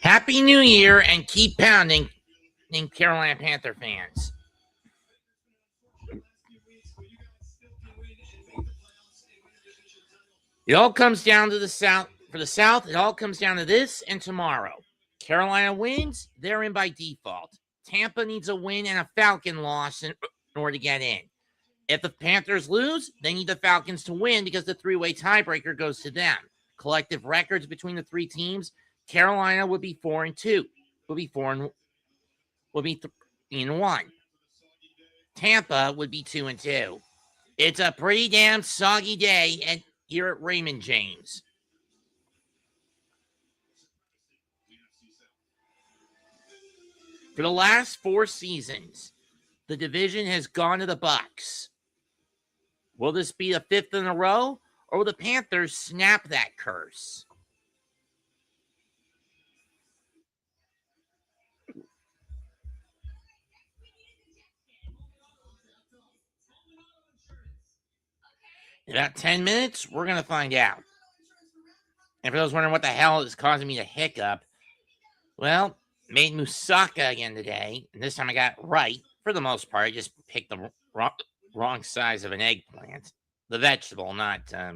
Happy New Year and keep pounding, Carolina Panther fans. It all comes down to the South. For the South, it all comes down to this and tomorrow. Carolina wins, they're in by default. Tampa needs a win and a Falcon loss in order to get in. If the Panthers lose, they need the Falcons to win because the three-way tiebreaker goes to them. Collective records between the three teams, Carolina would be 4-2. Would be 3-1. Tampa would be 2-2. It's a pretty damn soggy day here at Raymond James. For the last 4 seasons, the division has gone to the Bucs. Will this be the 5th in a row, or will the Panthers snap that curse? In about 10 minutes, we're going to find out. And for those wondering what the hell is causing me to hiccup, well, made moussaka again today, and this time I got it right. For the most part, I just picked the wrong size of an eggplant. The vegetable, not, at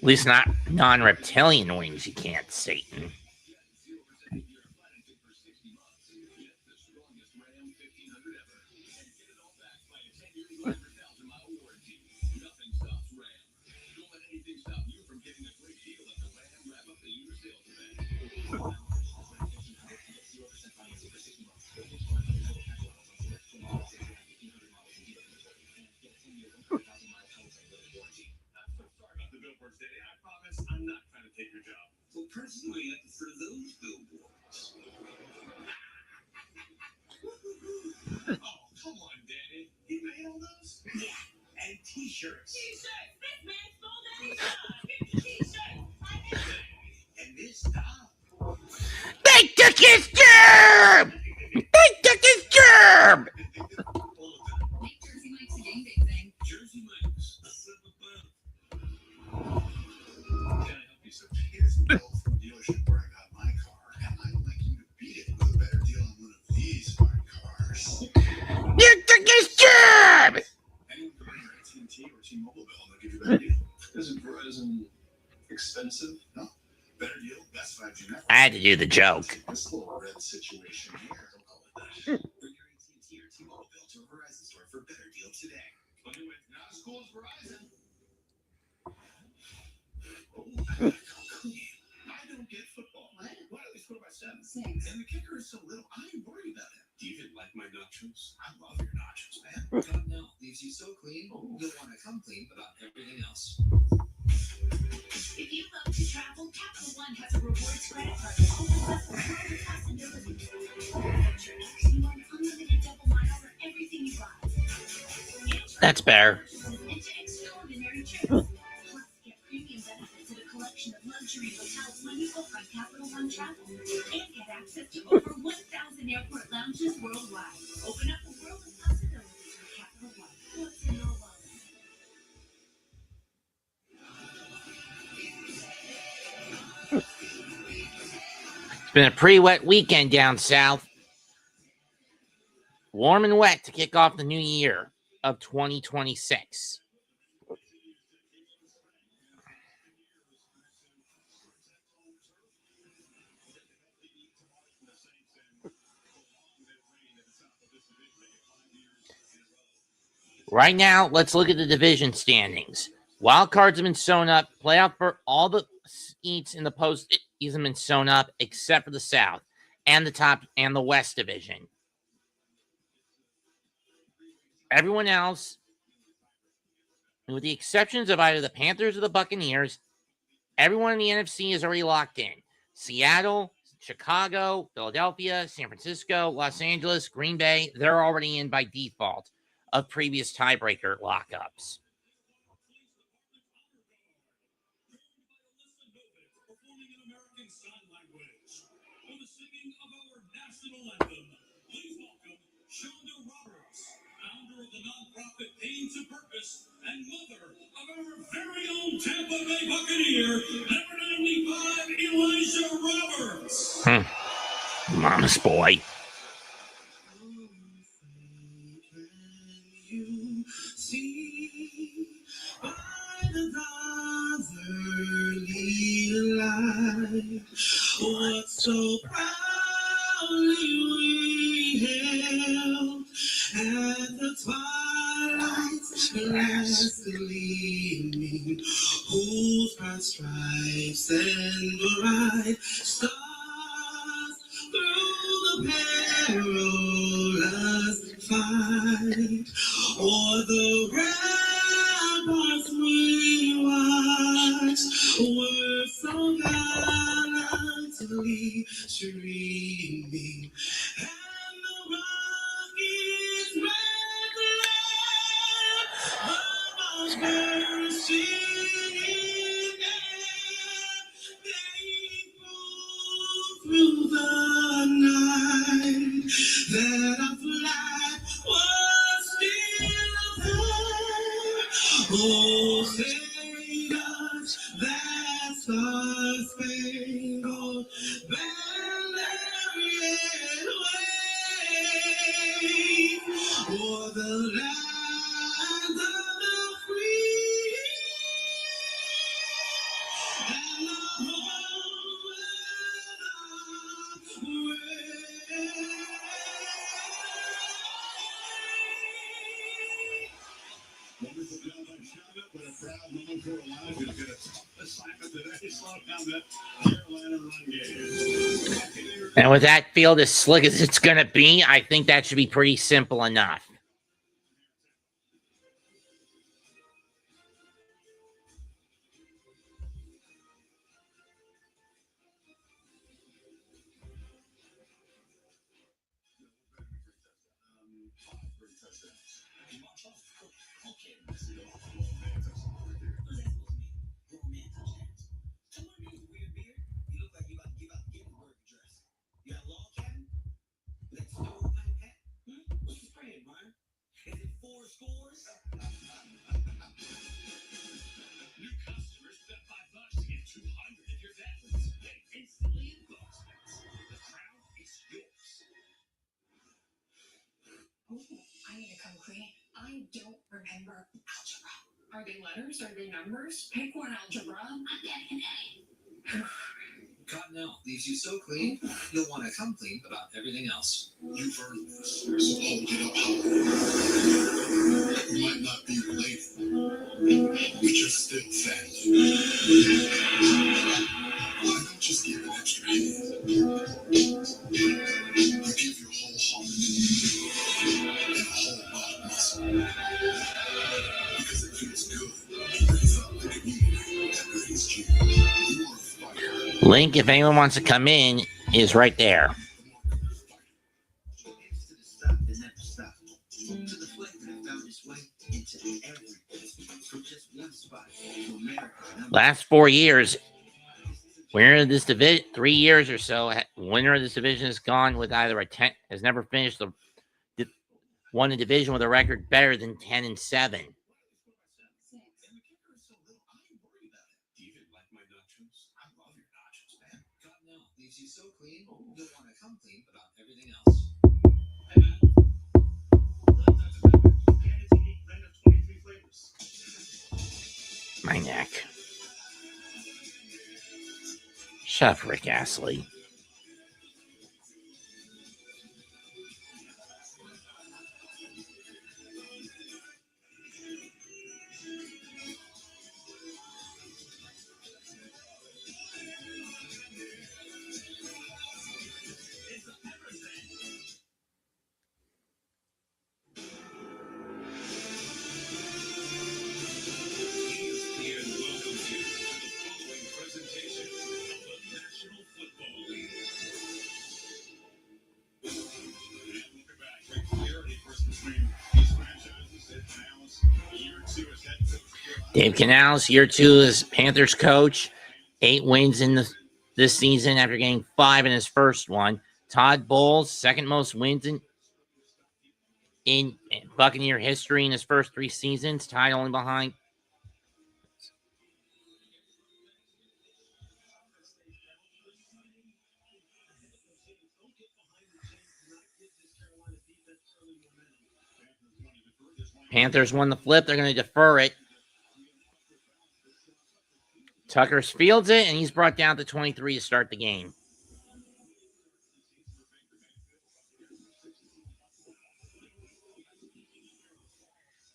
least not non-reptilian wings, you can't, Satan. I'm not trying to take your job. Well, personally, for those billboards. Oh, come on, Danny. You made all those? Yeah. And t-shirts. T-shirts. This man stole that t-shirt. And this top. They took his job! They took his job! Make Jersey Mike's a game day thing. Jersey Mike's. Can I help you, sir? Here's the bill from the dealership where I got my car, and I'd like you to beat it with a better deal on one of these fine cars. You took his job! Anyone can bring your AT&T or T-Mobile bill, and they'll give you a better deal. Isn't Verizon expensive? No. Better deal, best 5G network. I had to do the joke. This little red situation here, don't call it that. Bring your AT&T or T-Mobile bill to a Verizon store for a better deal today. But anyway, not as cool as Verizon. Oh, I don't get football. What? Why do they score by 7? 6. And the kicker is so little, I ain't worried about him. Do you even like my nachos? I love your nachos, man. God, no. Leaves you so clean, you'll want to come clean about everything else. If you love to travel, Capital One has a rewards credit card that opens up the world of possibilities. You want unlimited double miles for everything you buy. That's better. Into extraordinary trips. Plus, get premium benefits at a collection of luxury hotels when you book on Capital One Travel. And get access to over 1,000 airport lounges worldwide. Open up a world of possibilities with Capital One. What's in your wallet? It's been a pretty wet weekend down south. Warm and wet to kick off the new year of 2026. Right now, let's look at the division standings. Wild cards have been sewn up. Playoff for all the seats in the post have been sewn up, except for the South and the top and the West division. Everyone else With the exceptions of either the Panthers or the Buccaneers, everyone in the NFC is already locked in. Seattle, Chicago, Philadelphia, San Francisco, Los Angeles, Green Bay, they're already in by default of previous tiebreaker lockups. Pains of Purpose and mother of our very own Tampa Bay Buccaneer, number 95, Elijah Roberts. Mama's boy. You see by the brotherly light what so proudly we held at the twilight's last gleaming, whose bright stripes and bright stars through the perilous fight, o'er the ramparts we watched, were so gallantly streaming, and the rocket's red glare above bursting in air, they flew through the night, that our flag was still there. Oh, say does that star-spangled banner yet wave o'er the land of the free and the home of the brave. Wonderful job by Shonda, but a proud moment for Elijah to get a tough assignment today. Slow down that Carolina run game. And with that field as slick as it's going to be, I think that should be pretty simple enough. New customers bet $5 to get 200 if your dad wins. Pay instantly in Bucs bets. The crown is yours. Oh, I need to come clean. I don't remember algebra. Are they letters? Are they numbers? Pick one, algebra. I'm getting an A. Cottonelle leaves you so clean, you'll want to come clean about everything else. You've earned this, so hold it up high. We might not be related, but you're still family. Why not just give an extra hand? You give your whole heart and a whole lot of muscle. Because it feels good to raise up the community that raised you. You are a fighter. Link, if anyone wants to come in, is right there. It's to the stuff that never stopped. To the flavor that found its way into every from just one spot to America. Last 4 years, winner of this division, 3 years or so, winner of this division has gone with either a 10, has never finished won a division with a record better than 10-7. Leaves you so clean, you'll want to come clean about everything else. My neck. Shut up, Rick Astley. Dave Canales, year 2 as Panthers coach. 8 wins in this season after getting 5 in his first one. Todd Bowles, second most wins in Buccaneer history in his first 3 seasons, tied only behind Panthers won the flip. They're going to defer it. Tucker fields it, and he's brought down to 23 to start the game.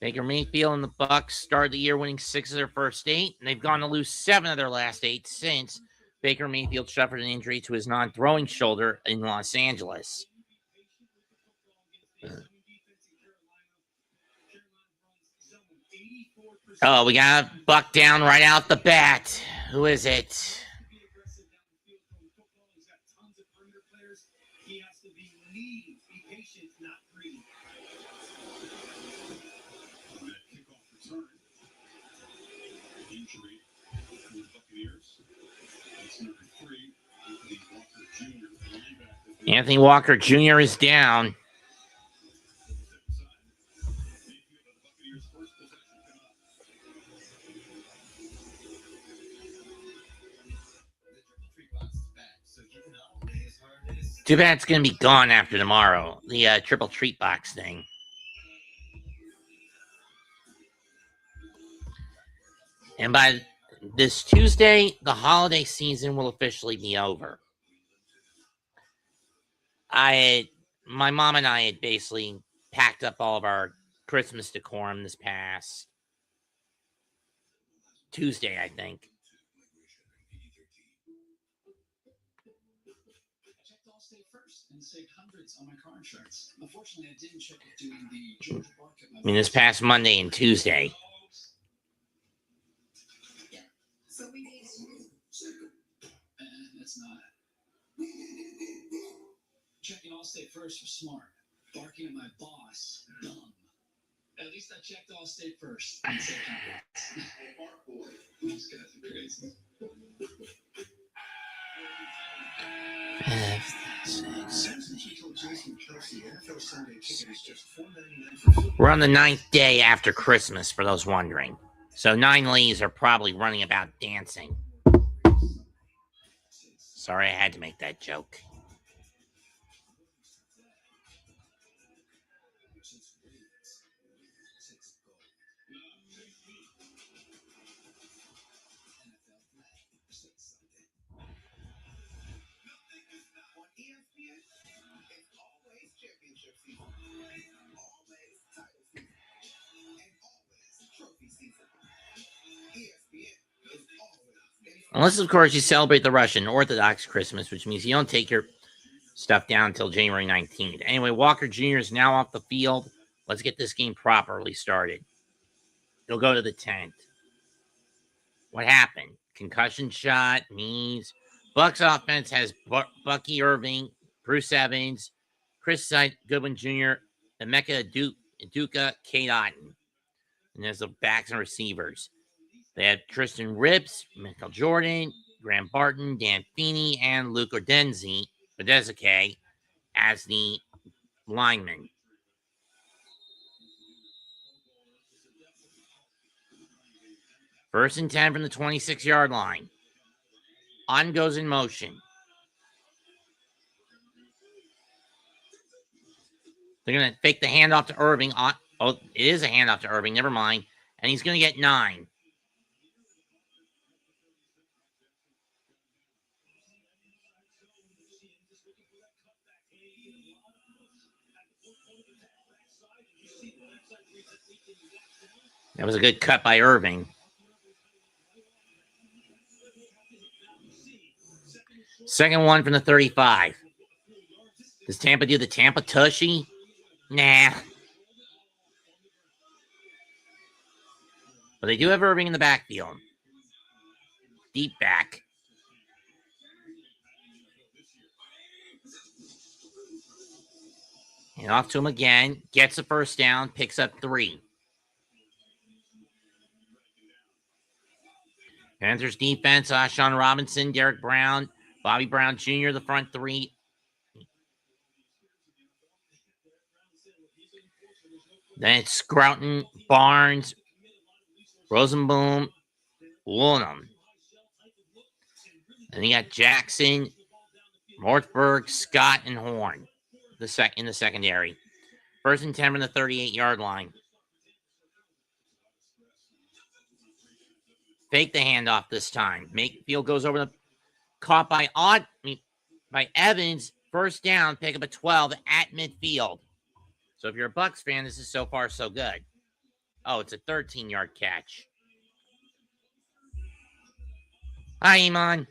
Baker Mayfield and the Bucs started the year winning 6 of their first 8, and they've gone to lose 7 of their last 8 since Baker Mayfield suffered an injury to his non-throwing shoulder in Los Angeles. Oh, we got a Buck down right out the bat. Who is it? Anthony Walker Jr. is down. Too bad it's going to be gone after tomorrow, the triple treat box thing. And by this Tuesday, the holiday season will officially be over. My mom and I had basically packed up all of our Christmas decorum this past Tuesday, I think. I mean, this past Monday and Tuesday. That's not. Checking Allstate first was smart. Barking at my boss, dumb. At least I checked Allstate first and said hundreds. Bark boy. These guys are crazy. 5, 6. We're on the 9th day after Christmas, for those wondering. So 9 leaves are probably running about dancing. Sorry, I had to make that joke. Unless, of course, you celebrate the Russian Orthodox Christmas, which means you don't take your stuff down until January 19th. Anyway, Walker Jr. is now off the field. Let's get this game properly started. He'll go to the 10th. What happened? Concussion shot, knees. Bucs offense has Bucky Irving, Bruce Evans, Chris Goodwin Jr., Emeka Duka, Kate Otten. And there's the backs and receivers. They have Tristan Ripps, Michael Jordan, Graham Barton, Dan Feeney, and Luke Odezike as the linemen. First and 10 from the 26-yard line. On goes in motion. They're going to fake the handoff to Irving. Oh, it is a handoff to Irving. Never mind. And he's going to get 9. That was a good cut by Irving. Second one from the 35. Does Tampa do the Tampa Tushy? Nah. But they do have Irving in the backfield. Deep back. And off to him again. Gets a first down. Picks up 3. Panthers defense, Sean Robinson, Derek Brown, Bobby Brown Jr., the front three. Then it's Scrouton, Barnes, Rosenboom, Woolham. Then you got Jackson, Morthberg, Scott, and Horn in the secondary. 1st and 10 from the 38-yard line. Fake the handoff this time. Field goes over the caught by Evans. 1st down, pick up a 12 at midfield. So if you're a Bucs fan, this is so far so good. Oh, it's a 13-yard catch. Hi, Iman.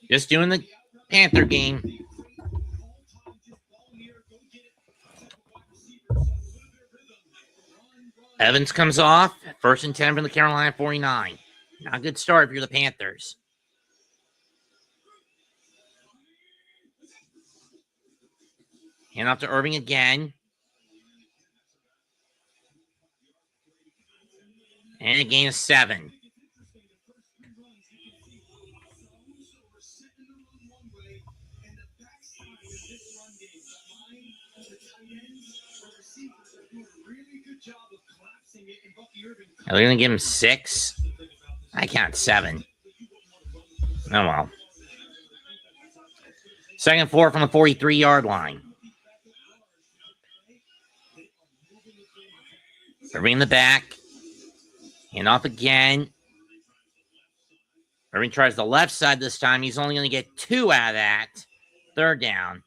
Just doing the Panther game. Evans comes off. 1st and 10 from the Carolina 49. Not a good start if you're the Panthers. Hand off to Irving again. And a gain of 7. Are they going to give him 6? I count 7. Oh, well. 2nd and 4 from the 43-yard line. Irving in the back. Hand off again. Irving tries the left side this time. He's only going to get 2 out of that. 3rd down.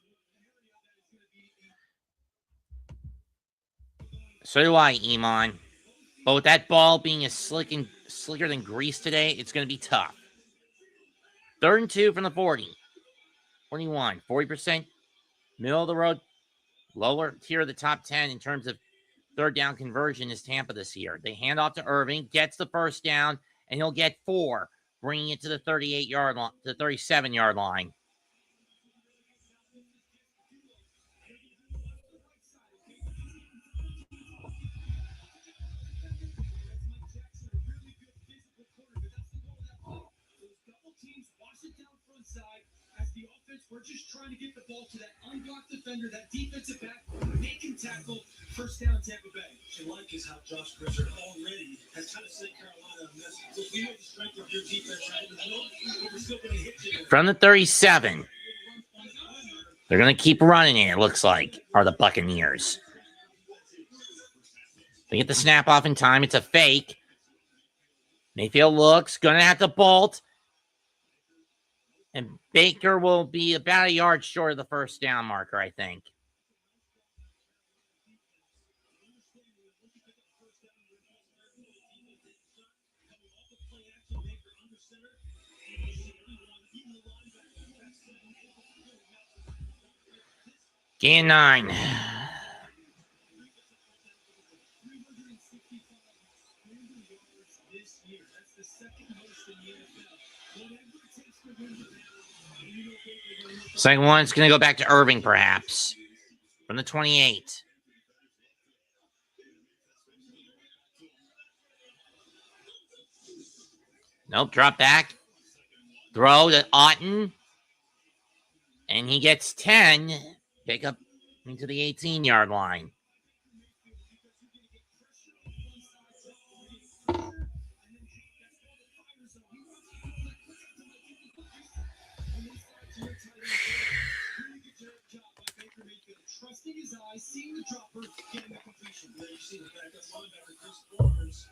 So do I, Iman. But with that ball being as slicker than grease today, it's going to be tough. 3rd and 2 from the 40. 41. 40%. Middle of the road. Lower tier of the top 10 in terms of 3rd down conversion is Tampa this year. They hand off to Irving, gets the 1st down, and he'll get 4, bringing it to the 38-yard line, the 37-yard line. We're just trying to get the ball to that unblocked defender, that defensive back, make him tackle. 1st down, Tampa Bay. What you like is how Josh Griffin already has kind of sent Carolina on this. So if we know the strength of your defense, right? We're still going to hit you. From the 37. They're going to keep running it looks like, are the Buccaneers. They get the snap off in time. It's a fake. Mayfield looks, going to have to bolt. And Baker will be about a yard short of the 1st down marker, I think. Gain 9. Second one, it's going to go back to Irving, perhaps. From the 28. Nope, drop back. Throw to Otten. And he gets 10. Pick up into the 18-yard line. Trusting his eyes, seeing the dropper, getting the completion. Then you see the backup linebacker, Chris Flores.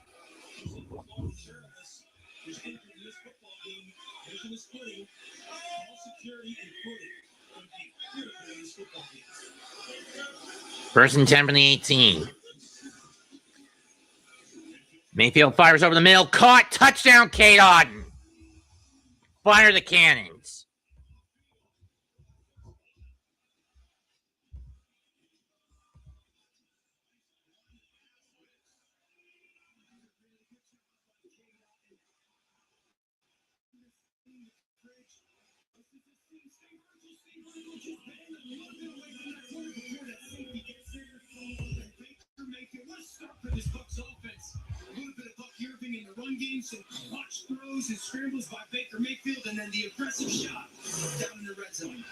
He's in the ball service. He's in this football game. Vision is splitting. Ball security and footing. Going to be critical in this football game. 1st and 10 from the 18. Mayfield fires over the middle. Caught. Touchdown, Cade Otten. Fire the cannons. game, some clutch throws and scrambles by Baker Mayfield, and then the impressive shot down in the red zone.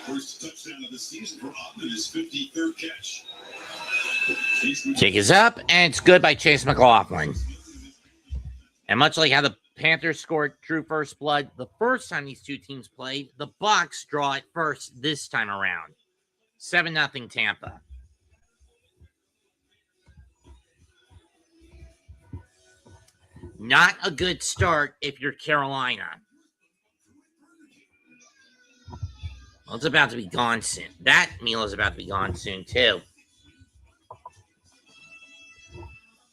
First touchdown of the season for Ottman, his 53rd catch. Kick is up, and it's good by Chase McLaughlin. And much like how the Panthers scored true first blood the first time these two teams played, the Bucs draw it first this time around. 7-0 Tampa. Not a good start if you're Carolina. Well, it's about to be gone soon. That meal is about to be gone soon, too.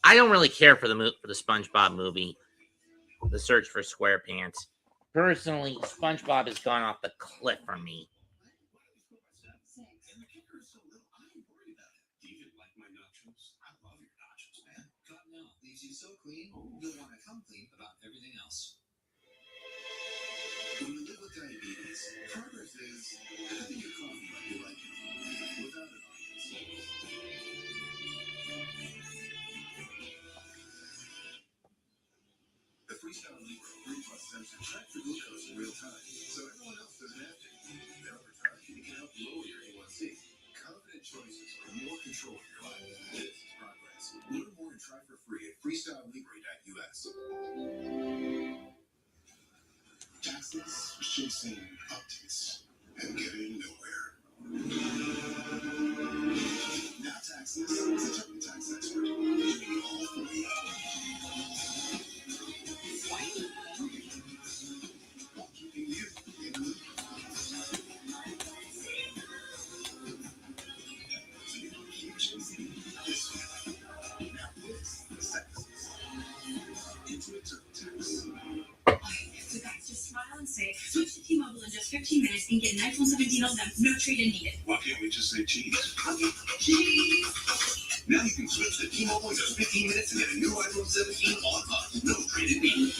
I don't really care for the SpongeBob movie, The Search for SquarePants. Personally, SpongeBob has gone off the cliff for me. So clean, you'll want to come clean about everything else. When you live with diabetes, progress is having your coffee like you like it, without an audience. The Freestyle Libre 3+ sensor tracks your glucose in real time, so everyone else doesn't have to. Then over time, it can help lower your A1C. Confident choices for more control of your life. This is progress. Learn more and try for free at freestylelibre.us. Taxes, chasing updates, and getting nowhere. Now Taxes is a TurboTax expert. Doing it all for you. While keeping you in the loop. So you don't keep chasing this feeling. Now this is Taxes. Intuit TurboTax. So guys, just smile and say, switch to T-Mobile in just 15 minutes and get an iPhone 17 on them. No trade-in needed. Why can't we just say cheese? Okay, cheese. Now you can switch to T-Mobile in just 15 minutes and get a new iPhone 17 on us. No trade-in needed.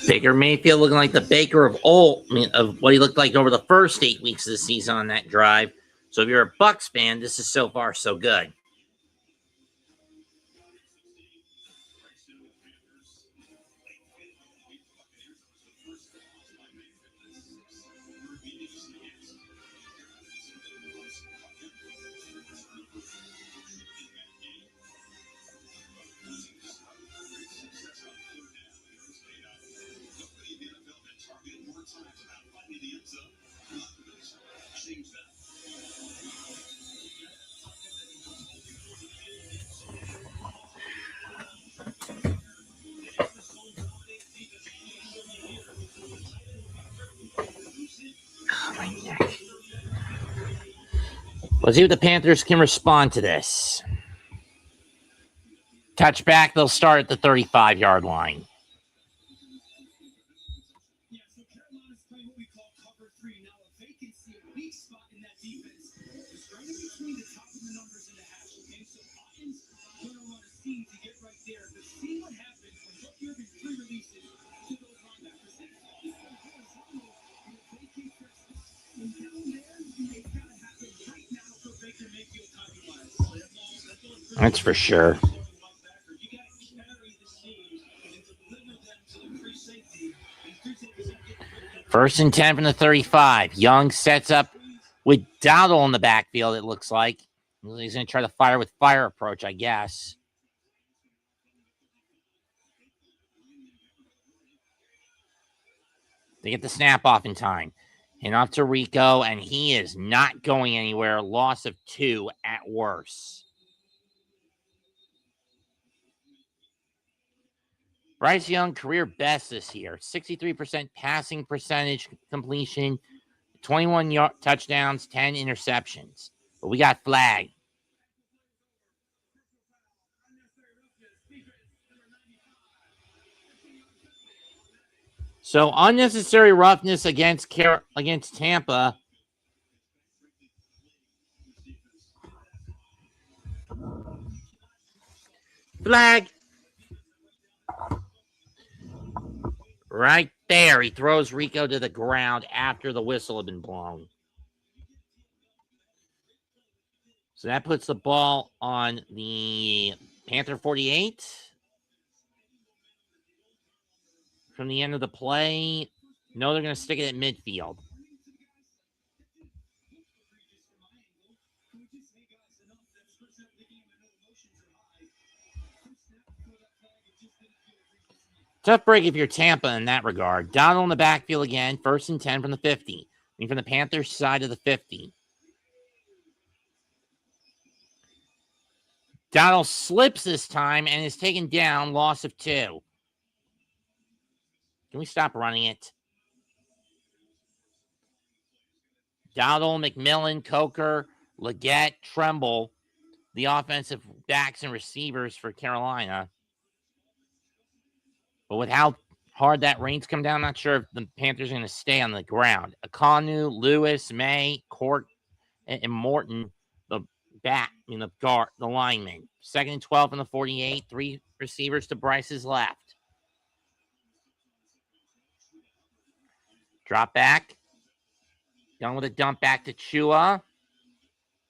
Baker Mayfield looking like the Baker of old, of what he looked like over the first 8 weeks of the season on that drive. So if you're a Bucs fan, this is so far so good. Let's see what the Panthers can respond to this. Touchback, they'll start at the 35-yard line. Yeah, so Carolina's playing what we call cover 3. Now, a vacancy, a weak spot in that defense is right in between the top of the numbers and the hash, okay? So Hawkins going to run a seam to get right there. But see what happens when Buck Jurgens pre-releases to those linebackers. They call this one horizontal, and if they can catch them down there, they've got to happen right now for Baker Mayfield timing-wise. That's for sure. First and 10 from the 35. Young sets up with Dowdle in the backfield, it looks like. He's going to try the fire with fire approach, I guess. They get the snap off in time. And off to Rico, and he is not going anywhere. Loss of 2 at worst. Bryce Young, career best this year. 63% passing percentage completion, 21 touchdowns, 10 interceptions. But we got flagged. So unnecessary roughness against Tampa. Flag. Right there. He throws Rico to the ground after the whistle had been blown. So that puts the ball on the Panther 48. From the end of the play. No, they're going to stick it at midfield. Tough break if you're Tampa in that regard. Donald in the backfield again. 1st and 10 from the 50. I mean, from the Panthers side of the 50. Donald slips this time and is taken down. Loss of 2. Can we stop running it? Donald, McMillan, Coker, Leggett, Tremble, the offensive backs and receivers for Carolina. But with how hard that rain's come down, I'm not sure if the Panthers are going to stay on the ground. Akanu, Lewis, May, Court, and Morton, the linemen. 2nd and 12 from the 48. 3 receivers to Bryce's left. Drop back. Done with a dump back to Chua.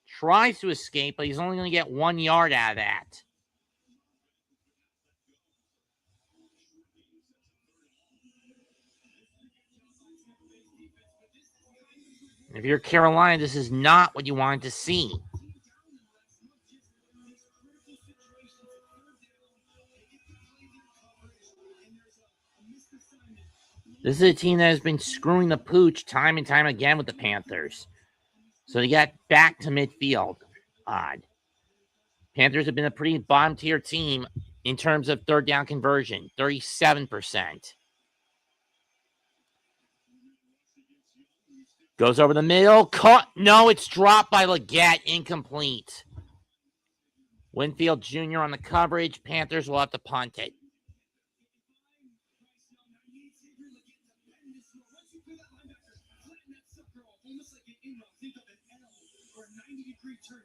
Tries to escape, but he's only going to get 1 yard out of that. If you're Carolina, this is not what you wanted to see. This is a team that has been screwing the pooch time and time again with the Panthers. So they got back to midfield. Odd. Panthers have been a pretty bottom-tier team in terms of third down conversion, 37%. Goes over the middle. Caught. No, it's dropped by Leggett. Incomplete. Winfield Jr. on the coverage. Panthers will have to punt it.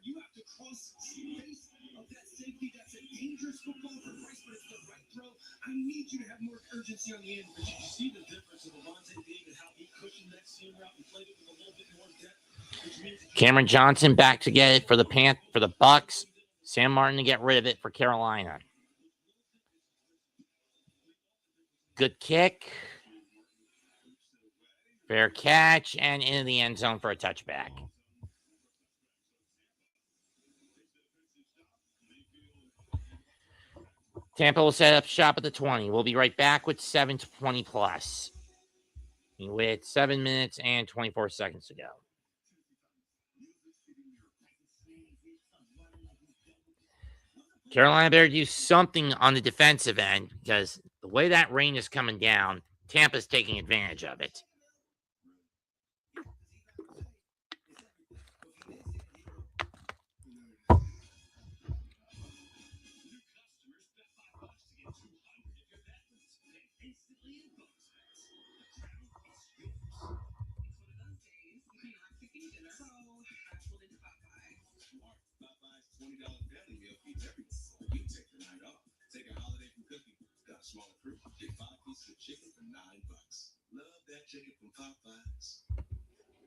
You have to cross the face of that safety. That's a dangerous football for Bryce, but it's the right throw. I need you to have more urgency on the end. But you see the difference of Avonte David, how he cushioned that seam route and played it with a little bit more depth. Cameron Johnson back to get it for the Bucs. Sam Martin to get rid of it for Carolina. Good kick. Fair catch, and into the end zone for a touchback. Tampa will set up shop at the 20. We'll be right back with 7:20 plus. With 7 minutes and 24 seconds to go. Carolina better do something on the defensive end because the way that rain is coming down, Tampa's taking advantage of it.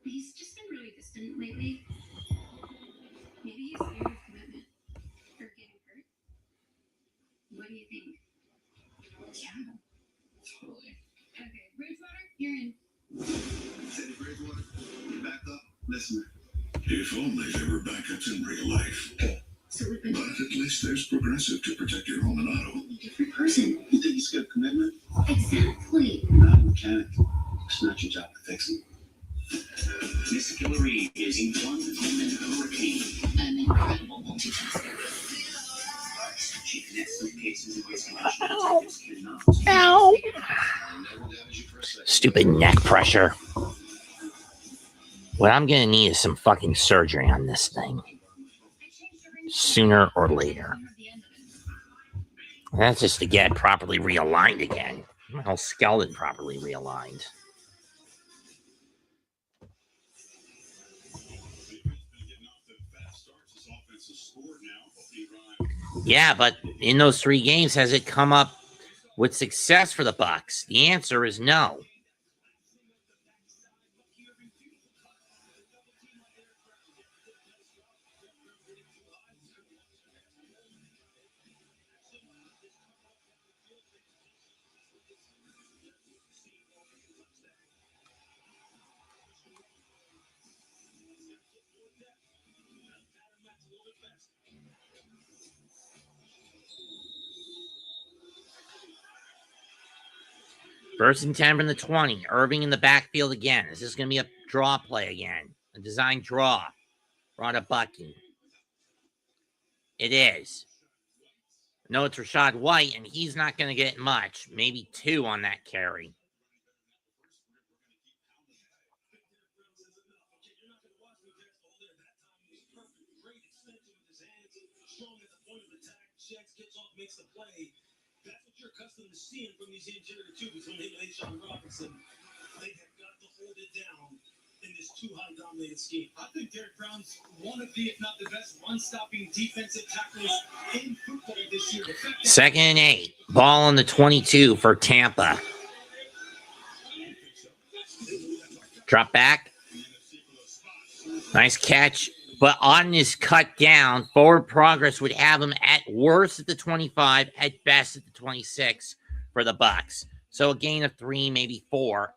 He's just been really distant lately. Maybe he's scared of commitment or getting hurt. What do you think? Yeah, totally. Okay, Bridgewater, you're in. Teddy Bridgewater, you back up? Listen. If only there were backups in real life. So we've been But at least there's Progressive to protect your home and auto. a different person. You think he's got commitment? Exactly. I'm not a mechanic. It's not your job to fix him. Miss Hillary is a one-woman hurricane, an incredible multitasker. She connects suitcases in ways conventional detectives cannot. Ow! Stupid neck pressure. What I'm going to need is some fucking surgery on this thing. Sooner or later. That's just to get properly realigned again. My whole skeleton properly realigned. Yeah, but in those 3 games, has it come up with success for the Bucs? The answer is no. First and 10 from the 20. Irving in the backfield again. Is this going to be a draw play again? A design draw. Brought a Bucky. It is. No, it's Rashad White, and he's not going to get much. Maybe 2 on that carry. Makes the play. That's what you're accustomed to seeing from these interior two between him and Sean Robinson. They have got to hold it down in this too high dominated scheme. I think Derek Brown's one of the, if not the best, run-stopping defensive tacklers in football this year. Second and 8. Ball on the 22 for Tampa. Drop back. Nice catch. But on his cut down, forward progress would have him at worst at the 25, at best at the 26 for the Bucs. So a gain of 3, maybe 4,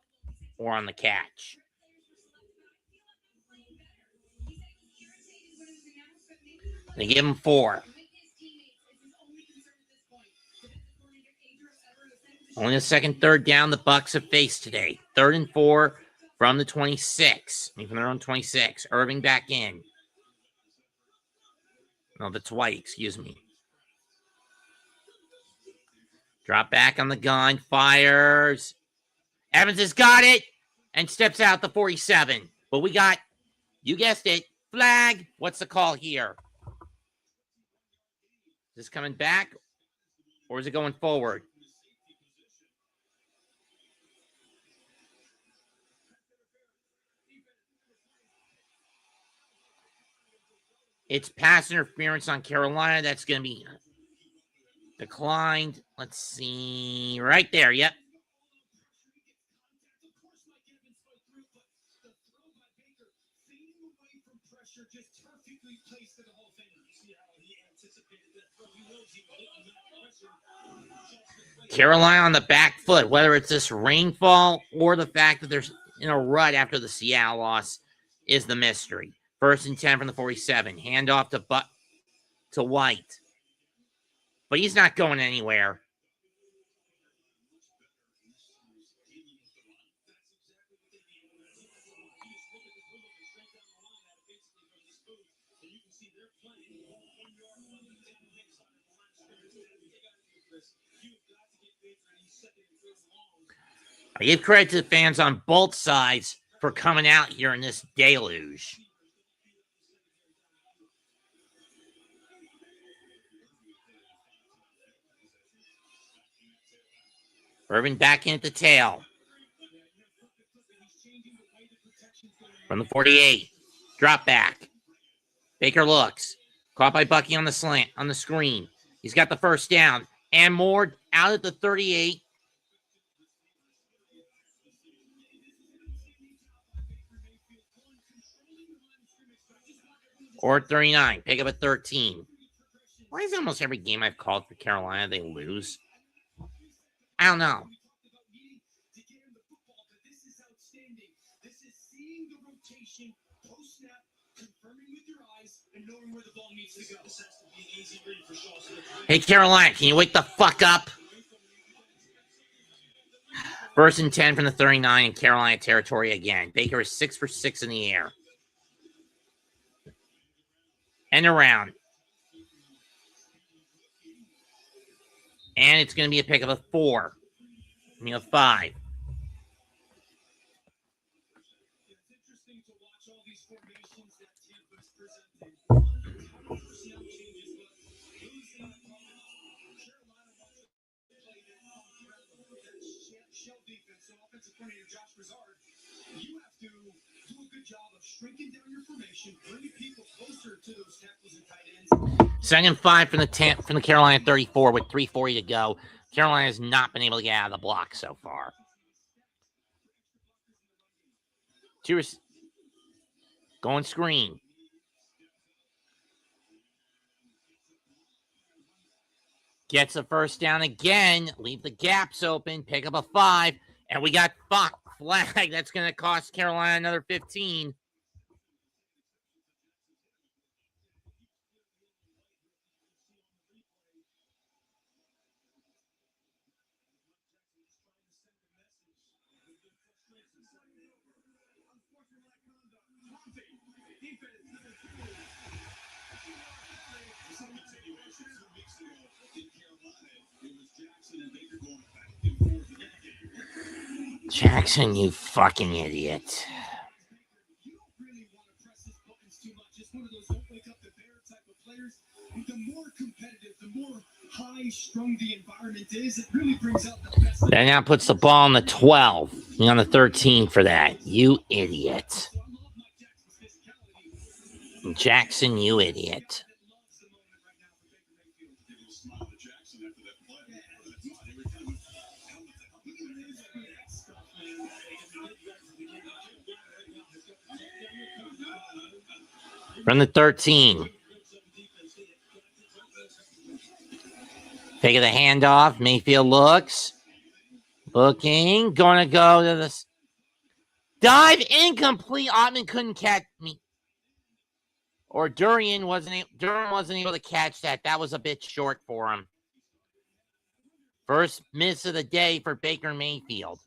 or on the catch. They give him 4. Only the second third down the Bucs have faced today. 3rd and 4 from the 26. From their own 26. Irving back in. No, that's White, excuse me. Drop back on the gun. Fires. Evans has got it. And steps out the 47. But we got, you guessed it, flag. What's the call here? Is this coming back? Or is it going forward? It's pass interference on Carolina. That's going to be declined. Let's see. Right there. Yep. Carolina on the back foot, whether it's this rainfall or the fact that there's in a rut after the Seattle loss, is the mystery. 1st and 10 from the 47. Handoff to White. But he's not going anywhere. I give credit to the fans on both sides for coming out here in this deluge. Irving back in at the tail. From the 48. Drop back. Baker looks. Caught by Bucky on the slant, on the screen. He's got the first down. And more out at the 38. Or 39. Pick up at 13. Why is almost every game I've called for Carolina, they lose? I don't know. Hey, Carolina, can you wake the fuck up? 1st and 10 from the 39 in Carolina territory again. Baker is 6 for 6 in the air. And around. And it's going to be a pick of a 4. I mean, a 5. Second and 5 from the Carolina 34 with 3:40 to go. Carolina has not been able to get out of the block so far. Going screen. Gets a first down again. Leave the gaps open. Pick up a 5. And we got flag. That's going to cost Carolina another 15. Jackson, you fucking idiot. You don't really want to press this Buccaneers too much. It's one of those don't wake up the bear type of players. The more competitive, the more high-strung the environment is, it really brings out the best. That now puts the ball on the 12. You're on the 13 for that. You idiot. So I love Mike Jackson's physicality. Jackson, you idiot. Loves the moment right now for Baker Mayfield. Give a smile to Jackson after that play. That's why they were kind of helmet to helmet. From the 13. Fake of the handoff. Mayfield looks. Looking. Going to go to the dive. Incomplete. Ottman couldn't catch me. Or Durham wasn't able to catch that. That was a bit short for him. First miss of the day for Baker Mayfield.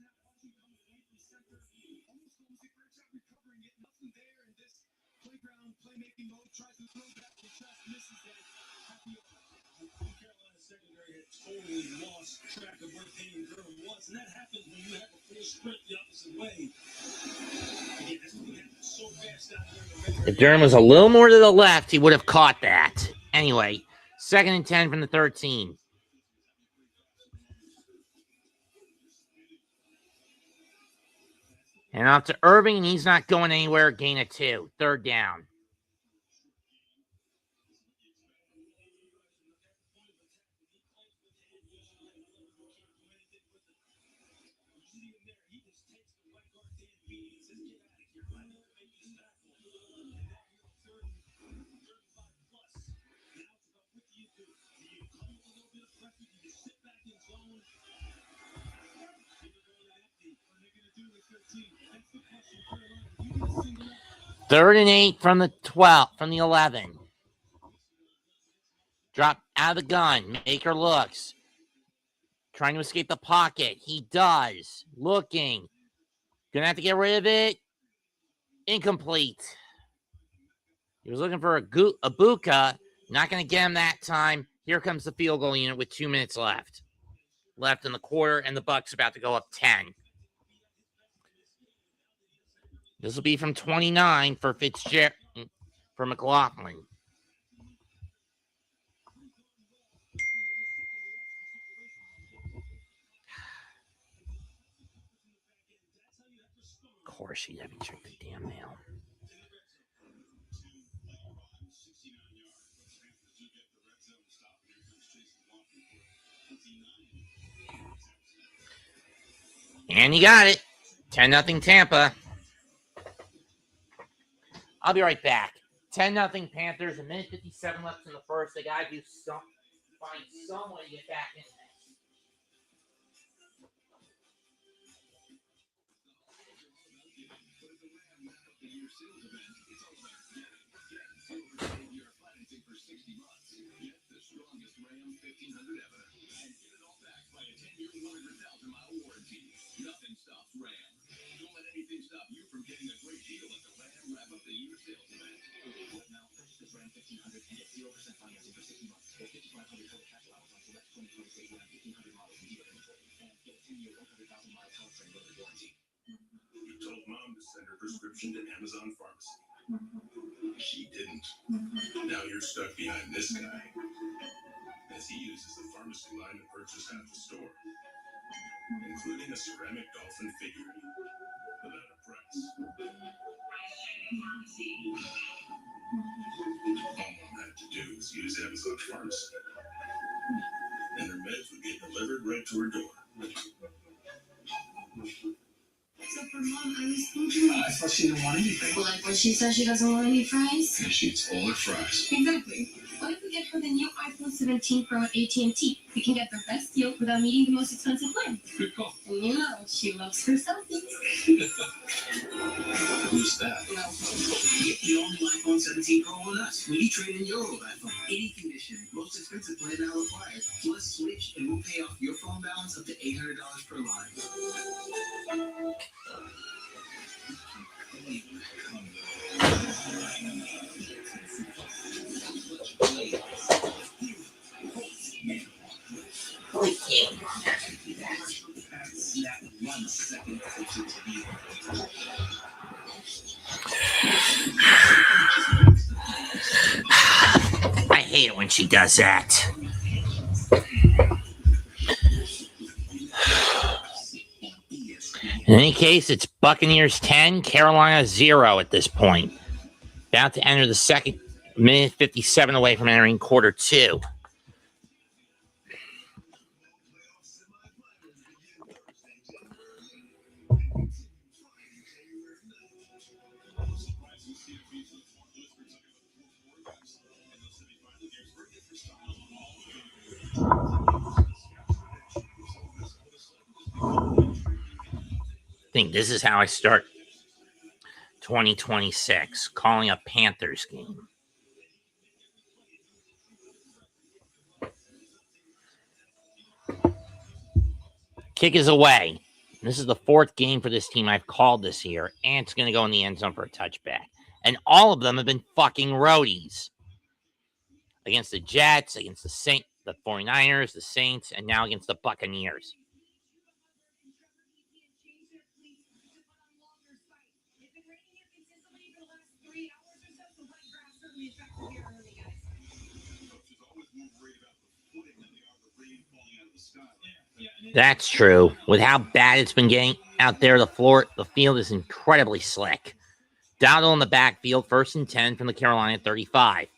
Totally lost track of where Payne Durham was, and that happens when you have a full sprint the opposite way. Again, that's what happened so fast out there in the red. If Durham was a little more to the left, he would have caught that. Anyway, 2nd and 10 from the 13. And off to Irving, and he's not going anywhere. Gain of 2. 3rd down. Third and 8 from the 12, from the 11. Drop out of the gun. Baker looks. Trying to escape the pocket. He does. Looking. Gonna have to get rid of it. Incomplete. He was looking for a Bucca. Not gonna get him that time. Here comes the field goal unit with 2 minutes left. Left in the quarter, and the Bucs about to go up 10. This will be from 29 for Fitzgerald, for McLaughlin. Of course, you haven't checked the damn mail. And you got it. 10-0 Tampa. I'll be right back. 10-0 Panthers. 1:57 left in the first. They got to find some way to get back in there. Nothing stops Ram. Don't let anything stop you from getting a great deal at the Ram Wrap Up the Year sales event. Now, purchase this Ram 1500 and get 0% financing for 60 months. Get 5,500 total cash allowance on select 2026 Ram 1500 models and dealer inventory. And get a 10-year, 100,000 mile powertrain loaded warranty. You told Mom to send her prescription to Amazon Pharmacy. She didn't. Now you're stuck behind this guy, as he uses the pharmacy line to purchase half the store, including a ceramic dolphin figurine without a price. All Mom had to do was use Amazon Pharmacy, and her meds would get delivered right to her door. So for Mom, I was thinking. I thought she didn't want anything. Well, like when she says she doesn't want any fries? And she eats all her fries. Exactly. What if we get her the new iPhone 17 Pro at AT&T? We can get the best deal without needing the most expensive plan. Good call. And you know, she loves her selfies. Who's that? Well, Get the all-new iPhone 17 Pro on us when you trade in your old iPhone. Any condition, most expensive plan now required. Plus, switch and we'll pay off your phone balance up to $800 per line. hate it when she does that. In any case, it's Buccaneers 10, Carolina 0 at this point. About to enter the second, minute 57 away from entering quarter 2. I think this is how I start 2026, calling a Panthers game. Kick is away. This is the 4th game for this team I've called this year, and it's going to go in the end zone for a touchback. And all of them have been fucking roadies. Against the Jets, against the 49ers, the Saints, and now against the Buccaneers. That's true. With how bad it's been getting out there, the field is incredibly slick. Dowdle in the backfield, 1st and 10 from the Carolina 35.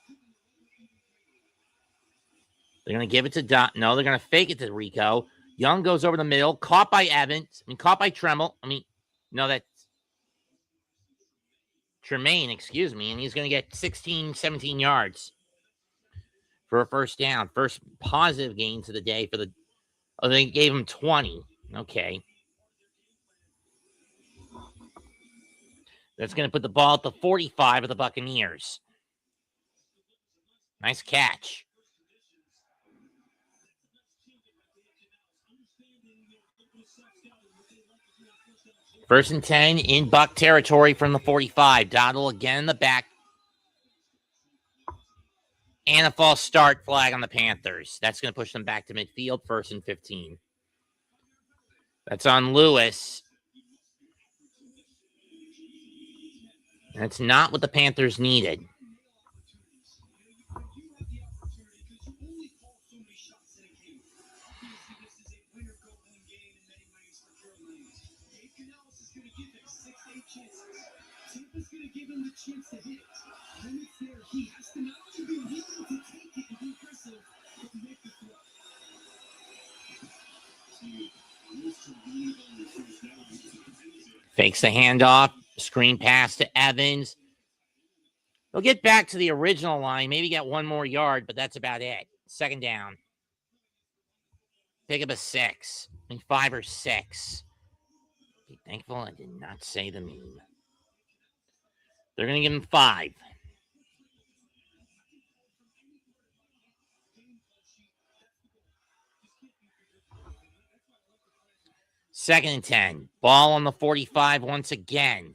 They're going to give it to No, they're going to fake it to Rico. Young goes over the middle, caught by caught by Tremble. No, that's Tremaine, excuse me, and he's going to get 16, 17 yards for a first down. First positive gains of the day for the... Oh, they gave him 20. Okay. That's going to put the ball at the 45 of the Buccaneers. Nice catch. First and 10 in Buck territory from the 45. Dowdle again in the back. And a false start flag on the Panthers. That's going to push them back to midfield, 1st and 15. That's on Lewis. That's not what the Panthers needed. Tampa's going to give him the chance to hit. When it's there, he has to not only be willing to take it and be aggressive, but to make the throw. Fakes the handoff. Screen pass to Evans. They'll get back to the original line. Maybe get 1 more yard, but that's about it. 2nd down. Pick up a 6. 5 or 6. Be thankful I did not say the meme. They're going to give him 5. Second and 10. Ball on the 45 once again.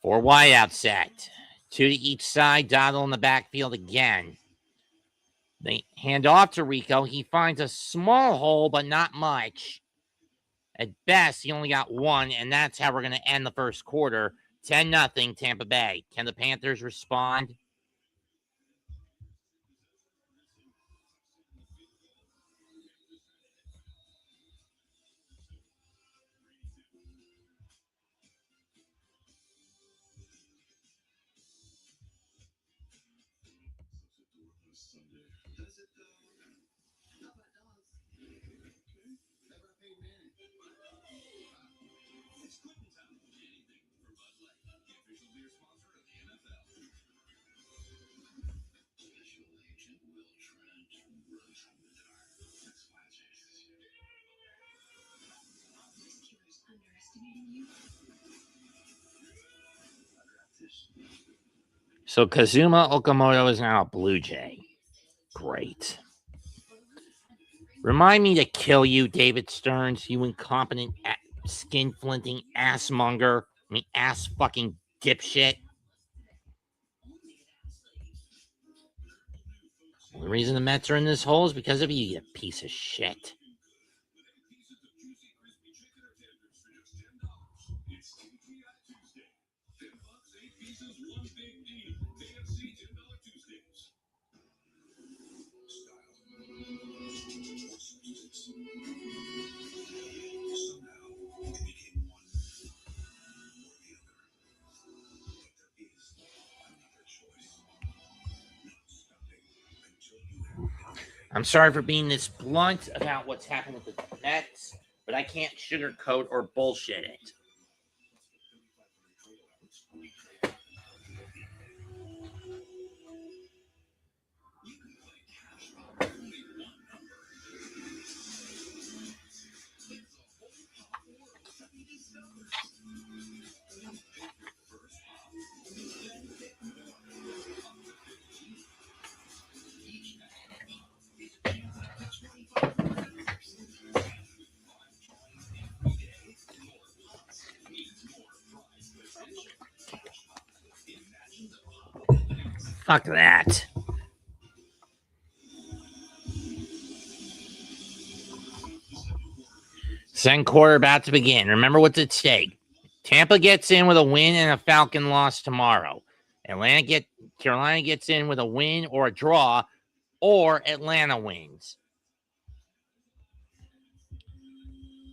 4 wide out set. 2 to each side. Dowdle in the backfield again. They hand off to Rico. He finds a small hole, but not much. At best, he only got 1, and that's how we're going to end the first quarter. 10-0 Tampa Bay. Can the Panthers respond? So Kazuma Okamoto is now a Blue Jay. Great. Remind me to kill you, David Stearns, you incompetent, skin-flinting assmonger. Ass fucking dipshit. The reason the Mets are in this hole is because of you, you piece of shit. I'm sorry for being this blunt about what's happened with the Mets, but I can't sugarcoat or bullshit it. Fuck that. Second quarter about to begin. Remember what's at stake. Tampa gets in with a win and a Falcon loss tomorrow. Carolina gets in with a win or a draw, or Atlanta wins.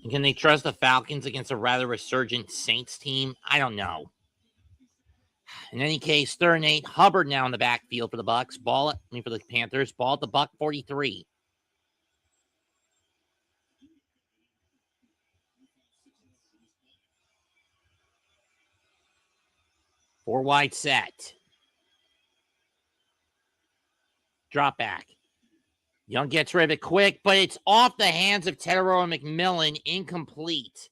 And can they trust the Falcons against a rather resurgent Saints team? I don't know. In any case, 3rd and 8. Hubbard now in the backfield for the Bucs. For the Panthers. Ball at the Buck 43. Four wide set. Drop back. Young gets rid of it quick, but it's off the hands of Tedero and McMillan. Incomplete.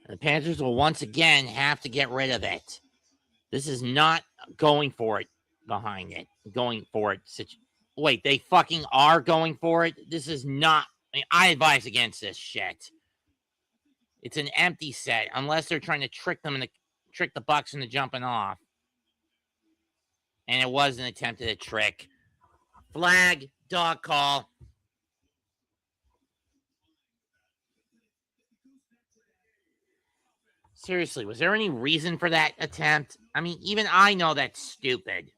The Panthers will once again have to get rid of it. This is not going for it behind it. Going for it. Wait, they fucking are going for it? This is not... I advise against this shit. It's an empty set, unless they're trying to trick the Bucs into jumping off. And it was an attempt at a trick. Flag, dog call. Seriously, was there any reason for that attempt? I mean, even I know that's stupid.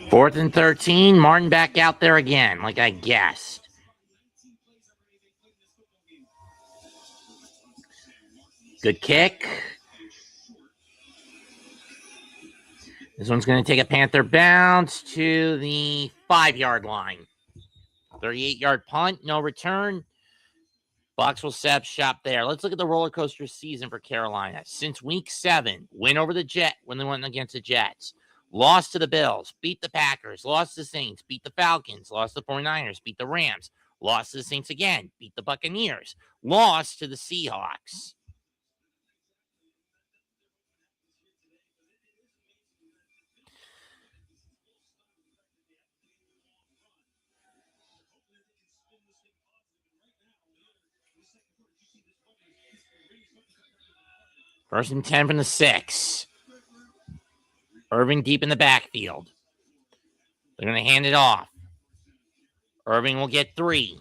Fourth and 13. Martin back out there again, like I guessed. Good kick. This one's going to take a Panther bounce to the 5-yard line. 38-yard punt, no return. Bucs will set up shop there. Let's look at the roller coaster season for Carolina. Since week 7, win over the Jets when they went against the Jets. Lost to the Bills, beat the Packers, lost to the Saints, beat the Falcons, lost to the 49ers, beat the Rams, lost to the Saints again, beat the Buccaneers, lost to the Seahawks. First and 10 from the 6. Irving deep in the backfield. They're going to hand it off. Irving will get 3.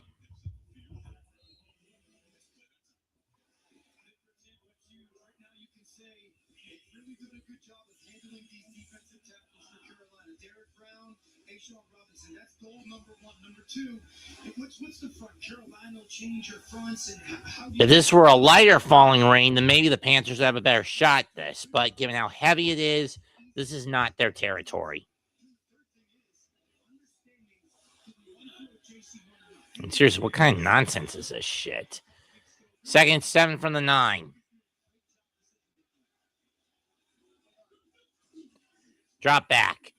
If this were a lighter falling rain, then maybe the Panthers would have a better shot at this. But given how heavy it is, this is not their territory. And seriously, what kind of nonsense is this shit? 2nd and 7 from the 9. Drop back.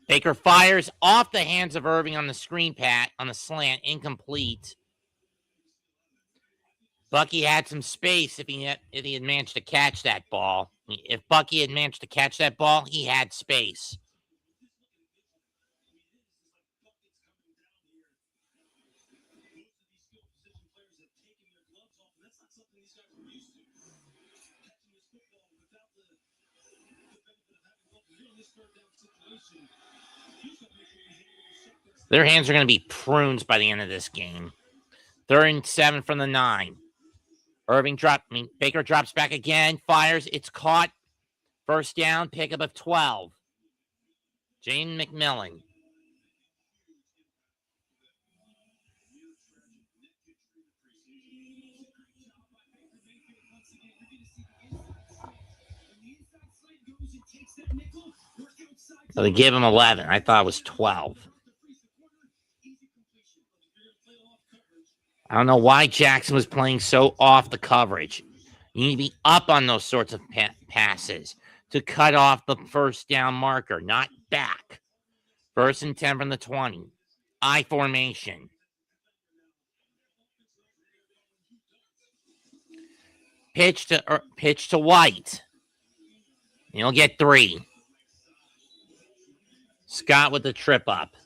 Baker fires off the hands of Irving on the screen pat, on the slant, incomplete. Bucky had some space if he had managed to catch that ball. If Bucky had managed to catch that ball, he had space. Their hands are going to be prunes by the end of this game. 3rd and 7 from the 9. Baker drops back again, fires. It's caught. First down, pickup of 12. Jaden McMillan. So they give him 11. I thought it was 12. I don't know why Jackson was playing so off the coverage. You need to be up on those sorts of passes to cut off the first down marker, not back. 1st and 10 from the 20. I formation. Pitch to White. He'll get 3. Scott with the trip up.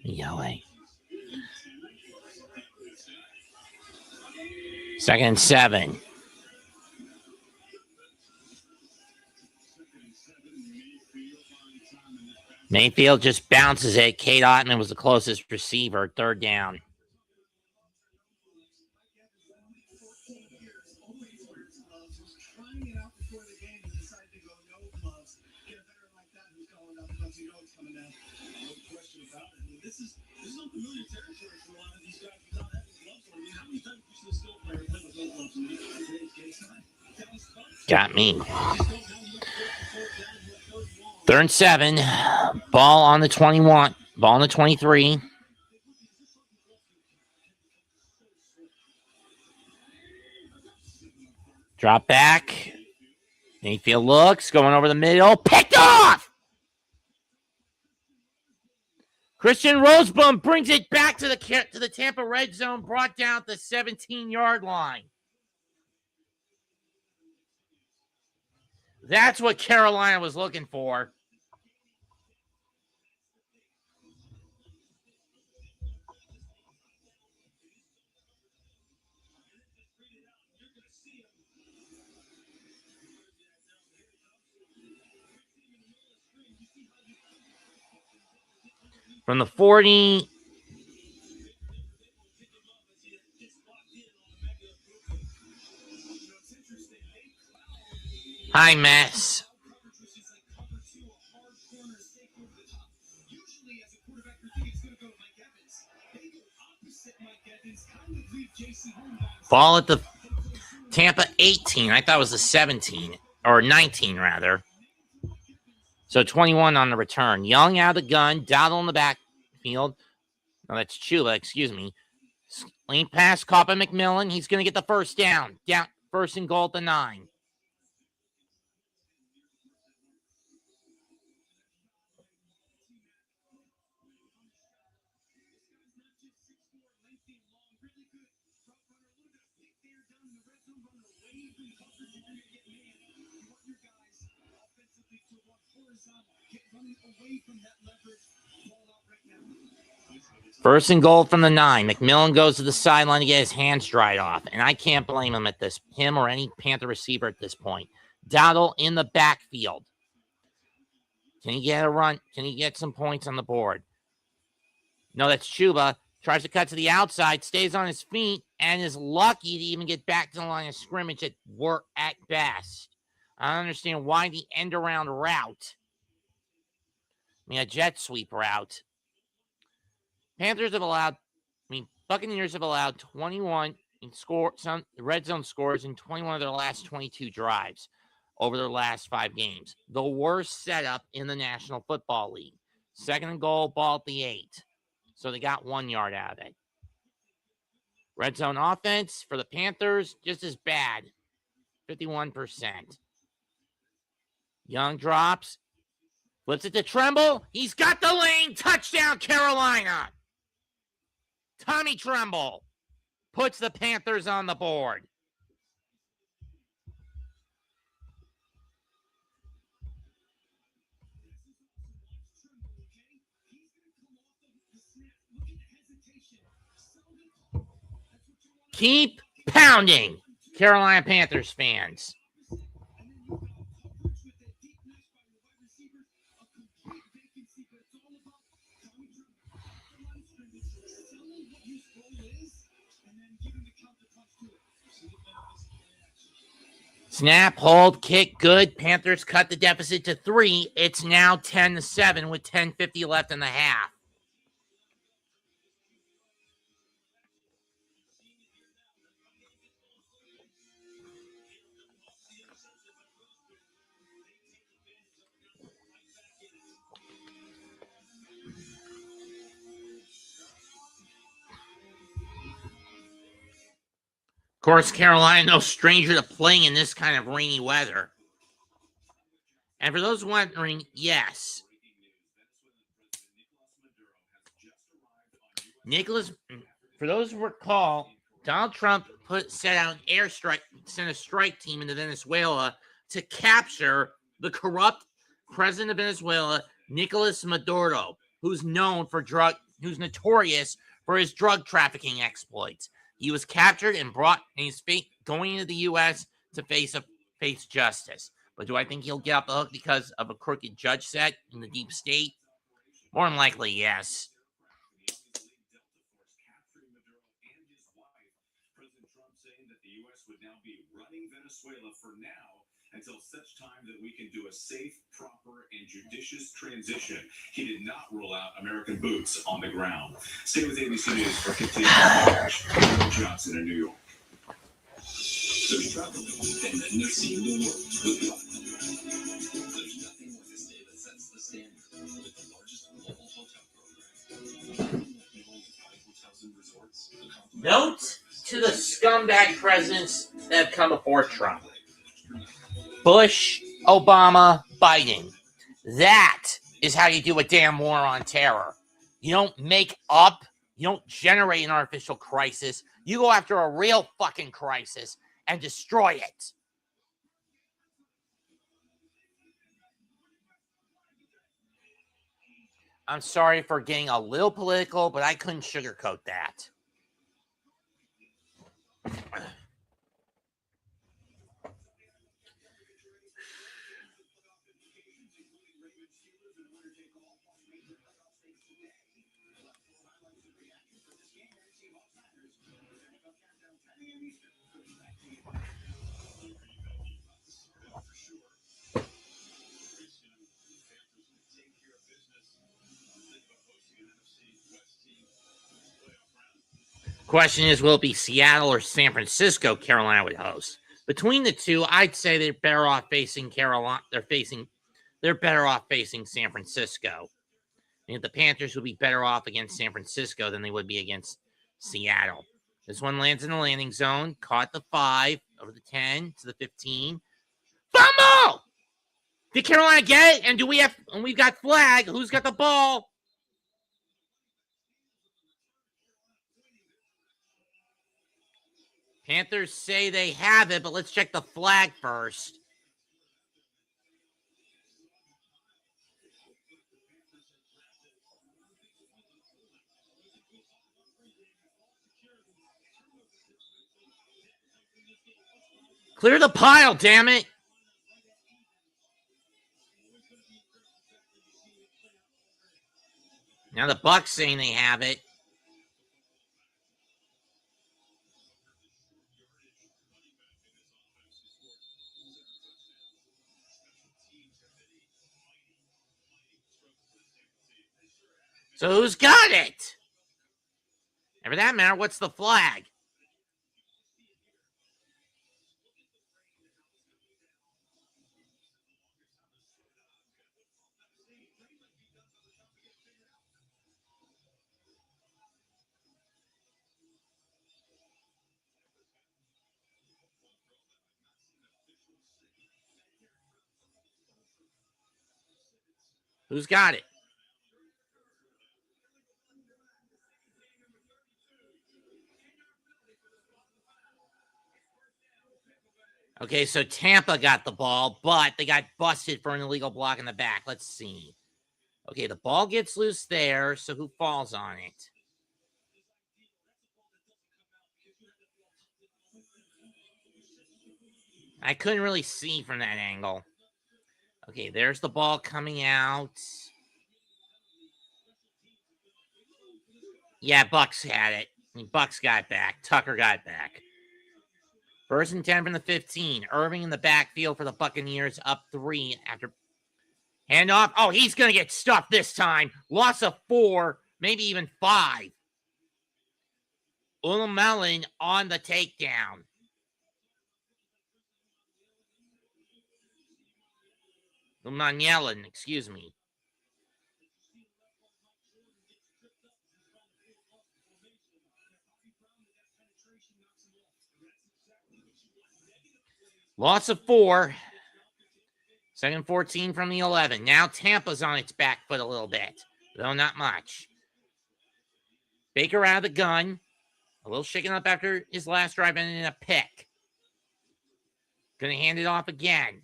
Yahweh. 2nd and 7. Mayfield just bounces it. Kate Ottman was the closest receiver. 3rd down. Got me. 3rd and 7. Ball on the 21. Ball on the 23. Drop back. Mayfield looks. Going over the middle. Picked off! Christian Rosebum brings it back to the Tampa red zone. Brought down at the 17-yard line. That's what Carolina was looking for. From the 40. High mess. Ball at the Tampa 18. I thought it was the 17 or 19 rather. So 21 on the return. Young out of the gun. Dowdle in the backfield. No, that's Chuba. Excuse me. Lane pass caught by McMillan. He's going to get the first down. 1st and goal at the 9. First and goal from the 9. McMillan goes to the sideline to get his hands dried off. And I can't blame him or any Panther receiver at this point. Dowdle in the backfield. Can he get a run? Can he get some points on the board? No, that's Chuba. Tries to cut to the outside, stays on his feet, and is lucky to even get back to the line of scrimmage at best. I don't understand why the end around route. A jet sweep route. Buccaneers have allowed 21 some red zone scores in 21 of their last 22 drives over their last 5 games. The worst setup in the National Football League. 2nd and goal, ball at the 8. So they got 1 yard out of it. Red zone offense for the Panthers, just as bad. 51%. Young drops. Flips it to Tremble. He's got the lane. Touchdown, Carolina. Tommy Tremble. puts the Panthers on the board. Keep pounding, Carolina Panthers fans. Snap, hold, kick, good. Panthers cut the deficit to 3. It's now 10-7 with 10:50 left in the half. Of course, Carolina, no stranger to playing in this kind of rainy weather. And for those wondering, yes. For those who recall, Donald Trump sent a strike team into Venezuela to capture the corrupt president of Venezuela, Nicolas Maduro, who's notorious for his drug trafficking exploits. He was captured and he's going into the U.S. to face justice. But do I think he'll get off the hook because of a crooked judge set in the deep state? More than likely, yes. President Trump saying that the U.S. would now be running Venezuela for now until such time that we can do a safe, proper, and judicious transition. He did not rule out American boots on the ground. Stay with ABC News for continued coverage. Johnson in New York. There's travel, and then they're seeing the world with Platinum. There's nothing like a stay that sets the standard with the largest global hotel program. Hotels and resorts. Note to the scumbag presidents that have come before Trump. Bush, Obama, Biden. That is how you do a damn war on terror. You don't make up, you don't generate an artificial crisis. You go after a real fucking crisis and destroy it. I'm sorry for getting a little political, but I couldn't sugarcoat that. Question is, will it be Seattle or San Francisco Carolina would host? Between the two, I'd say they're better off facing Carolina. They're better off facing San Francisco. I think the Panthers would be better off against San Francisco than they would be against Seattle. This one lands in the landing zone, caught the 5 over the 10 to the 15. Fumble! Did Carolina get it? And we've got flag. Who's got the ball? Panthers say they have it, but let's check the flag first. Clear the pile, damn it. Now the Bucs saying they have it. So who's got it? And for that matter, what's the flag? Who's got it? Okay, so Tampa got the ball, but they got busted for an illegal block in the back. Let's see. Okay, the ball gets loose there, so who falls on it? I couldn't really see from that angle. Okay, there's the ball coming out. Yeah, Bucs had it. Bucs got back. Tucker got back. 1st and 10 from the 15. Irving in the backfield for the Buccaneers, up 3 after handoff. Oh, he's going to get stuffed this time. Loss of 4, maybe even 5. Ulumelin on the takedown. Umanyalan, excuse me. Loss of 4. 2nd 14 from the 11. Now Tampa's on its back foot a little bit, though not much. Baker out of the gun. A little shaken up after his last drive and in a pick. Gonna hand it off again.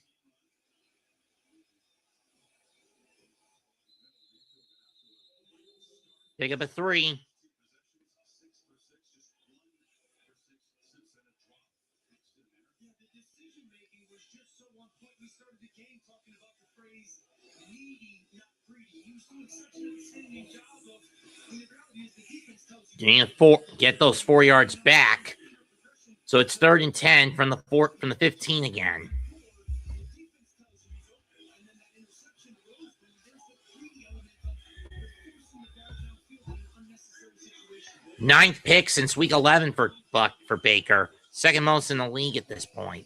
Pick up a 3. Get those 4 yards back. So it's 3rd and 10 from the 15 again. Ninth pick since week 11 for Baker. 2nd most in the league at this point.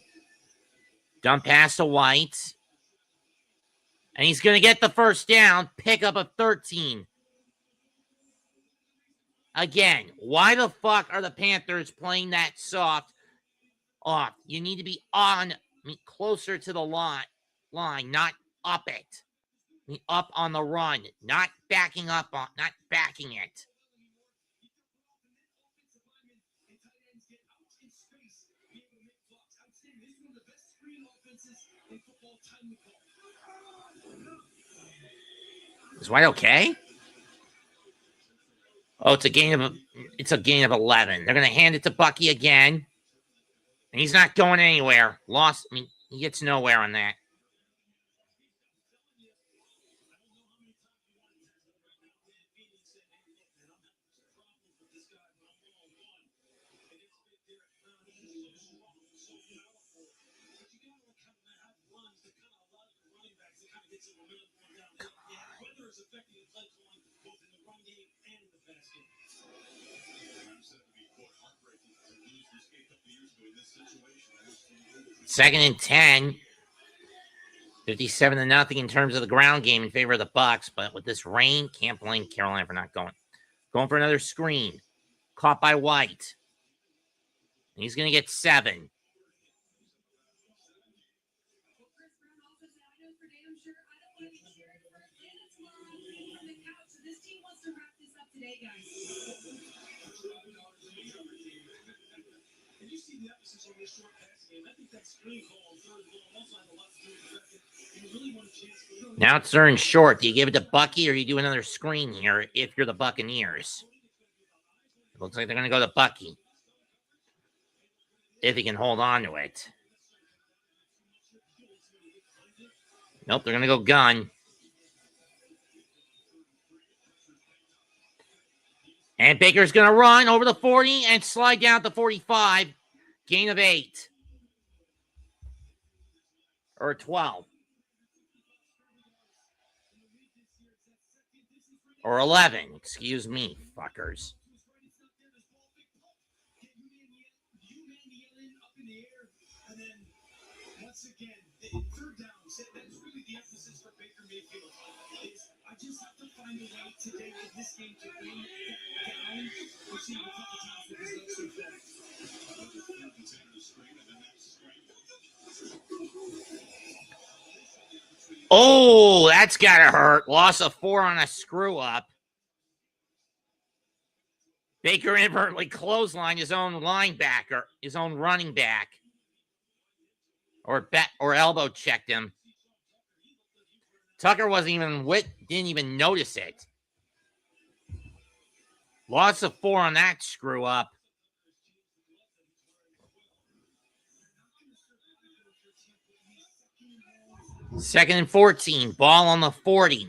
Dump pass to White. And he's going to get the 1st down. Pick up a 13. Again, why the fuck are the Panthers playing that soft off? You need to be closer to the line, not up it. Up on the run, not backing up on, not backing it. Is White okay? Oh, it's a gain of 11. They're gonna hand it to Bucky again. And he's not going anywhere. He gets nowhere on that. Second and 10. 57-0 in terms of the ground game in favor of the Bucs, but with this rain, can't blame Carolina for not going. Going for another screen. Caught by White. He's going to get 7. Now it's 3rd and short. Do you give it to Bucky or you do another screen here if you're the Buccaneers? It looks like they're going to go to Bucky. If he can hold on to it. Nope, they're going to go gun. And Baker's going to run over the 40 and slide down to 45. Gain of 8. Or 12. Or 11. Excuse me, fuckers. I just have to find a way today in this game to bring that down. We've seen a couple times that it's not so Oh, that's gotta hurt. Loss of 4 on a screw up. Baker inadvertently clotheslined his own linebacker, his own running back. or elbow checked him. Tucker didn't even notice it. Loss of 4 on that screw up. Second and 14. Ball on the 40.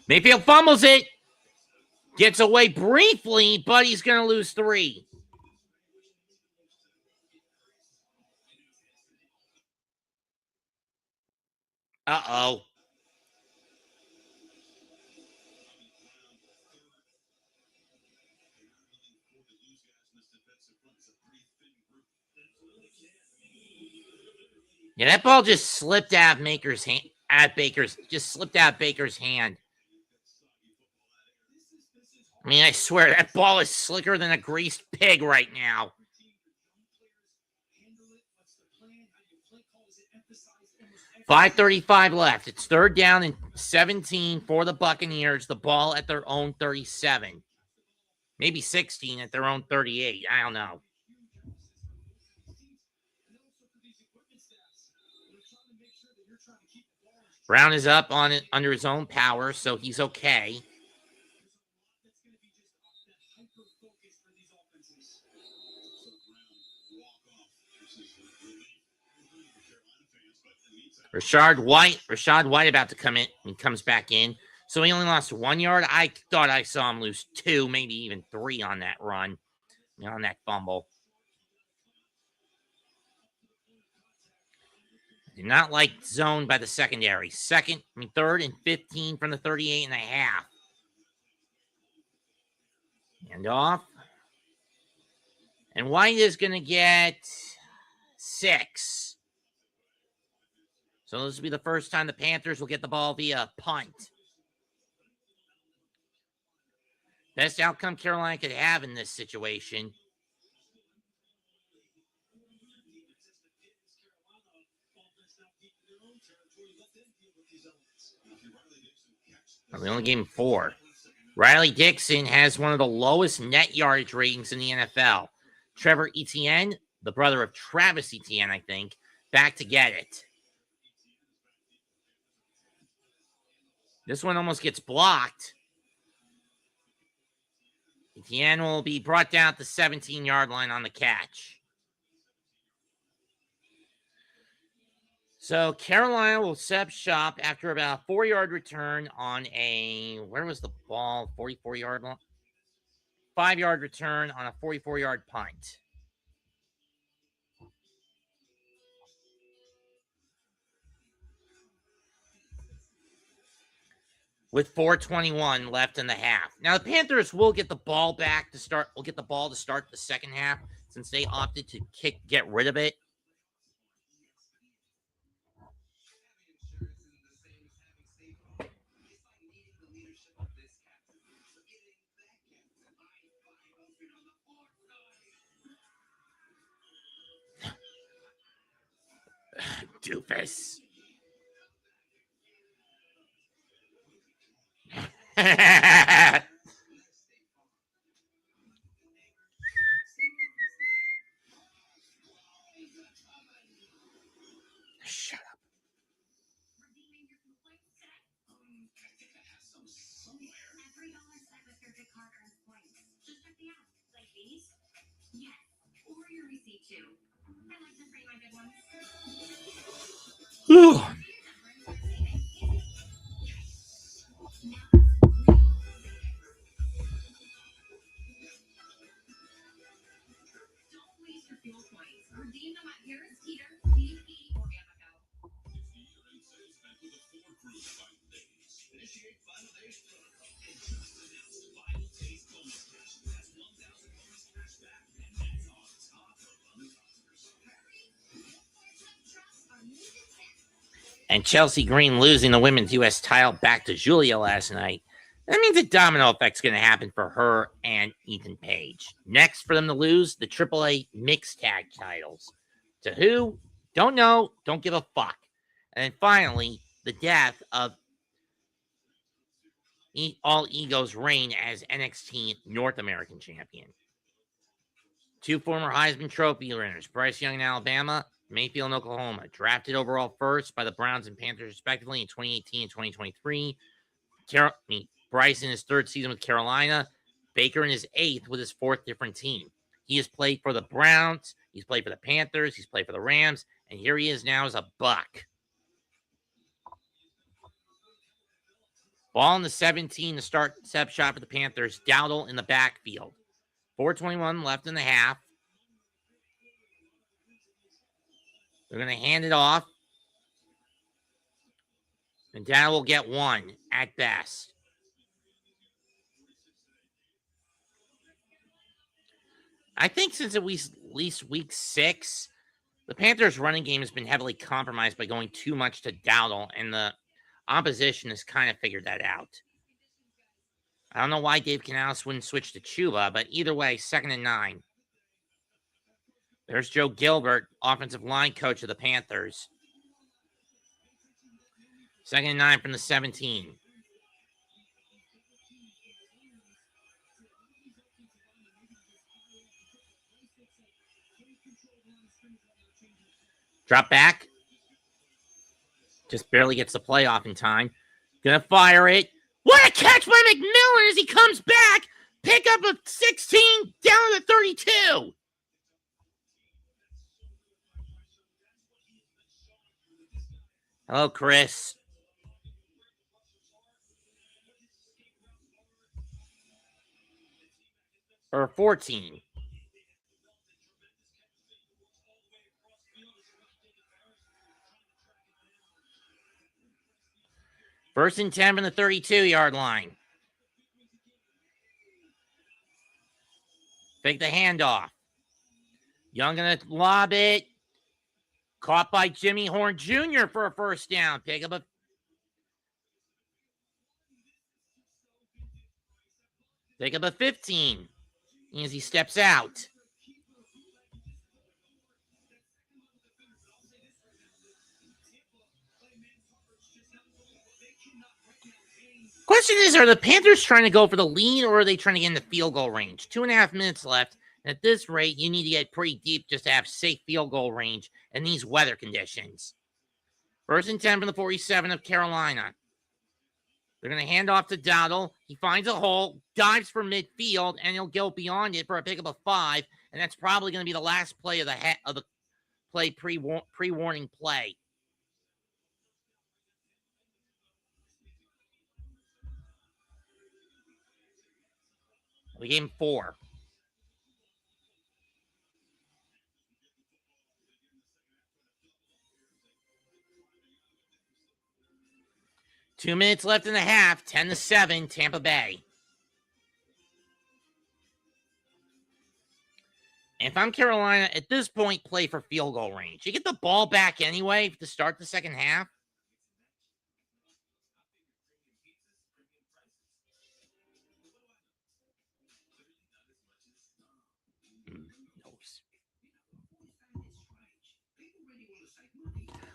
Mayfield fumbles it. Gets away briefly, but he's going to lose 3. Uh-oh. Yeah, that ball just slipped out of Baker's hand. Baker's hand. I mean, I swear that ball is slicker than a greased pig right now. 5:35 left. It's 3rd down and 17 for the Buccaneers. The ball at their own 37. Maybe 16 at their own 38. I don't know. Brown is up on it under his own power, so he's okay. Rashad White about to come in. He comes back in. So he only lost 1 yard. I thought I saw him lose 2, maybe even 3 on that run, on that fumble. Did not like zone by the secondary. 3rd and 15 from the 38 and a half. Hand off. And White is going to get 6. So this will be the first time the Panthers will get the ball via punt. Best outcome Carolina could have in this situation. We only gave him 4. Riley Dixon has one of the lowest net yardage ratings in the NFL. Trevor Etienne, the brother of Travis Etienne, I think, back to get it. This one almost gets blocked. Etienne will be brought down at the 17-yard line on the catch. So Carolina will set up shop after about a 4-yard return on where was the ball? 44-yard line? 5-yard return on a 44-yard punt. With 4:21 left in the half. Now the Panthers will get the ball back to start. Will get the ball to start the second half since they opted to get rid of it. Doofus. Shut up. Every dollar spent with your good card earns points. Just check the app. Like these? Yes. Or your receipt too. I like to frame my good ones. Don't waste your fuel points. Redeem them at Harris Teeter, DP, or Amoco. Initiate final days protocol. And just announced final days bonus cash. That's 1,000 bonus cash back. And that's on top of other offers. And Chelsea Green losing the women's U.S. title back to Julia last night. That means a domino effect's going to happen for her and Ethan Page. Next for them to lose the AAA mixed tag titles. To who? Don't know. Don't give a fuck. And then finally, the death of All Ego's reign as NXT North American Champion. 2 former Heisman Trophy winners, Bryce Young in Alabama, Mayfield in Oklahoma, drafted overall first by the Browns and Panthers respectively in 2018 and 2023. Bryce in his 3rd season with Carolina, Baker in his 8th with his 4th different team. He has played for the Browns, he's played for the Panthers, he's played for the Rams, and here he is now as a Buck. Ball in the 17 to start step shot for the Panthers. Dowdle in the backfield. 4:21 left in the half. They're going to hand it off. And Dowdle will get 1 at best. I think since at least week 6, the Panthers' running game has been heavily compromised by going too much to Dowdle, and the opposition has kind of figured that out. I don't know why Dave Canales wouldn't switch to Chuba, but either way, 2nd and 9. There's Joe Gilbert, offensive line coach of the Panthers. 2nd and 9 from the 17. Drop back. Just barely gets the play off in time. Gonna fire it. What a catch by McMillan as he comes back. Pick up a 16 down to 32. Hello, Chris. Or 14. First and 10 from the 32-yard line. Fake the handoff. Young gonna lob it. Caught by Jimmy Horn Jr. for a first down. Pick up a 15 as he steps out. Question is, are the Panthers trying to go for the lead or are they trying to get in the field goal range? 2.5 minutes left. At this rate, you need to get pretty deep just to have safe field goal range in these weather conditions. First and 10 from the 47 of Carolina. They're going to hand off to Dowdle. He finds a hole, dives for midfield, and he'll go beyond it for a pickup of 5. And that's probably going to be the last play of the play pre-warning play. We gave him 4. Two minutes left in the half. 10-7, Tampa Bay. And if I'm Carolina, at this point, play for field goal range. You get the ball back anyway to start the second half.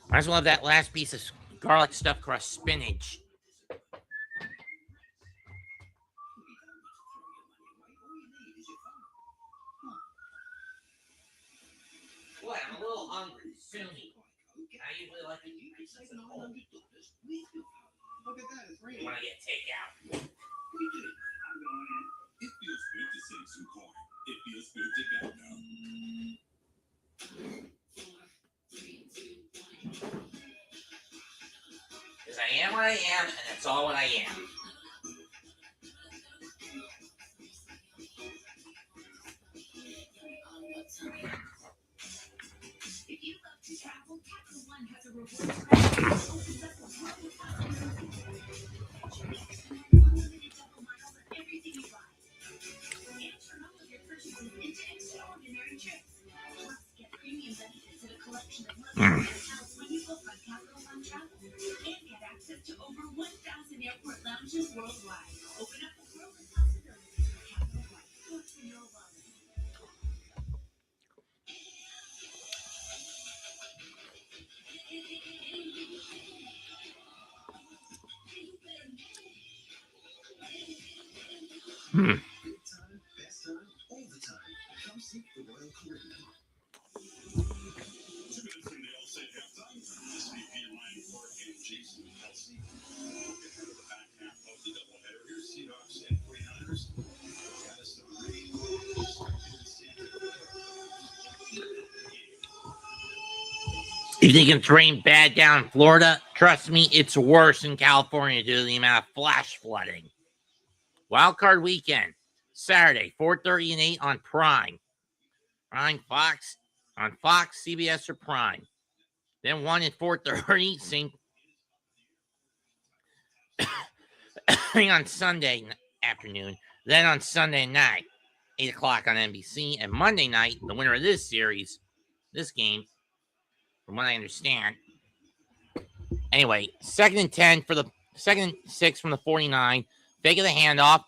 Might as well have that last piece of garlic stuffed crust spinach. Boy, I'm a little hungry. Soon. I usually like to eat pizza at home. Look at that, it's raining. When I get takeout. It feels good to save some corn. It feels good to go now. Because I am what I am, and that's all what I am. If you love to travel, Capital One has a reward credit that opens up the world of possibilities. Unlimited double miles on everything you buy. And turn all of your purchases into extraordinary trips. Plus, get premium benefits at a collection of luxury hotels when you book on Capital One Travel. And get access to over 1,000 airport lounges worldwide. Open up the world of possibilities with Capital One. What's in your wallet? Good time, best time, all the time. Come seek the Royal You think it's rained bad down in Florida? Trust me, it's worse in California due to the amount of flash flooding. Wild card weekend, Saturday, 4:30 and 8 on Prime. On Fox, CBS, or Prime. Then 1 at 4:30, same on Sunday afternoon. Then on Sunday night, 8 o'clock on NBC. And Monday night, the winner of this series, this game, from what I understand. Anyway, 2nd and 10 for the 2nd and 6 from the 49. Fake of the handoff.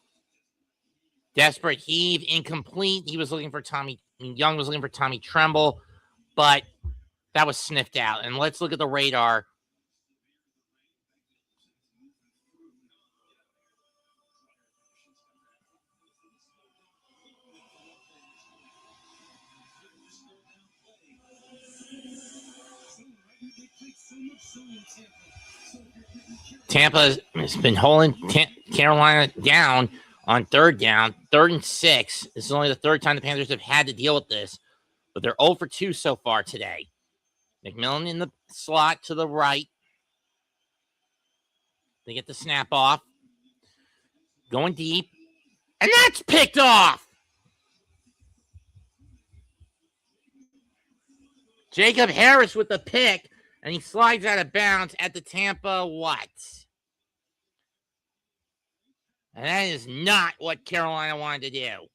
Desperate heave, incomplete. Young was looking for Tommy Tremble, but that was sniffed out. And let's look at the radar. Tampa has been holding Carolina down on 3rd down, 3rd and 6. This is only the 3rd time the Panthers have had to deal with this, but they're 0 for 2 so far today. McMillan in the slot to the right. They get the snap off. Going deep. And that's picked off. Jacob Harris with the pick, and he slides out of bounds at the Tampa what? And that is not what Carolina wanted to do.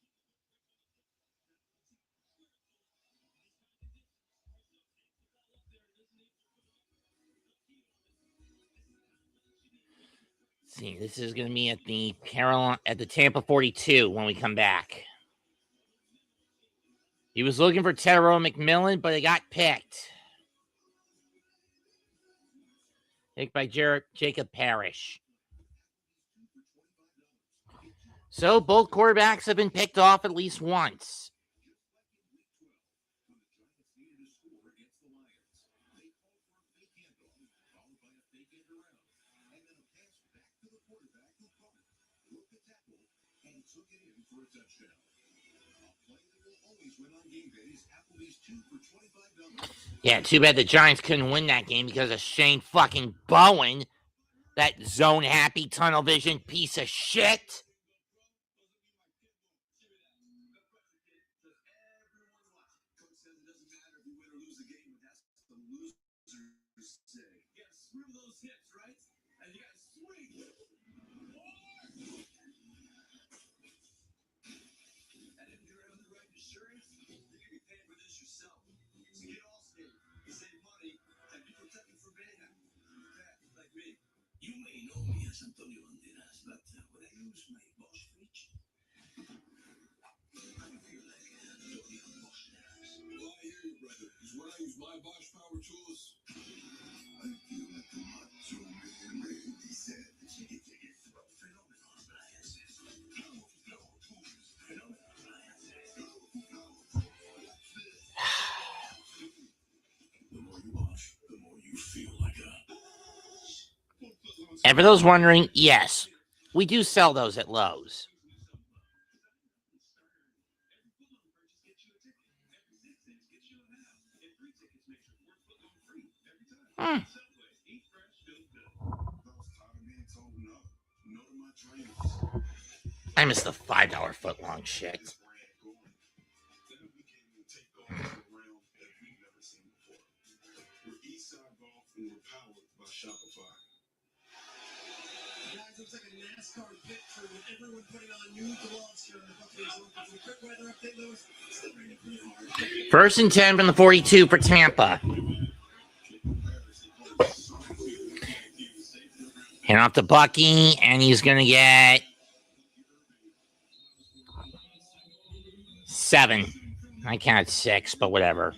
Let's see, this is going to be at the Tampa 42 when we come back. He was looking for Tyrone McMillan, but he got picked. Picked by Jacob Parrish. So both quarterbacks have been picked off at least once. Yeah, too bad the Giants couldn't win that game because of Shane fucking Bowen, that zone-happy tunnel vision piece of shit. And for those wondering, yes, we do sell those at Lowe's. I miss the $5 footlong shit. Looks like a NASCAR picture with everyone putting on new gloves here in the Buccaneers. Some quick weather update, Lewis. Still raining pretty hard. 1st and 10 from the 42 for Tampa. Hand off to Bucky, and he's going to get 7. I counted 6, but whatever.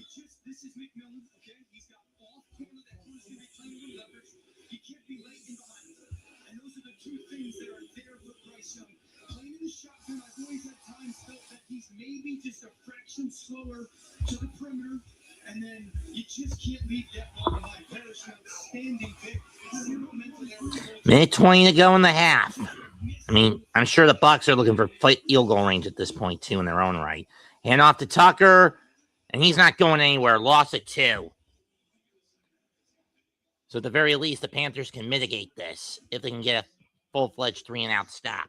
Maybe just a fraction slower to the perimeter, and then you just can't leave that ball behind. Parrish, outstanding pick. Minute 20 to go in the half. I mean, I'm sure the Bucs are looking for field goal range at this point, too, in their own right. Hand off to Tucker, and he's not going anywhere. Loss at 2. So at the very least, the Panthers can mitigate this if they can get a full-fledged 3-and-out stop.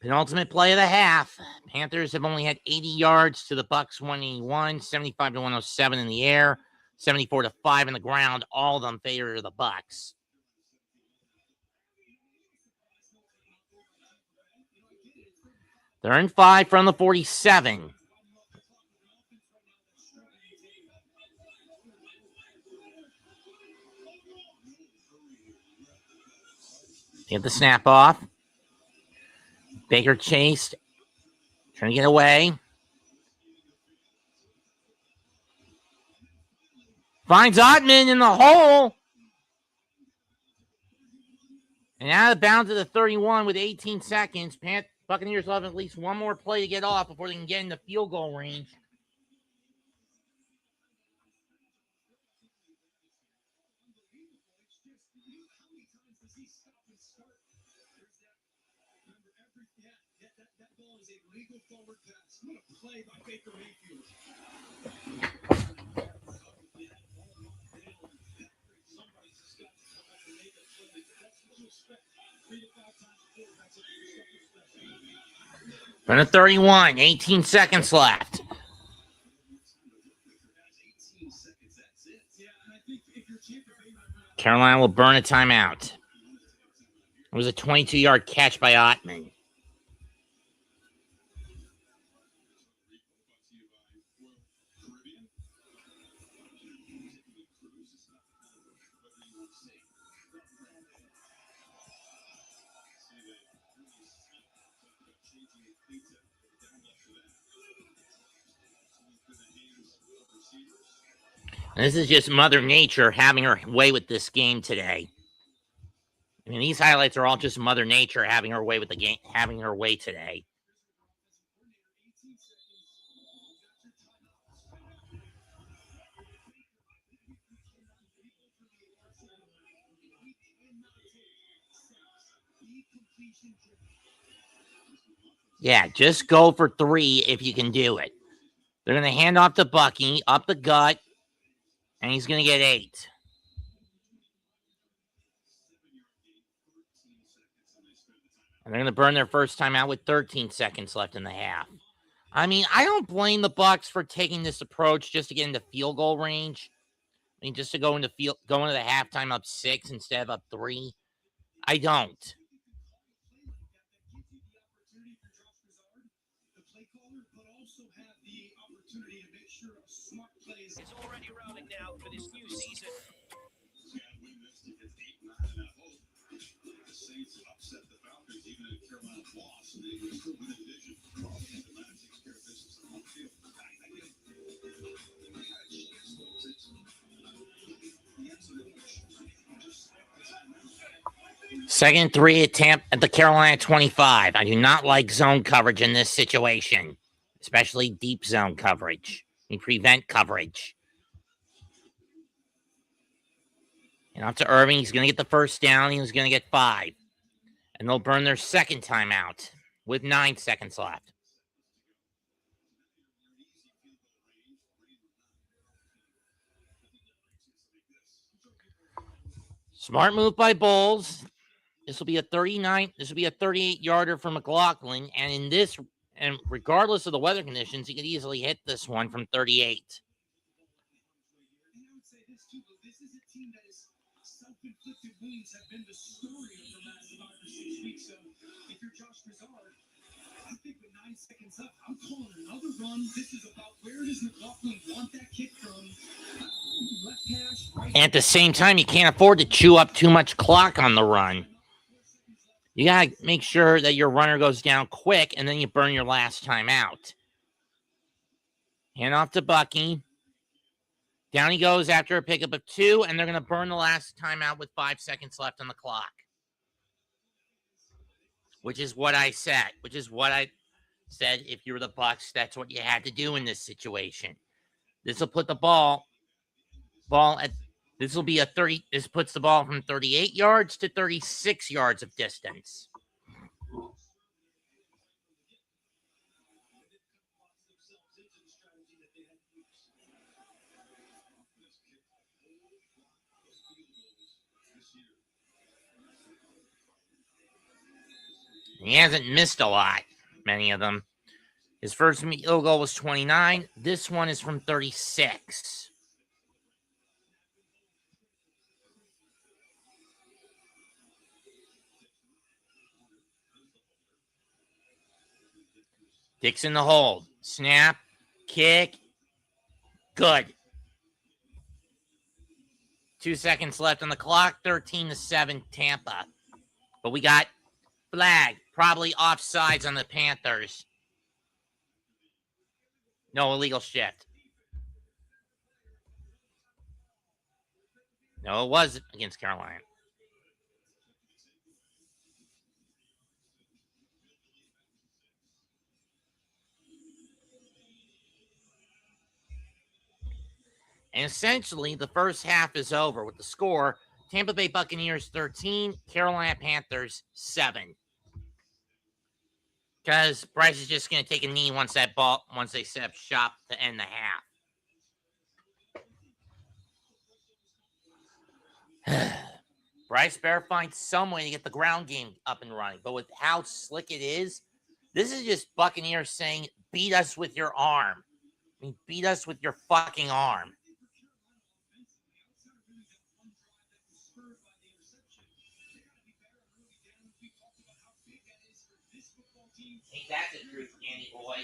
Penultimate play of the half. Panthers have only had 80 yards to the Bucs 181, 75 to 107 in the air, 74 to 5 in the ground. All of them favor the Bucs. They're in 5 from the 47. Get the snap off. Baker chased. Trying to get away. Finds Ottman in the hole. And out of bounds at the 31 with 18 seconds. Buccaneers will have at least one more play to get off before they can get into field goal range. That ball is a legal forward pass. What a play by Baker Mayfield. From the 31, 18 seconds left. Carolina will burn a timeout. It was a 22-yard catch by Ottman. And this is just Mother Nature having her way with this game today. I mean, these highlights are all just Mother Nature having her way with the game, having her way today. Yeah, just go for 3 if you can do it. They're going to hand off to Bucky, up the gut, and he's going to get 8. And they're going to burn their first time out with 13 seconds left in the half. I mean, I don't blame the Bucs for taking this approach just to get into field goal range. I mean, just to go into the halftime up 6 instead of up 3. I don't. Is already rolling now for this new season. The Saints upset the Falcons, even if Carolina lost, they would still win the division. Atlanta takes care of business on the field. Second 3 at Tampa at the Carolina 25. I do not like zone coverage in this situation, especially deep zone coverage. We prevent coverage. And off to Irving. He's going to get the first down. He's going to get 5. And they'll burn their second timeout with 9 seconds left. Smart move by Bowles. This will be a 38-yarder for McLaughlin. And regardless of the weather conditions, he could easily hit this one from 38. And I would say this too, but this is a team that is self-inflicted wounds have been the story of the last 5 or 6 weeks. So if you're Josh Broussard, I think with 9 seconds up, I'm calling another run. This is about where does McLaughlin want that kick from? Left hash, right. And at the same time, you can't afford to chew up too much clock on the run. You got to make sure that your runner goes down quick, and then you burn your last time out. Hand off to Bucky. Down he goes after a pickup of 2, and they're going to burn the last time out with 5 seconds left on the clock. Which is what I said. If you were the Bucs, that's what you had to do in this situation. This will put the ball at... This will be this puts the ball from 38 yards to 36 yards of distance. He hasn't missed a lot, many of them. His first field goal was 29. This one is from 36. Dixon the hold. Snap. Kick. Good. 2 seconds left on the clock. 13-7 Tampa. But we got flag. Probably offsides on the Panthers. No illegal shift. No, it was against Carolina. And essentially, the first half is over with the score Tampa Bay Buccaneers 13, Carolina Panthers 7. Because Bryce is just going to take a knee once they set up shop to end the half. Bryce better find some way to get the ground game up and running. But with how slick it is, this is just Buccaneers saying, beat us with your arm. I mean, beat us with your fucking arm. Ain't that the truth, Danny boy?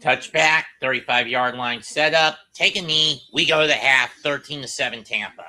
Touchback, 35-yard line setup. Take a knee. We go to the half, 13-7 Tampa.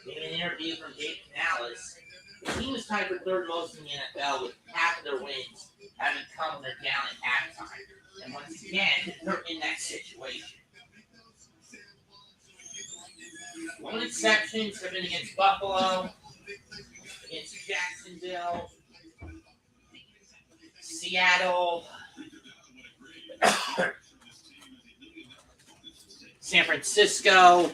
In an interview from Dave Canales, the team is tied for third most in the NFL, with half of their wins having come when they're down at halftime. And once again, they're in that situation. One exceptions have been against Buffalo, against Jacksonville, Seattle, San Francisco.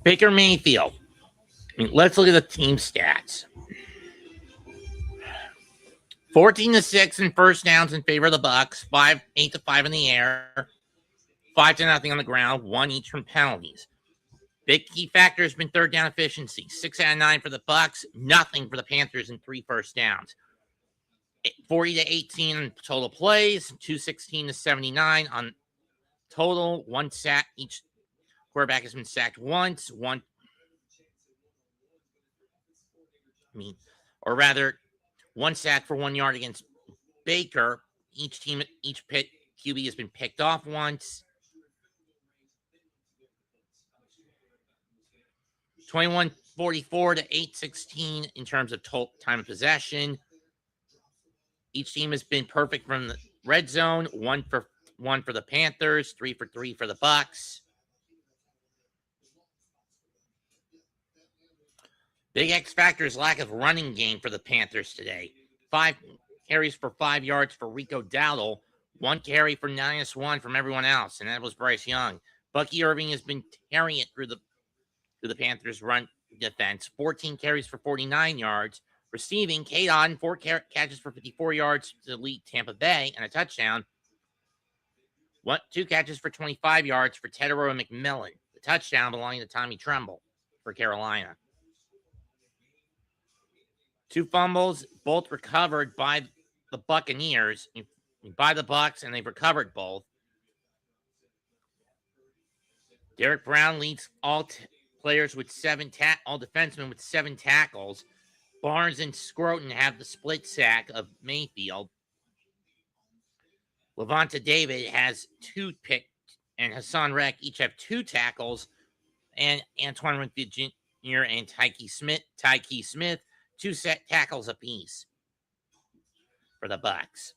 Baker Mayfield. I mean, let's look at the team stats. 14-6 in first downs in favor of the Bucs, 8-5 in the air, 5-0 on the ground, 1 each from penalties. Big key factor has been third down efficiency. 6 out of 9 for the Bucs, nothing for the Panthers in 3 first downs. 40-18 in total plays, 216-79 on total, 1 sack. Each quarterback has been sacked once, one sack for 1 yard against Baker. Each QB has been picked off once. 21 44 to 8-16 in terms of total time of possession. Each team has been perfect from the red zone. 1 for 1 for the Panthers, 3 for 3 for the Bucs. Big X factor is lack of running game for the Panthers today. 5 carries for 5 yards for Rico Dowdle. 1 carry for -1 from everyone else, and that was Bryce Young. Bucky Irving has been carrying it through the Panthers' run defense. 14 carries for 49 yards. Receiving, Kadon, 4 catches for 54 yards to lead Tampa Bay and a touchdown. 2 catches for 25 yards for Tedero McMillan. The touchdown belonging to Tommy Tremble for Carolina. 2 fumbles, both recovered by the Buccaneers, by the Bucs, and they've recovered both. Derek Brown leads all players with all defensemen with 7 tackles. Barnes and Scroton have the split sack of Mayfield. Levante David has 2 picks, and Hassan Rek each have 2 tackles, and Antoine Winfield Jr. and Tyke Smith 2 set tackles apiece for the Bucs.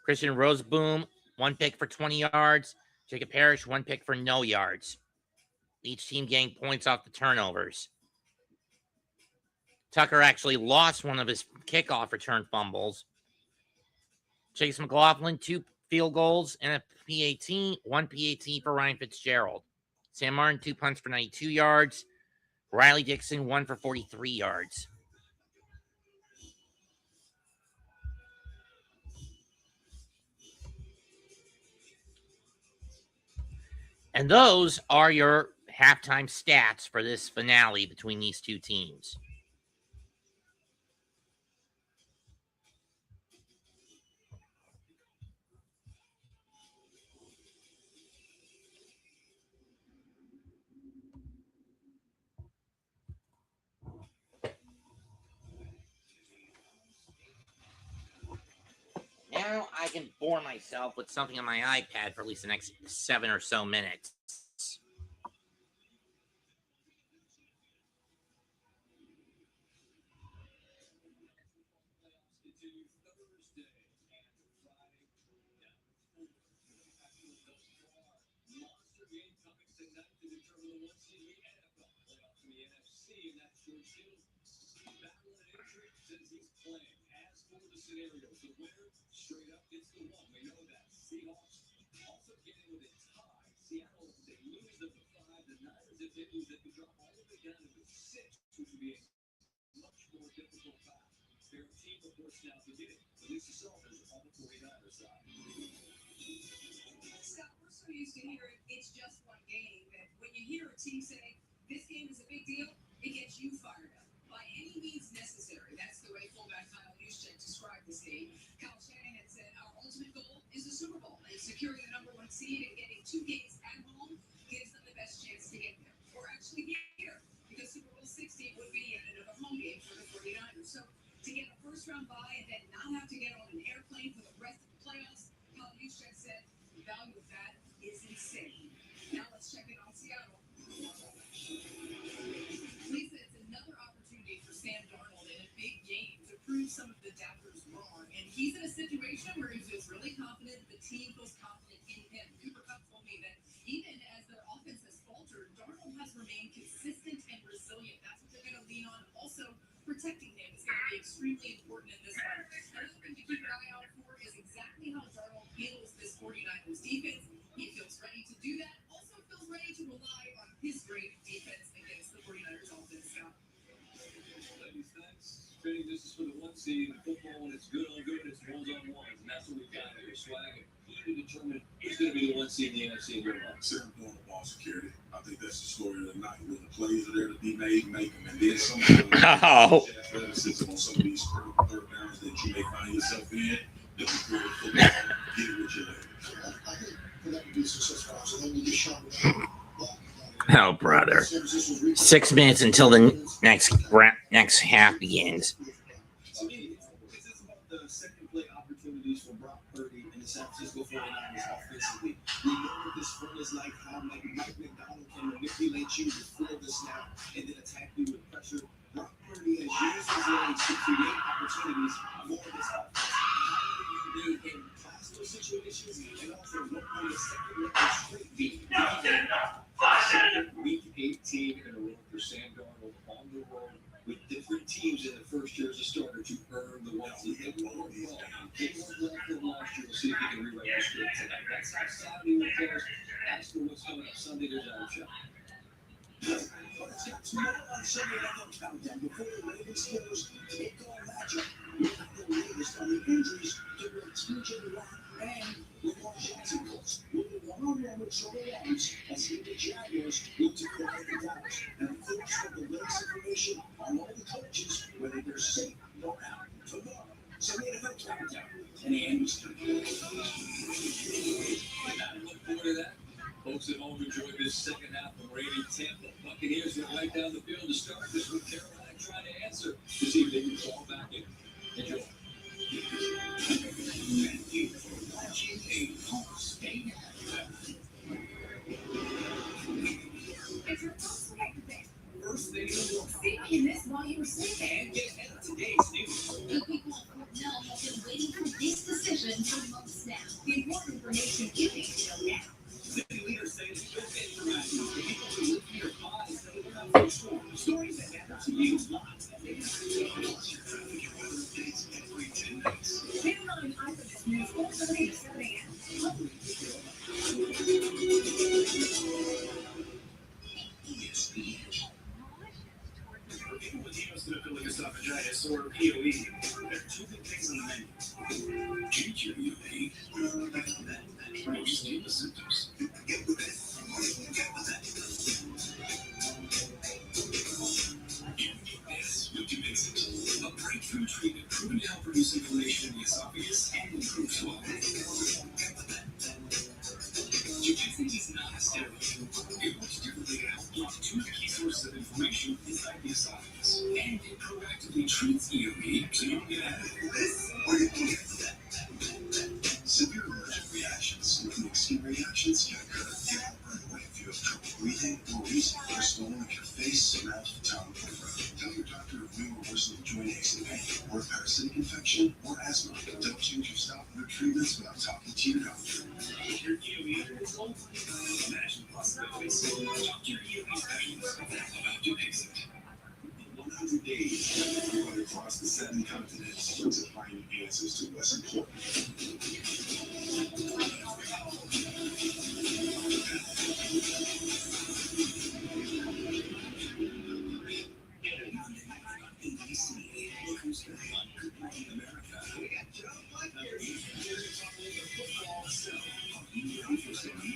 Christian Roseboom, 1 pick for 20 yards. Jacob Parrish, 1 pick for no yards. Each team getting points off the turnovers. Tucker actually lost one of his kickoff return fumbles. Chase McLaughlin, 2 field goals and a PAT, 1 PAT for Ryan Fitzgerald. Sam Martin, 2 punts for 92 yards. Riley Dixon, 1 for 43 yards. And those are your halftime stats for this finale between these 2 teams. Now I can bore myself with something on my iPad for at least the next 7 or so minutes. Straight up, it's the one. We know that. Seahawks also getting with a tie. Seattle, they lose them to 5. The Niners, if they lose, they could drop all the way down to 6, which would be a much more difficult path. They're a team, of course, now to get it. At least the Sultans on the 49ers side. Scott, we're so used to hearing it's just one game that when you hear a team say this game is a big deal, it gets you fired up. By any means necessary. That's the way fullback Kyle Juszczyk described this game. Kyle Shanahan said our ultimate goal is the Super Bowl, and securing the #1 seed and getting 2 games at home gives them the best chance to get there. Or actually get here, because Super Bowl 60 would be yet another home game for the 49ers. So to get a first-round bye and then not have to get on an airplane for the rest of the playoffs, Kyle Juszczyk said the value of that is insane. Now let's check in on Seattle. Lisa, it's another opportunity for Sam Darnold in a big game to prove some of the doubters wrong. And he's in a situation where he feels really confident. The team feels confident in him. Cooper Kupp told me that even as their offense has faltered, Darnold has remained consistent and resilient. That's what they're going to lean on. Also, protecting him is going to be extremely important in this one. Another thing to keep an eye out for is exactly how Darnold handles this 49ers defense. He feels ready to do that. Also feels ready to rely on his great defense against the 49ers offense. Ladies, thanks. Trading distance for the 1 seed in football, when it's good on good, it's ones on ones, and that's what we've got here. Swag, key to determine who's going to be the 1 seed in the NFC and win on. Sarah doing the ball security. I think that's the story of the night. When the plays are there to be made, make them. And then some of the athleticism on some of these third downs that you may find yourself in, that we play football, get it with your legs. I think for that to be successful, so then you get shot with that. Oh, brother. 6 minutes until the next half begins. To me, it's about the second play opportunities for Brock Purdy and the San Francisco 49ers offensively. We know what this front is like, how Mike McDonald can manipulate you before the snap and then attack you with pressure. Brock Purdy has used his legs to create opportunities for this offense. How do you be in hostile situations and also look on the second level straight beat? Week 18 in a row for Sam Darnold on the road with different teams in the first year as a starter to earn the ones that they won't well. They won't love them last year. We'll see if he can rewrite the script tonight. That's how Saturday will close. As for what's coming up Sunday, there's our show. But it's got tomorrow on Sunday Night Countdown before the Ravens Steelers take-on matchup. We'll have the latest on the injuries to both TJ Watt and Lamar Jackson. We'll be one-on-one with Trevor Lawrence as the Jaguars look to quiet the Dallas. And of course, for the latest information on all the coaches, whether they're safe or out. Tomorrow, Sunday Night Countdown. And the end is coming. Look forward to that. Folks at home enjoy this second half of rainy Tampa. Buccaneers went right down the field to start this with Carolina trying to answer to see if they can fall back in. Enjoy. Thank you for watching a Pulse Game. It's your Pulse Breakfast. First thing in the morning. See what you missed while you were sleeping. And get ahead of today's news. The people of Cornell have been waiting for this decision for months now. The important information you need to know now. City leaders say it's good interaction for people who live near bodies that are out for school. Stories that matter to you. Lots of Plus your traffic and weather updates every 10 minutes. Channel 9 Eyewitness News 4:30 to 7 a.m. ESPN. For people with eosinophilic esophagitis or POE, there are two big things on the menu. Treat your UV. Most of the symptoms. Get with it. Get with it. Yes, you can mix it. A breakthrough treatment proven to help reduce inflammation in the esophagus and improve swallowing. Get with it. Jujitsu is not a steroid. It works differently to help block two of the key sources of inflammation inside the esophagus. And it proactively treats EOE so you don't get out of it. This or you can get that. Severe allergic reactions, including skin reactions, can occur. Get out right away if you have trouble breathing or wheezing or swelling of your face, mouth, tongue, or throat. Tell your doctor of new or worsening joint aches and pain, or parasitic infection, or asthma. Don't change your stop or treatments without talking to your doctor. If your EOE is old, imagine the possibilities. Talk to your EOE specialist about to fix it. In 100 days, you're going to cross the 7 continents to find answers to what's important.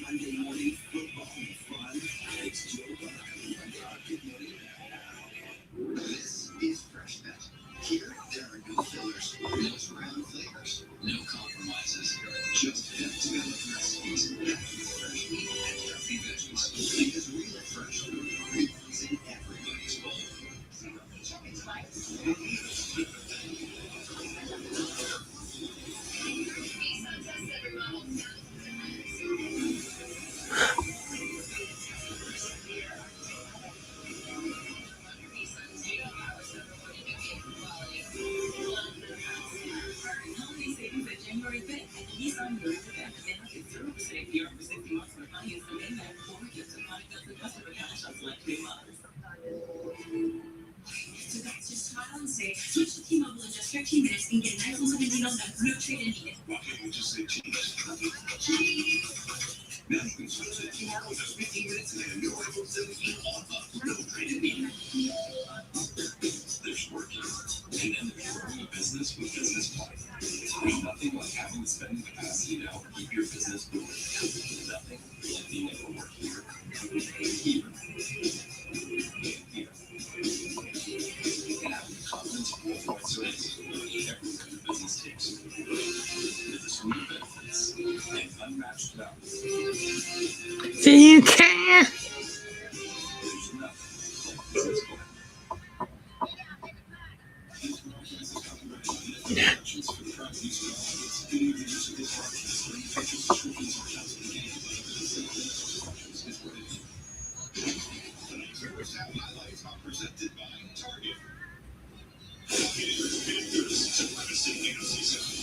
Monday morning football fun. It's Joe This is Fresh Bet. Here, there are no fillers, no surround flavors, no compromises. Just fit together recipes, fresh meat and healthy veggies. Because real fresh food belongs in everybody's bowl. Holiday savings at January 5th at Nissan North America. They have a 0% APR for 60 months for finance and mainland or get to $5,000 customer cash on select pay models. So that's just smile and say, switch to T-Mobile in just 13 minutes and get an iPhone 17 on that no trade-in needed. Why can't we just say cheese? Now you can switch to T-Mobile in just 15 minutes and get a new iPhone 17 on us. No trade-in needed. There's working, and then there's growing a business with Business Plan. There's nothing like having the spending capacity to help keep your business moving. Nothing like being able to work here, here, here. And having the confidence of worldwide service everywhere your business takes. With a suite of benefits and unmatched value. So you can. There's nothing like Business Plan. Tap highlights are presented by Target. Panthers, supremacy NFC South.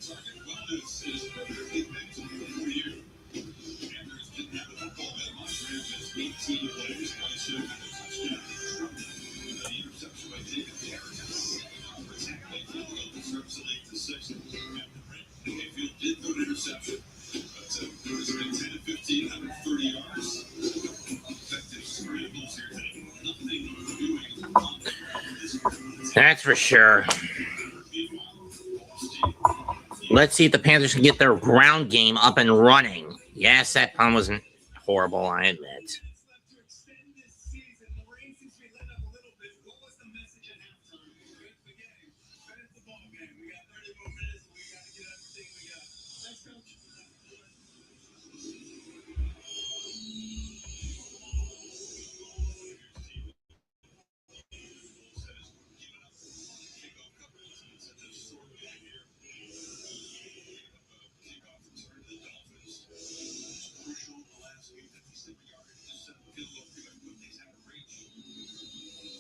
Target Wellness is perfectly mental for you. Panthers didn't have the football that much. Just 18 plays, 27 touchdowns. The interception by David Harris. For tackling field goal deserves a lead to 6. Mayfield did throw an interception, but Panthers are in 10 to 15, 130 yards. Effective scrambles here today. Nothing doing on the That's for sure. Let's see if the Panthers can get their ground game up and running. Yes, that pun wasn't horrible, I admit.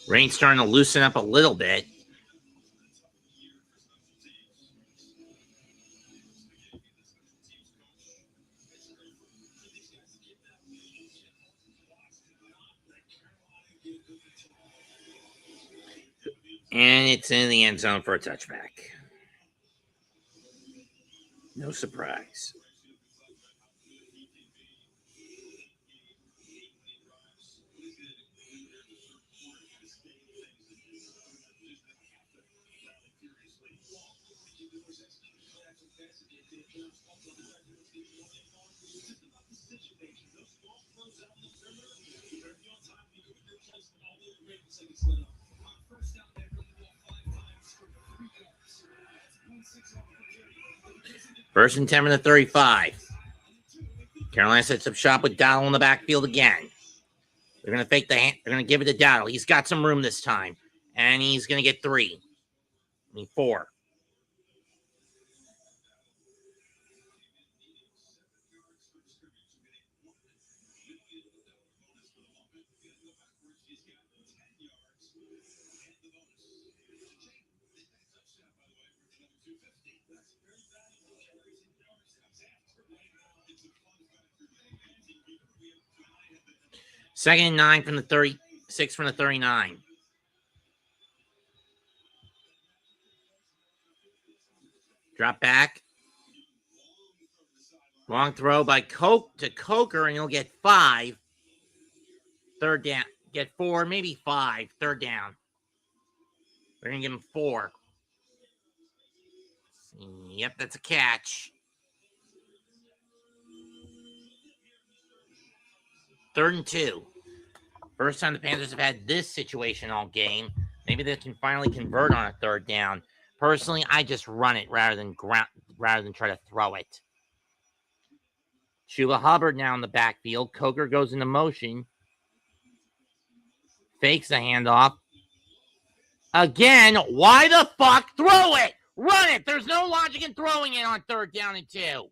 Rain's starting to loosen up a little bit. And it's in the end zone for a touchback. No surprise. First and 10 from the 35. Carolina sets up shop with Dowdle in the backfield again. They're going to fake the hand. They're going to give it to Dowdle. He's got some room this time. And he's going to get 3. I mean, 4. Second and 9 from the 36 from the 39. Drop back. Long throw by Coker, and he'll get 5. Third down. Get 4, maybe 5. Third down. They're going to give him 4. Yep, that's a catch. Third and 2. First time the Panthers have had this situation all game. Maybe they can finally convert on a third down. Personally, I just run it rather than try to throw it. Chuba Hubbard now in the backfield. Coker goes into motion. Fakes the handoff. Again, why the fuck throw it? Run it. There's no logic in throwing it on third down and 2.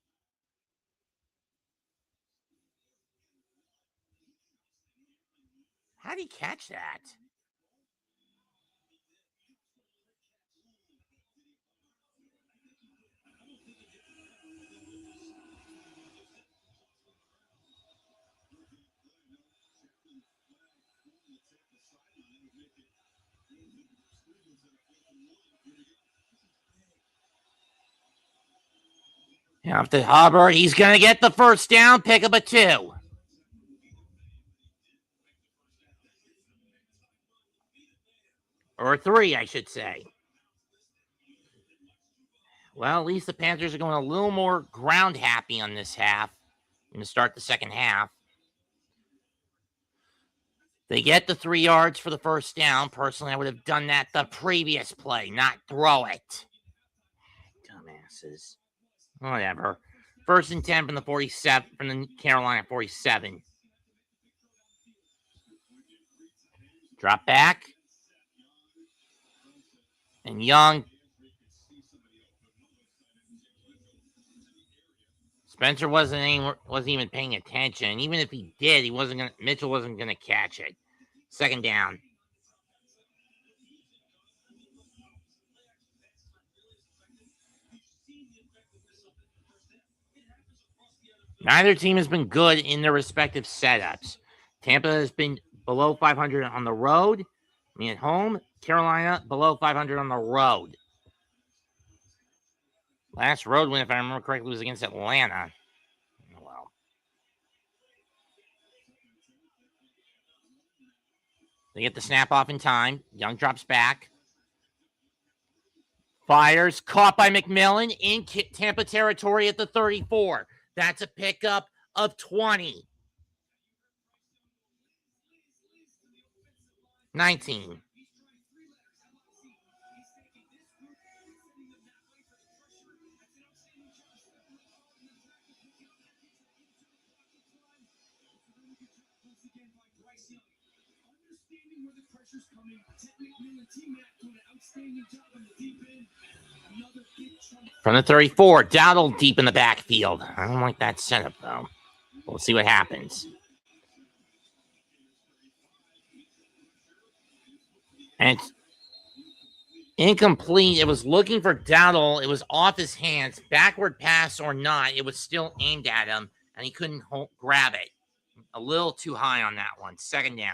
How did he catch that? Off to Hubbard. He's going to get the first down, pick up a 2. Or 3, I should say. Well, at least the Panthers are going a little more ground happy on this half. I'm going to start the second half. They get the 3 yards for the first down. Personally, I would have done that the previous play, not throw it. Dumbasses. Whatever. First and 10 from the 47, from the Carolina 47. Drop back. And Young. Spencer wasn't even paying attention. Even if he did, Mitchell wasn't gonna catch it. Second down. Neither team has been good in their respective setups. Tampa has been below 500 on the road. At home. Carolina below 500 on the road. Last road win, if I remember correctly, was against Atlanta. Well. They get the snap off in time. Young drops back. Fires. Caught by McMillan in Tampa territory at the 34. That's a pickup of 20. 19. From the 34, Dowdle deep in the backfield. I don't like that setup, though. We'll see what happens. And it's incomplete. It was looking for Dowdle. It was off his hands. Backward pass or not, it was still aimed at him, and he couldn't grab it. A little too high on that one. Second down.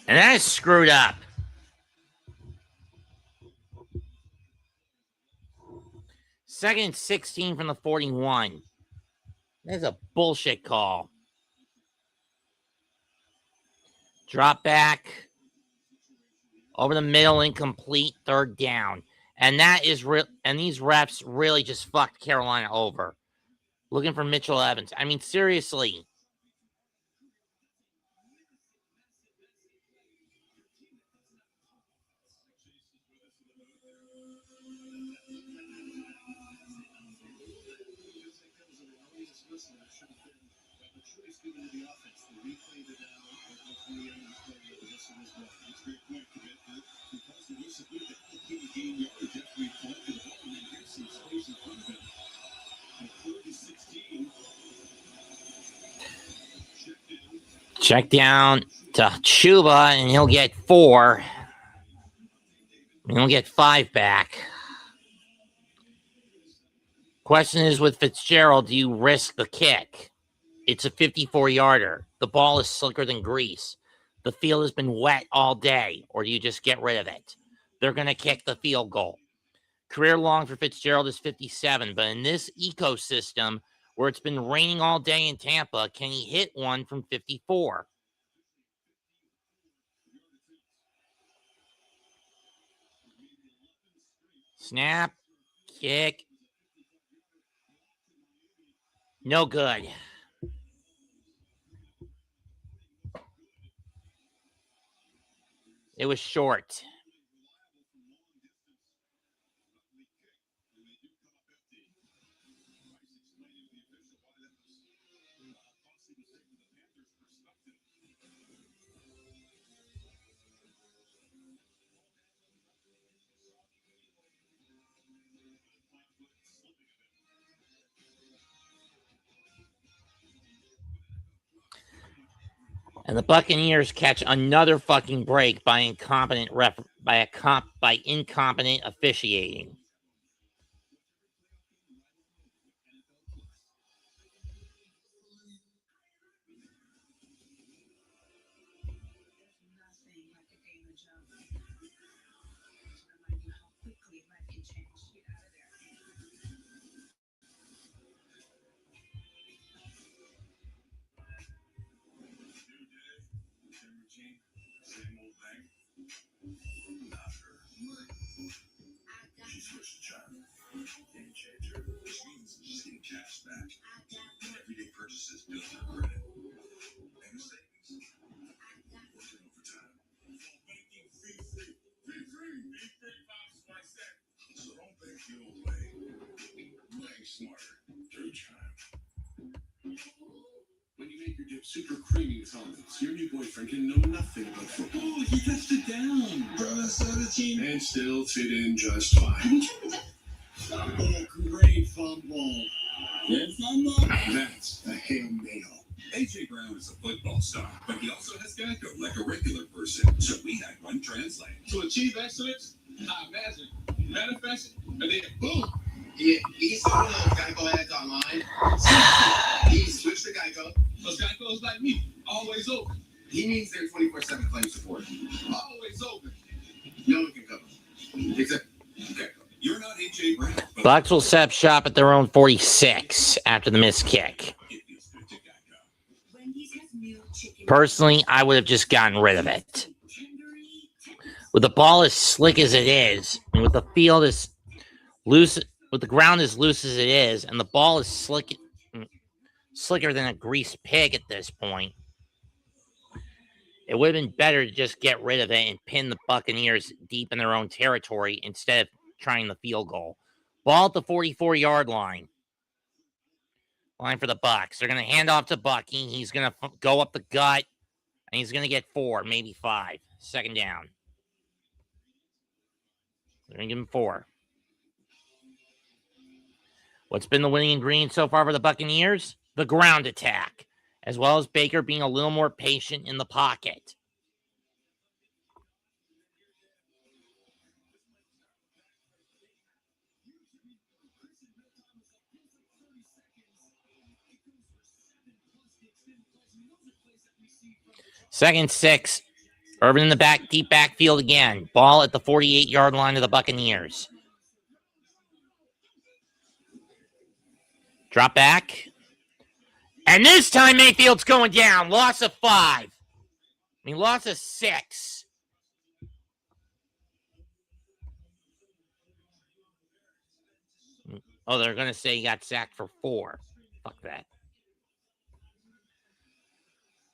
And that is screwed up. Second and 16 from the 41. That's a bullshit call. Drop back. Over the middle, incomplete, third down. And that is real. And these refs really just fucked Carolina over. Looking for Mitchell Evans. I mean, seriously. Check down to Chuba, and he'll get 4. And he'll get 5 back. Question is, with Fitzgerald, do you risk the kick? It's a 54-yarder. The ball is slicker than grease. The field has been wet all day, or do you just get rid of it? They're going to kick the field goal. Career long for Fitzgerald is 57, but in this ecosystem where it's been raining all day in Tampa, can he hit one from 54? Snap, kick. No good. It was short. And the Buccaneers catch another fucking break by incompetent officiating. Same old thing. Not her. She switched to China. Game changer. Which means she's getting cash back. Everyday purchases build her credit. And the savings. Working overtime. Banking fee-free. Fee-free. So don't think the old way. Playing smarter. Through Chime. When you make your dip super creamy with almonds, your new boyfriend can know nothing about football. Oh, he touched it down. Brother, team. And still fit in just fine. Oh, great fumble. Good fumble. That's a Hail Mary. AJ Brown is a football star, but he also has Geico like a regular person. So we had one translate. To achieve excellence, I imagine, manifest, and then boom. Yeah, he's one of those Geico ads online. He switched to Geico. Because Geico is like me, always open. He means their 24/7 claim support. Always open. No one can cover. Except Geico. You're not AJ Brown. Bucs will set up shop at their own 46 after the missed kick. Personally, I would have just gotten rid of it. With the ball as slick as it is, and with the field as loose, with the ground as loose as it is, and the ball is slicker than a greased pig at this point, it would have been better to just get rid of it and pin the Buccaneers deep in their own territory instead of trying the field goal. Ball at the 44-yard line. Line for the Bucs. They're going to hand off to Bucky. He's going to go up the gut, and he's going to get 4, maybe 5. Second down. They're going to give him 4. What's been the winning ingredient so far for the Buccaneers? The ground attack, as well as Baker being a little more patient in the pocket. Second 6. Urban in the deep backfield again. Ball at the 48-yard line of the Buccaneers. Drop back. And this time Mayfield's going down. Loss of 5. Loss of 6. Oh, they're going to say he got sacked for 4. Fuck that.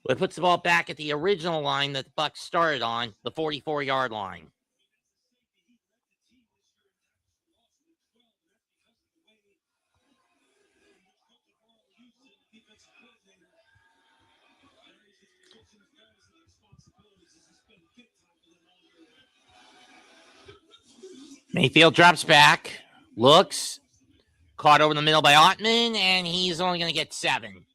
Well, it puts the ball back at the original line that the Bucs started on, the 44-yard line. Mayfield drops back, looks, caught over the middle by Ottman, and he's only going to get 7.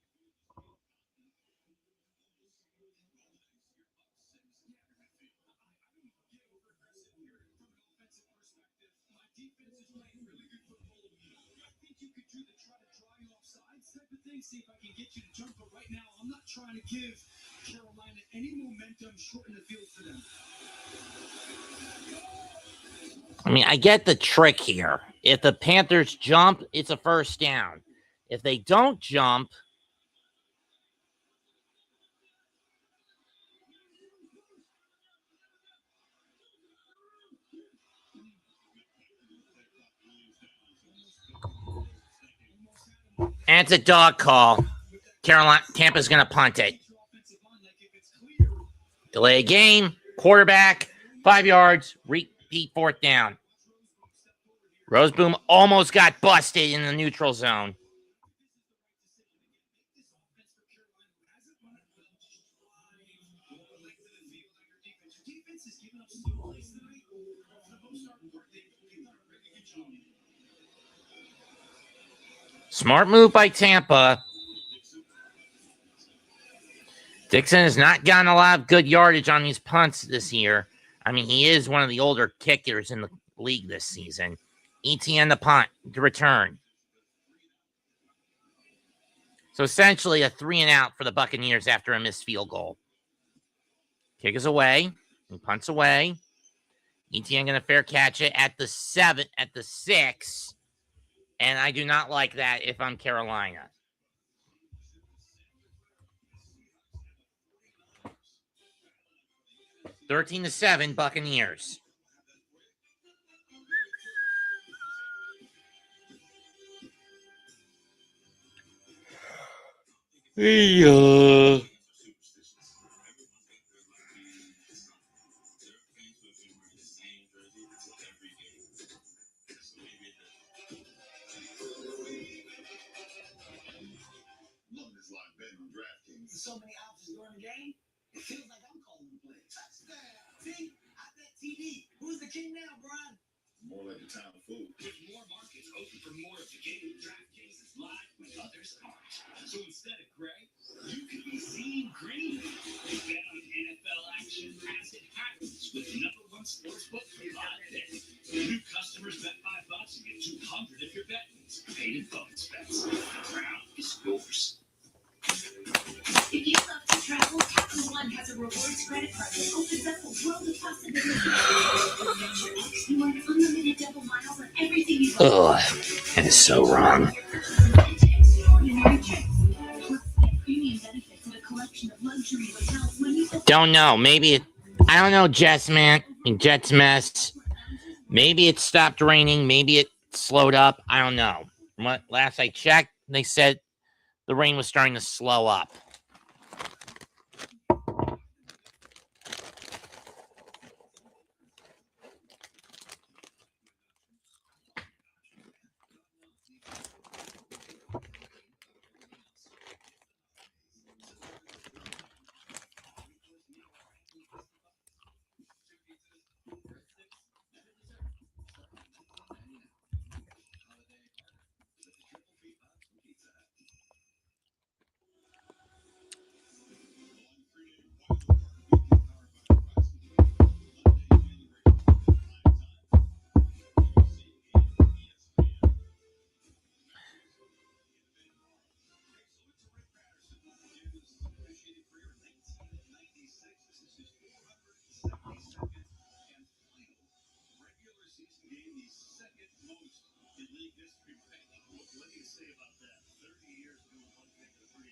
See if I can get you to jump, but right now I'm not trying to give Carolina any momentum, shorten the field for them. I get the trick here. If the Panthers jump, it's a first down. If they don't jump, and it's a dog call. Tampa's going to punt it. Delay a game. Quarterback. 5 yards. Repeat 4th down. Roseboom almost got busted in the neutral zone. Smart move by Tampa. Dixon has not gotten a lot of good yardage on these punts this year. He is one of the older kickers in the league this season. ETN the punt to return. So essentially a 3-and-out for the Buccaneers after a missed field goal. Kick is away, He punts away. ETN going to fair catch it at the 6. And I do not like that if I'm Carolina. (13-7) Buccaneers. Yeah. Loving this live bet on DraftKings. So many options during the game. It feels like I'm calling the play. Touchdown. See? I bet TD. Who's the king now, Brian? More like the town fool. With more markets open for more of the game, DraftKings is live when others aren't. So instead of gray, you could be seeing green. Bet on NFL action as it happens with the #1 sportsbook for live betting. New customers bet $5 and get $200 if your bet wins. Paid in bonus bets. The crown is yours. If you love to travel, Capital One has a rewards credit card that opens up a world of possibilities. You earn unlimited double miles on everything you buy. That is so wrong. Extraordinary trips. Plus, get premium benefits at a collection of luxury hotels when you book. Don't know. Maybe it. I don't know, Jets mess. Maybe it stopped raining. Maybe it slowed up. I don't know. Last I checked, they said the rain was starting to slow up. What do you say about that? 30 years doing one thing for 3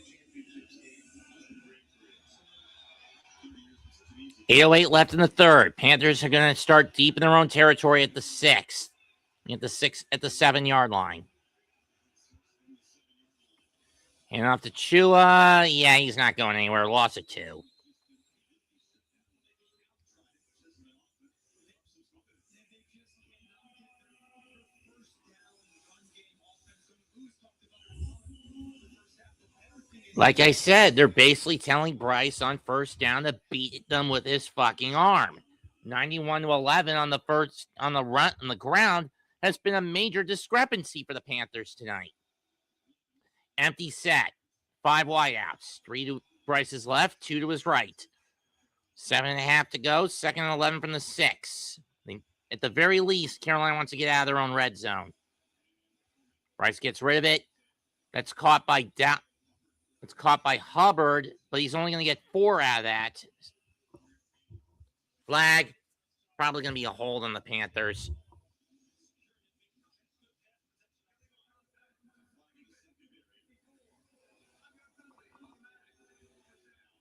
championships games. Great careers. 8:08 left in the third. Panthers are going to start deep in their own territory at the 6. At the 7-yard line. Hand off to Chua. Yeah, he's not going anywhere. Loss of 2. Like I said, they're basically telling Bryce on first down to beat them with his fucking arm. 91-11 on the ground has been a major discrepancy for the Panthers tonight. Empty set. 5 wideouts. 3 to Bryce's left, 2 to his right. 7.5 to go. 2nd and 11 from the 6. At the very least, Carolina wants to get out of their own red zone. Bryce gets rid of it. That's caught by Hubbard, but he's only going to get 4 out of that. Flag. Probably going to be a hold on the Panthers.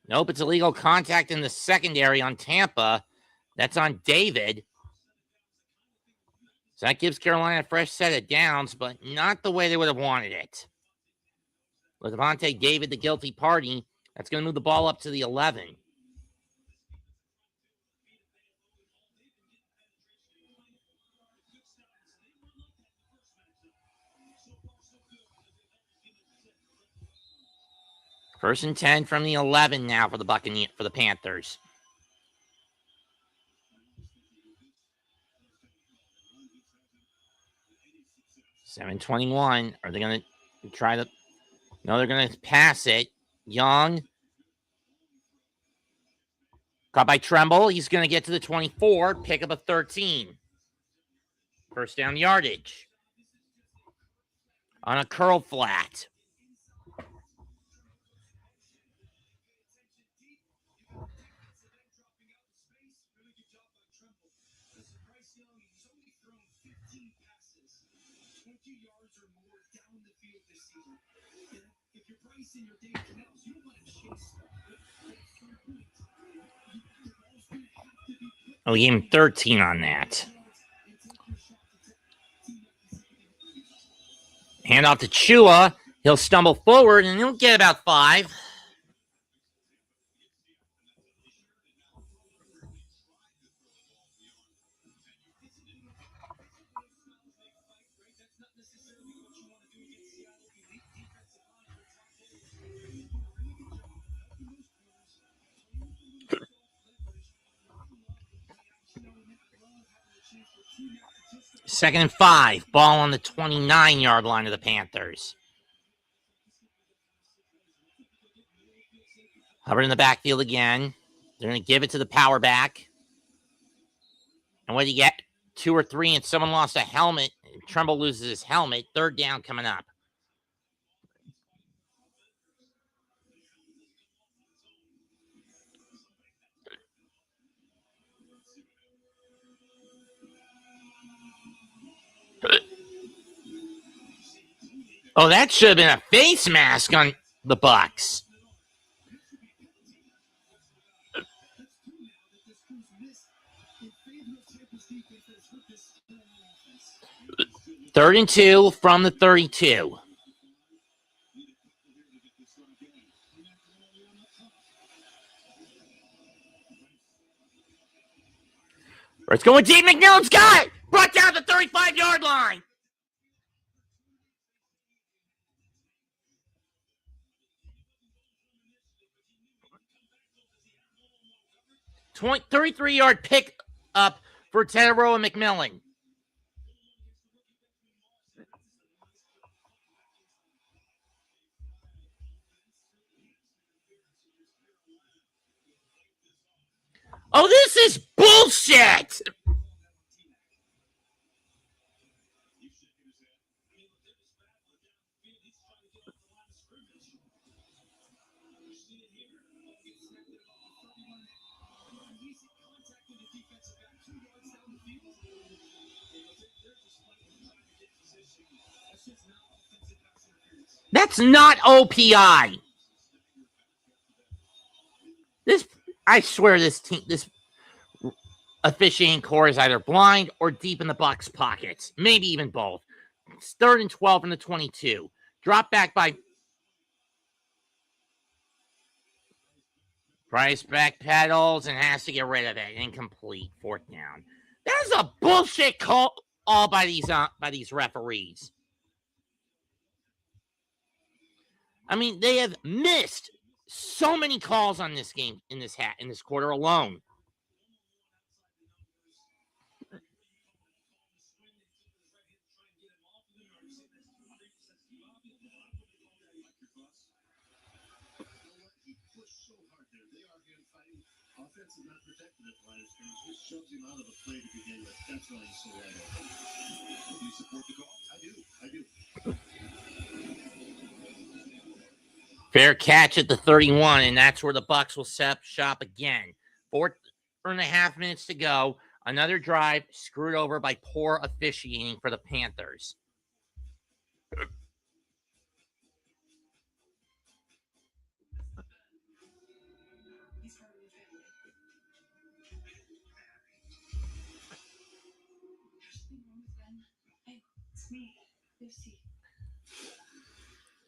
Nope, it's illegal contact in the secondary on Tampa. That's on David. So that gives Carolina a fresh set of downs, but not the way they would have wanted it. With Devontae David, the guilty party, that's going to move the ball up to the 11. First and 10 from the 11 now for the Panthers. $7:21. Are they going to try to? No, they're going to pass it. Young. Caught by Tremble. He's going to get to the 24. Pick up a 13. First down yardage. On a curl flat. yards or more down the field this season. And if you're pricing your Dave Canals, you don't want to chase stuff. But at some point, the ball's going to have to be put Oh, we gave him 13 on that. and take your shot to team up the second. Hand off to Chua. He'll stumble forward, and he'll get about 5. Second and 5. Ball on the 29-yard line of the Panthers. Hubbard in the backfield again. They're going to give it to the power back. And what do you get? 2 or 3, and someone lost a helmet. Trumbull loses his helmet. Third down coming up. Oh, that should have been a face mask on the Bucs. Third and 2 from the 32. It's going deep. McMillan's got it. Brought down the 35-yard line. 33-yard pick up for Tedero and McMillan. Oh, this is bullshit. That's not OPI. I swear this officiating core is either blind or deep in the Bucs pockets. Maybe even both. It's 3rd and 12 from the 22. Drop back by Price, backpedals and has to get rid of it. Incomplete. 4th down. That's a bullshit call all by these referees. I mean, they have missed so many calls on this game in this quarter alone. Offense is not protected at the line of scrimmage. Just shoves him out of the play to begin with. That's why he's so wide open. Do you support the call? I do. Fair catch at the 31, and that's where the Bucs will set up shop again. 4.5 minutes to go. Another drive screwed over by poor officiating for the Panthers.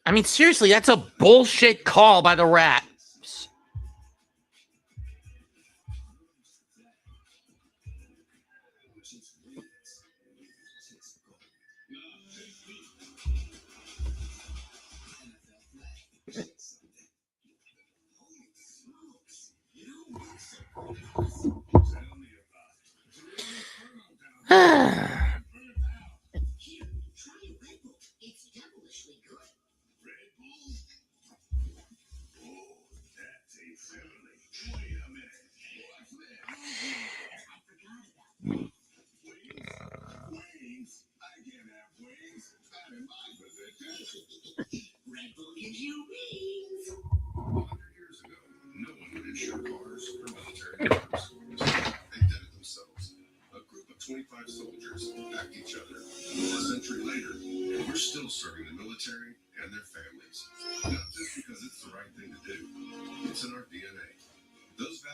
I mean, seriously, that's a bullshit call by the refs. Red Bull gives you wings. 100 years ago, no one would insure cars for military members. They did it themselves. A group of 25 soldiers backed each other. A century later,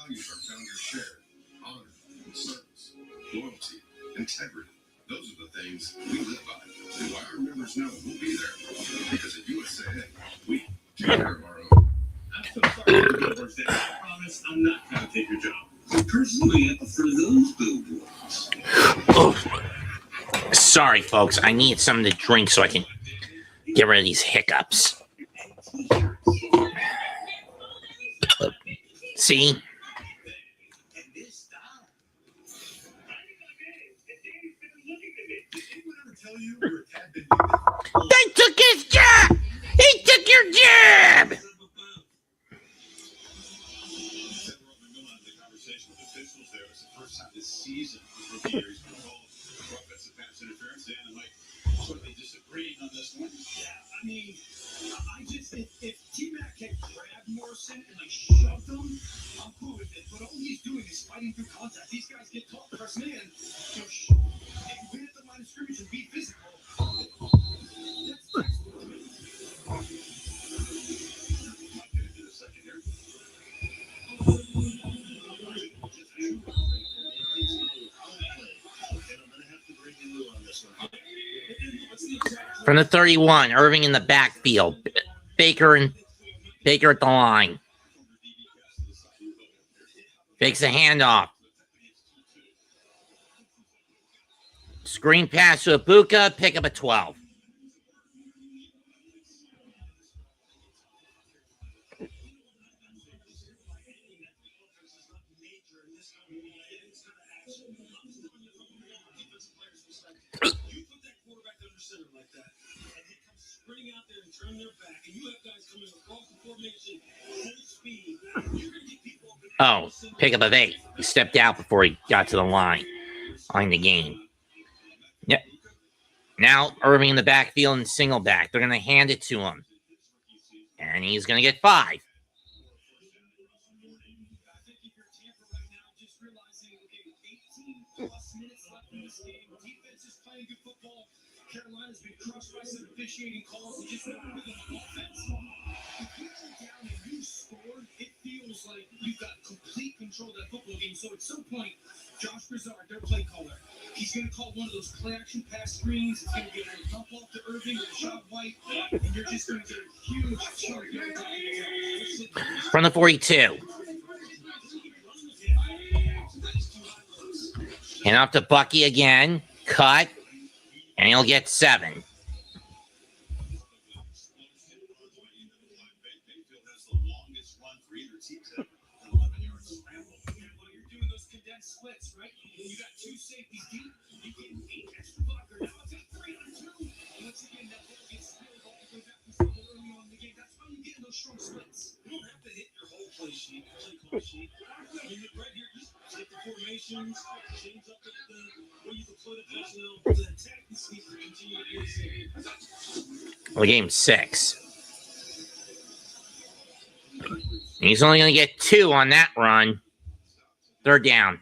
values our founders shared: honor, service, loyalty, integrity. Those are the things we live by, and why our members know we'll be there. Because at USAA, we take care of our own. I'm so sorry to be first. I promise I'm not going to take your job. Personally, I prefer those billboards. Sorry, folks. I need something to drink so I can get rid of these hiccups. See? They took his job! He took your job! Season rookie year, he's been called for offensive pass interference. Dan and Mike sort of disagreeing on this one. Yeah, I mean, I just if T-Mac had grabbed Morrison and like shoved him, I'm cool with it. But all he's doing is fighting through contact. These guys get caught first man. And win at the line of scrimmage and be physical. Might get into the second here. From the 31, Irving in the backfield. Baker at the line. Fakes a handoff. Screen pass to Ibuka. Pick up a 12. Out there and turn their back, and you have guys coming across the formation full speed. You're going to get people Oh, pick up of 8. He stepped out before he got to the line on the game. Yep. Now Irving in the backfield and single back. They're going to hand it to him. And he's going to get 5. I think if you're Tampa right now, just realizing, okay, 18 plus minutes left in this game. Defense is playing good football. Carolina's been crushed by some officiating calls and just not rhythm on offense. If you go down and you scored, it feels like you've got complete control of that football game. So at some point, Josh Brizard, their play caller, he's going to call one of those play action pass screens. It's going to get a dump off to Irving with a shot white, and you're just going to get a huge chunk every time. From the 42. And off to Bucky again. Cut. And he'll get 7. Splits, right? You got 2 safeties deep. You get 8 extra blocker. Now it's at 3 on 2. Once again, that ball gets spilled all the way back to trouble early on in the game. That's why you get in those strong splits. You don't have to hit your whole play sheet, play call sheet. I mean, right here, just hit the formations, change up the where you deploy the personnel to attack the sneak to continue to be safe. Well, game 6. He's only going to get 2 on that run. 3rd down.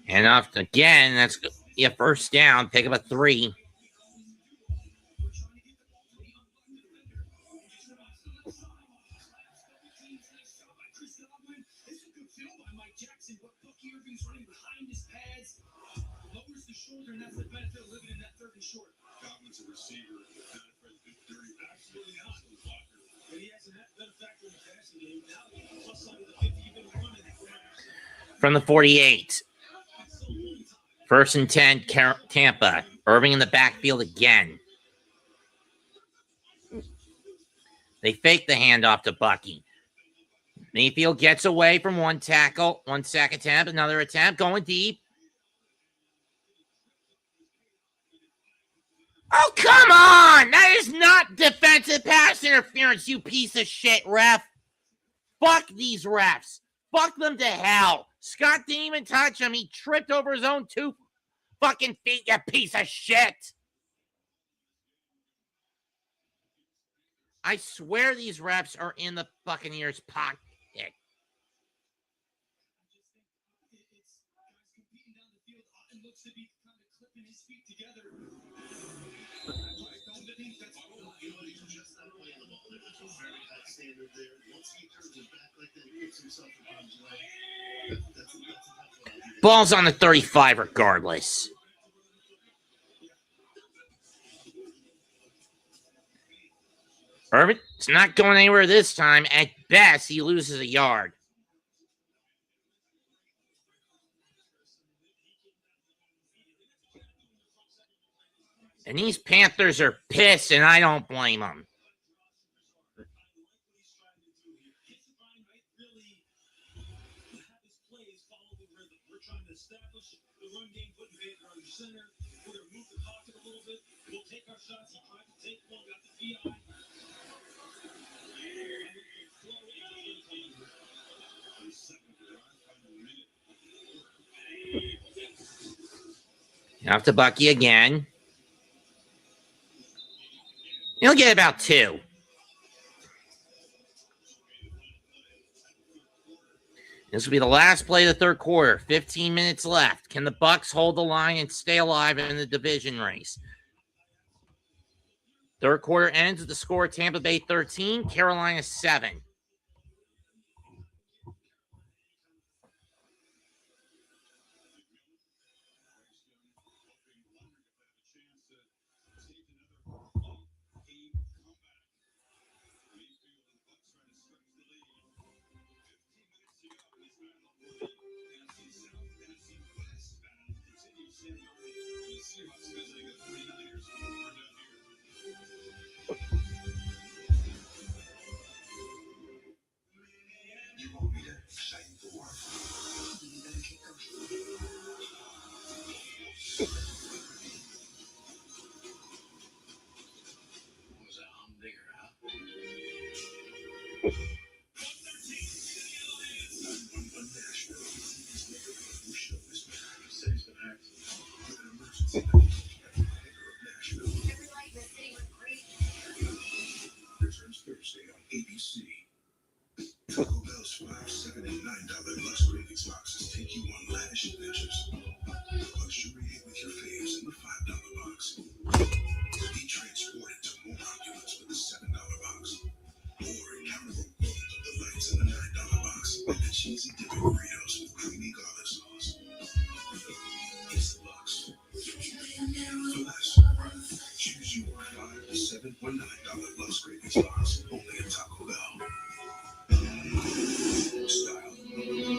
And off again, that's your 1st down. Pick up a 3. From the 48. 1st and 10, Tampa. Irving in the backfield again. They fake the handoff to Bucky. Mayfield gets away from 1 tackle, 1 sack attempt, another attempt, going deep. Oh, come on! That is not defensive pass interference, you piece of shit, ref. Fuck these refs. Fuck them to hell. Scott didn't even touch him. He tripped over his own 2 fucking feet, you piece of shit. I swear these reps are in the Buccaneers' pocket. I just think it's guys competing down the field. Otten looks to be kind of clipping his feet together. I don't think that's all. He's just not playing the ball. There's a very high standard there. Once he turns his back like that, he puts himself in harm's way. That's a tough one. Ball's on the 35 regardless. Irvin's not going anywhere this time. At best, he loses a yard. And these Panthers are pissed, and I don't blame them. Off to Bucky again. He'll get about 2. This will be the last play of the third quarter. 15 minutes left. Can the Bucs hold the line and stay alive in the division race? Third quarter ends with the score: Tampa Bay 13, Carolina 7. You want me to sign for one? You better keep going. Was a humdinger, huh? Nashville. Who showed this man? He said he's been hacked. With an emergency. Nashville. Every light in the city was great. Returns Thursday on ABC. Taco Bell's $5, $7, and $9 Bucs Cravings boxes take you on lavish adventures. Luxuriate with your faves in the $5 box. Be transported to more opulence with the $7 box. Or encounter the world of delights in the $9 box with the cheesy dipping burritos with creamy garlic sauce. It's the Bucs. For less, choose your $5, $7, or $9 Bucs Cravings box only at Taco Bell. Style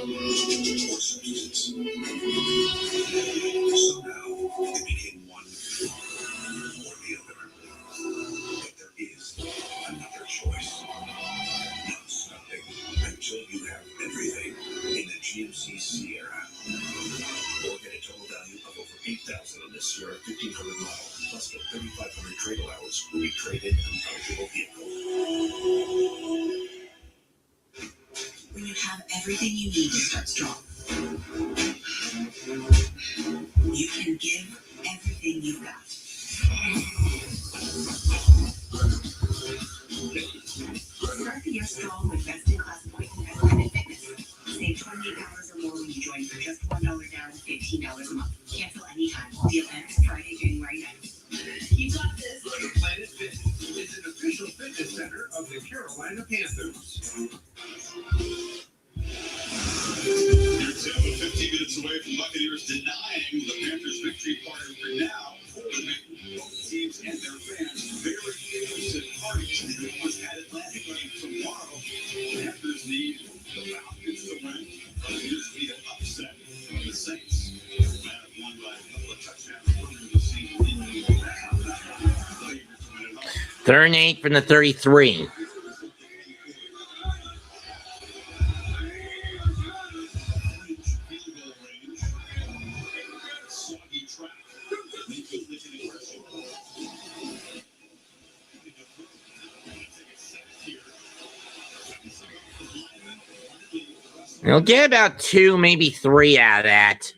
or substance. So now it became one or the other. But there is another choice. Not something until you have everything in the GMC Sierra. Or get a total value of over $8,000 on this Sierra 1500 model, plus the 3,500 trade allowance will be traded in an eligible vehicle. When you have everything you need to start strong, you can give everything you've got. Start the year strong with best-in-class equipment and Planet Fitness. Save $28 or more when you join for just $1 down, $15 a month. Cancel anytime. Deal ends Friday, January 9th. You got this. Planet Fitness is an official fitness center of the Carolina Panthers. Here's Tampa, 15 minutes away from Buccaneers denying the Panthers victory party for now. Both teams and their fans very interested parties in what's at Atlantic game tomorrow. Panthers need the Falcons to win. Buccaneers need an upset from the Saints. Have won by a couple of touchdowns earlier this season. Third and 8 from the 33. He'll get about 2, maybe 3 out of that.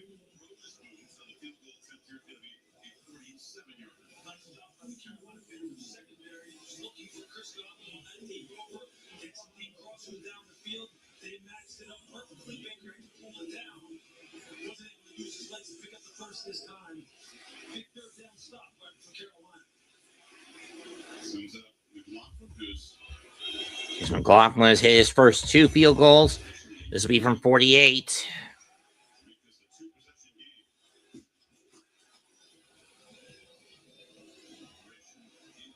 looking for Chris Godwin on that deep over. Get some deep crossing down the field. They maxed it up perfectly. Baker had to pull it down. Wasn't able to use his legs to pick up the first this time. Big third down stop right for Carolina. Sums up McLaughlin, who's McLaughlin has hit his first 2 field goals. This will be from 48.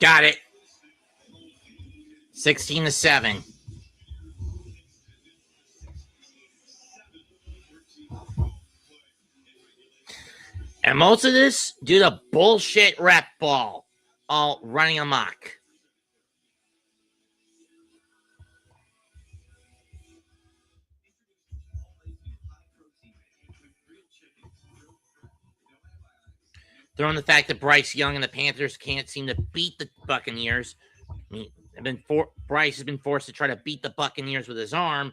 Got it. 16-7. And most of this due to bullshit rep ball, all running amok. Throwing the fact that Bryce Young and the Panthers can't seem to beat the Buccaneers. I mean, Bryce has been forced to try to beat the Buccaneers with his arm,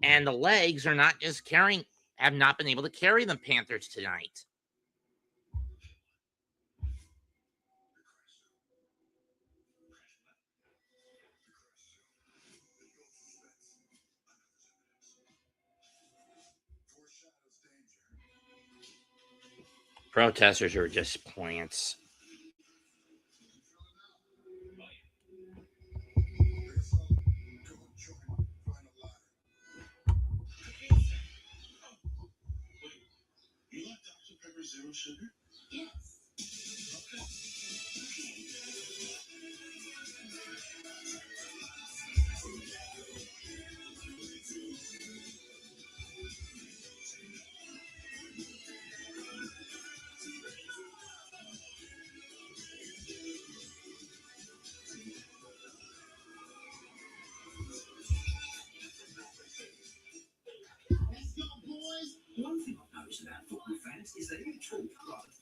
and the legs are not just carrying, have not been able to carry the Panthers tonight. Protesters are just plants. You like Dr. Pepper Zero Sugar? Yes. Let's go, boys. One thing I've noticed about football fans is that if you talk, the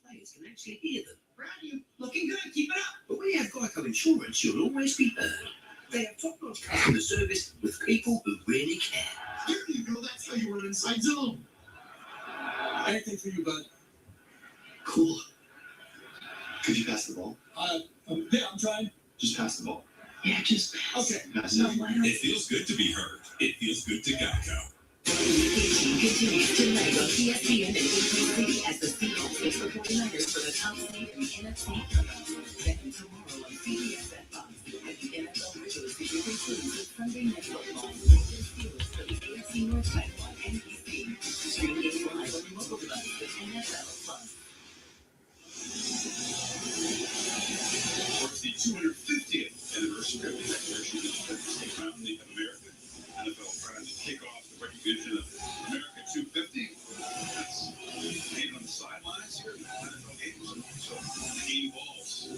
players can actually hear them. Brad, you looking good. Keep it up. But when you have Geico Insurance, you'll always be heard. They have top-notch customer service with people who really care. There you go. That's how you run inside zone. Anything for you, bud? Cool. Could you pass the ball? Yeah, I'm trying. Just pass the ball. Yeah, just Okay. Pass it. It feels good to be heard. It feels good to Geico. Continues tonight on ESPN and ABC as the Seahawks face the 49ers for the top seed in the NFC. Then tomorrow on CBS at Fox, as the NFL regular season concludes with Sunday Night Football. Ravens Steelers for the AFC North title on NBC. Stream games live on your mobile device with NFL Plus. Towards the 250th anniversary of the declaration of Independence Day Founding of America, NFL trying to kick off the recognition of America 250. That's made on the sidelines here in the NFL games. So the game balls.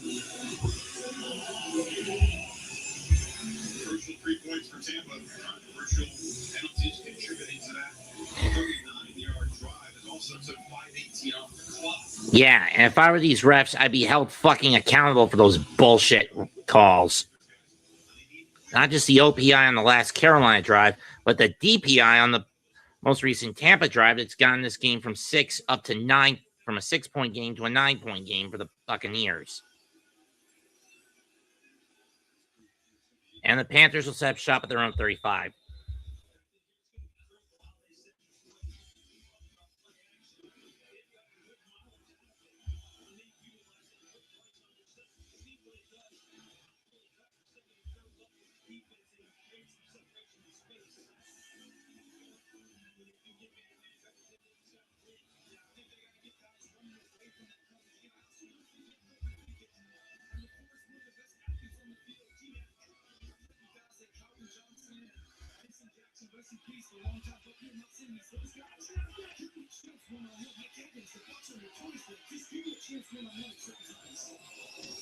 Crucial 3 points for Tampa. Controversial penalties contributing to that. 39-yard drive is also took 5:18 off the clock. Yeah, and if I were these refs, I'd be held fucking accountable for those bullshit calls. Not just the OPI on the last Carolina drive, but the DPI on the most recent Tampa drive that's gotten this game from 6 up to 9, from a 6-point game to a 9-point game for the Buccaneers. And the Panthers will set up shop at their own 35.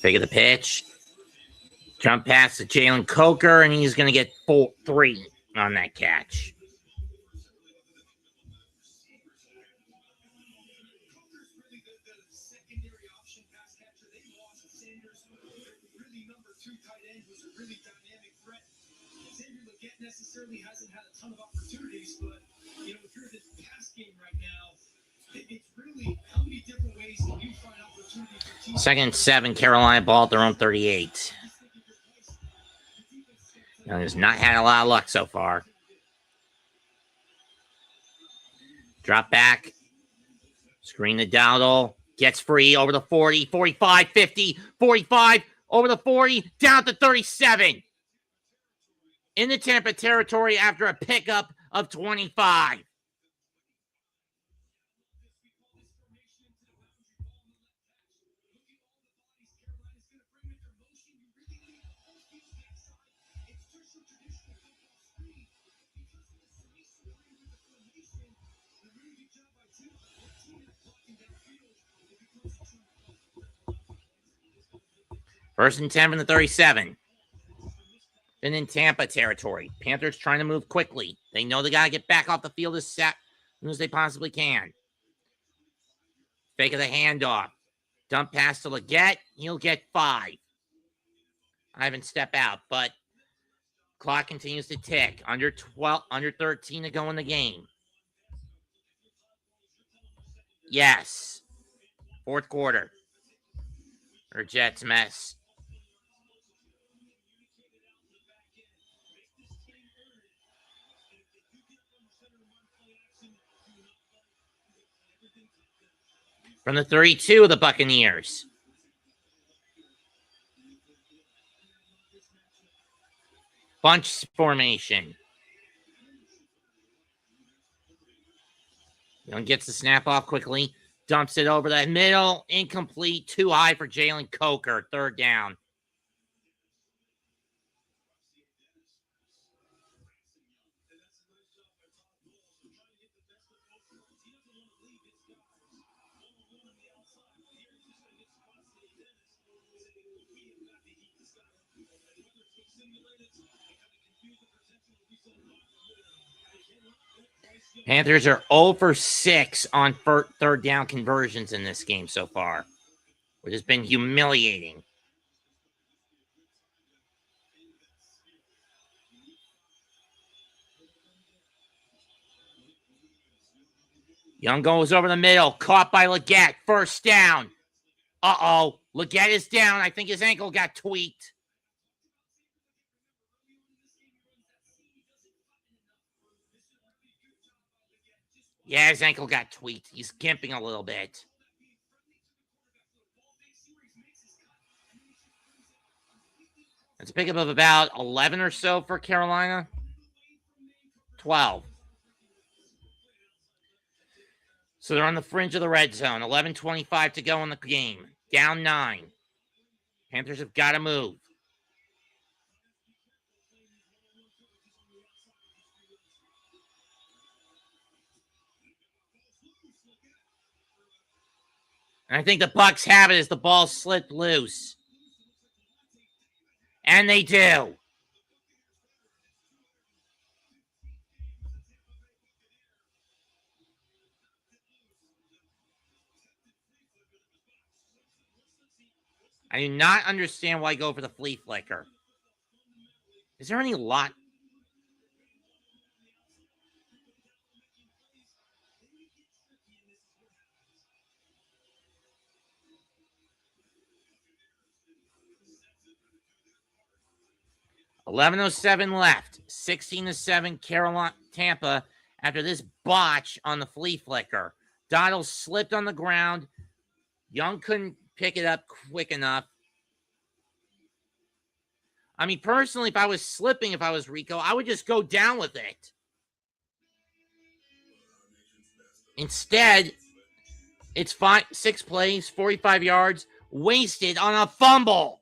Fake of the pitch. Jump pass to Jalen Coker, and he's going to get 3 on that catch. Necessarily hasn't had a ton of opportunities, but you know, if you're in the pass game right now, it's really how many different ways can you find opportunity for teams. 2nd and 7, Carolina ball at their own 38. Young has not had a lot of luck so far. Drop back. Screen to Dowdle. Gets free over the 40, 45, 50, 45, over the 40, down to 37. In the Tampa territory after a pickup of 25. First and 10 from the 37. Then in Tampa territory. Panthers trying to move quickly. They know they got to get back off the field as soon as they possibly can. Fake of the handoff. Dump pass to Leggett. He'll get 5. I haven't stepped out, but clock continues to tick. Under 13 to go in the game. Yes. Fourth quarter. Or Jets mess. From the 32 of the Buccaneers. Bunch formation. Young gets the snap off quickly. Dumps it over the middle. Incomplete. Too high for Jalen Coker. Third down. Panthers are 0 for 6 on third down conversions in this game so far, which has been humiliating. Young goes over the middle, caught by Leggett, first down. Uh-oh, Leggett is down. I think his ankle got tweaked. Yeah, his ankle got tweaked. He's gimping a little bit. It's a pickup of about 11 or so for Carolina. 12. So they're on the fringe of the red zone. 11:25 to go in the game. Down 9. Panthers have got to move. And I think the Bucs have it as the ball slipped loose. And they do. I do not understand why go for the flea flicker. Is there any lot? $11:07 left. 16-7 Carolina Tampa after this botch on the flea flicker. Donald slipped on the ground. Young couldn't pick it up quick enough. I mean, personally, if I was slipping, if I was Rico, I would just go down with it. Instead, it's 6 plays, 45 yards, wasted on a fumble.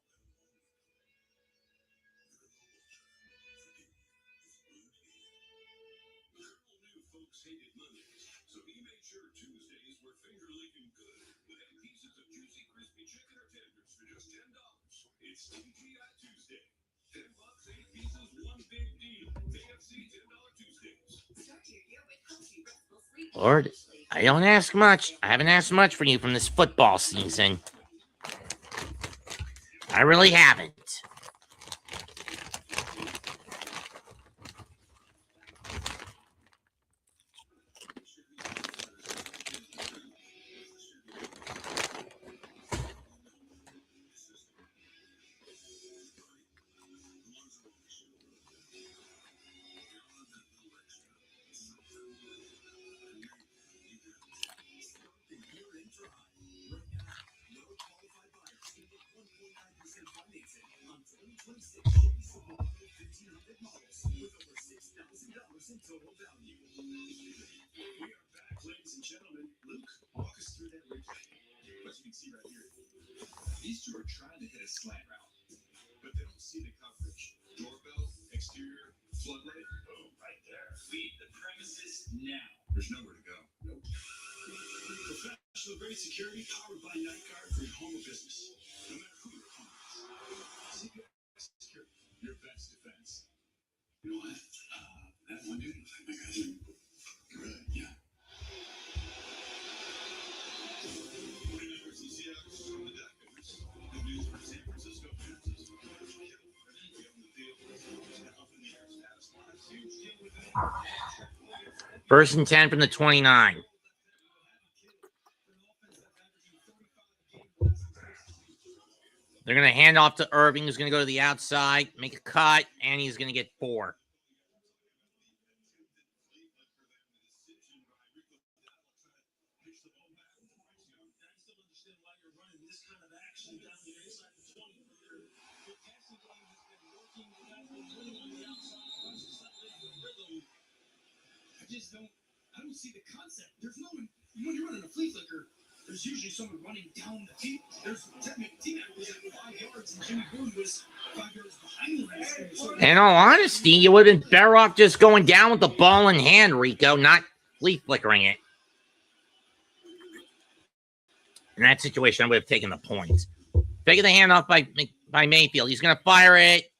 Lord, I don't ask much. I haven't asked much for you from this football season. I really haven't. floodlight? Oh, right there. Leave the premises now. There's nowhere to go. Nope. Professional grade security powered by Night Guard for your home or business. No matter who your opponent is. CPI Security, your best defense. You know what? That one dude looks like my cousin. Good, yeah. Remember, CCX on the deck. Good news for San Francisco Panthers. Huge kill on the field. Up in the air status line. Huge kill within. First and 10 from the 29. They're going to hand off to Irving, who's going to go to the outside, make a cut, and he's going to get 4. I don't see the concept. There's no one when you're running a flea flicker. There's usually someone running down the field. There's teammate was at 5 yards, and Jimmy Boone was 5 yards behind him. In all honesty, you would have been better off just going down with the ball in hand, Rico, not flea flickering it. In that situation, I would have taken the points. Taking the handoff by Mayfield. He's going to fire it.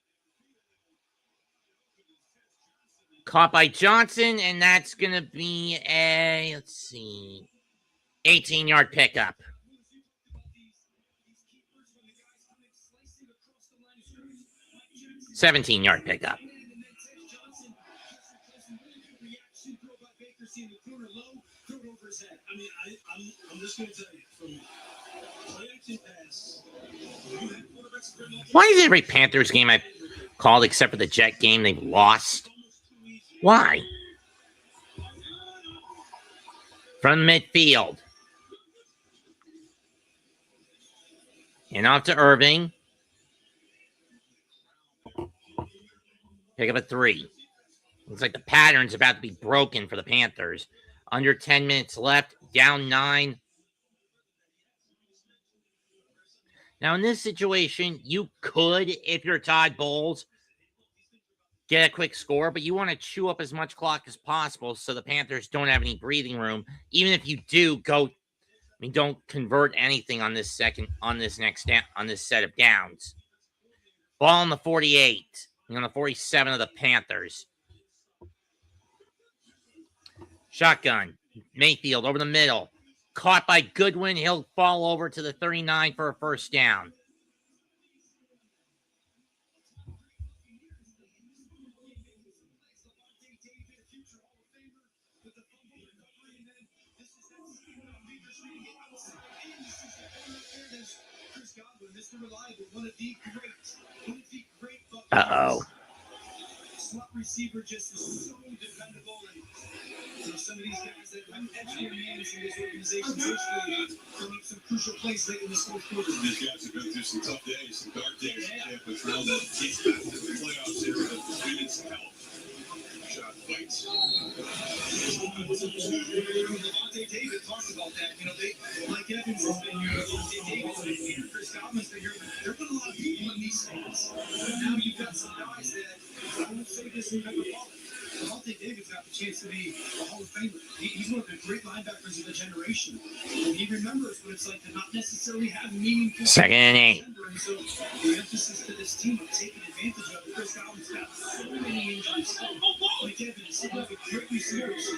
Caught by Johnson, and that's going to be a, 18-yard pickup. $17-yard pickup. I'm just going to tell you, from play action pass, Why is every Panthers game I've called, except for the Jet game, they've lost? Why? From midfield. And off to Irving. Pick up a 3. Looks like the pattern's about to be broken for the Panthers. Under 10 minutes left. Down 9. Now, in this situation, you could, if you're Todd Bowles, get a quick score, but you want to chew up as much clock as possible so the Panthers don't have any breathing room. Even if you do don't convert anything on this set of downs. Ball on the 48, on the 47 of the Panthers. Shotgun. Mayfield over the middle. Caught by Goodwin. He'll fall over to the 39 for a first down. Uh-oh. Slot receiver just is so dependable, and some of these guys that have extra names in this organization, especially coming up some crucial plays late in this fourth quarter. These guys have been through some tough days, some dark days. Yeah, but now that he's back to the playoffs here, we need some help. Shot fights. Devontae David talked about that. Like Evans has been here, Devontae David and Chris Godwin's been here. They're putting a lot of people in these stands. But now you've got some guys that I won't say this in the ball. Devontae David's got the chance to be a Hall of Famer. He's one of the great linebackers of the generation. And he remembers what it's like to not necessarily have meaningful. 2nd and 8. And so the emphasis to this team of taking advantage of it. Chris Godwin's got so many injuries. Like Evans, some of the great receivers.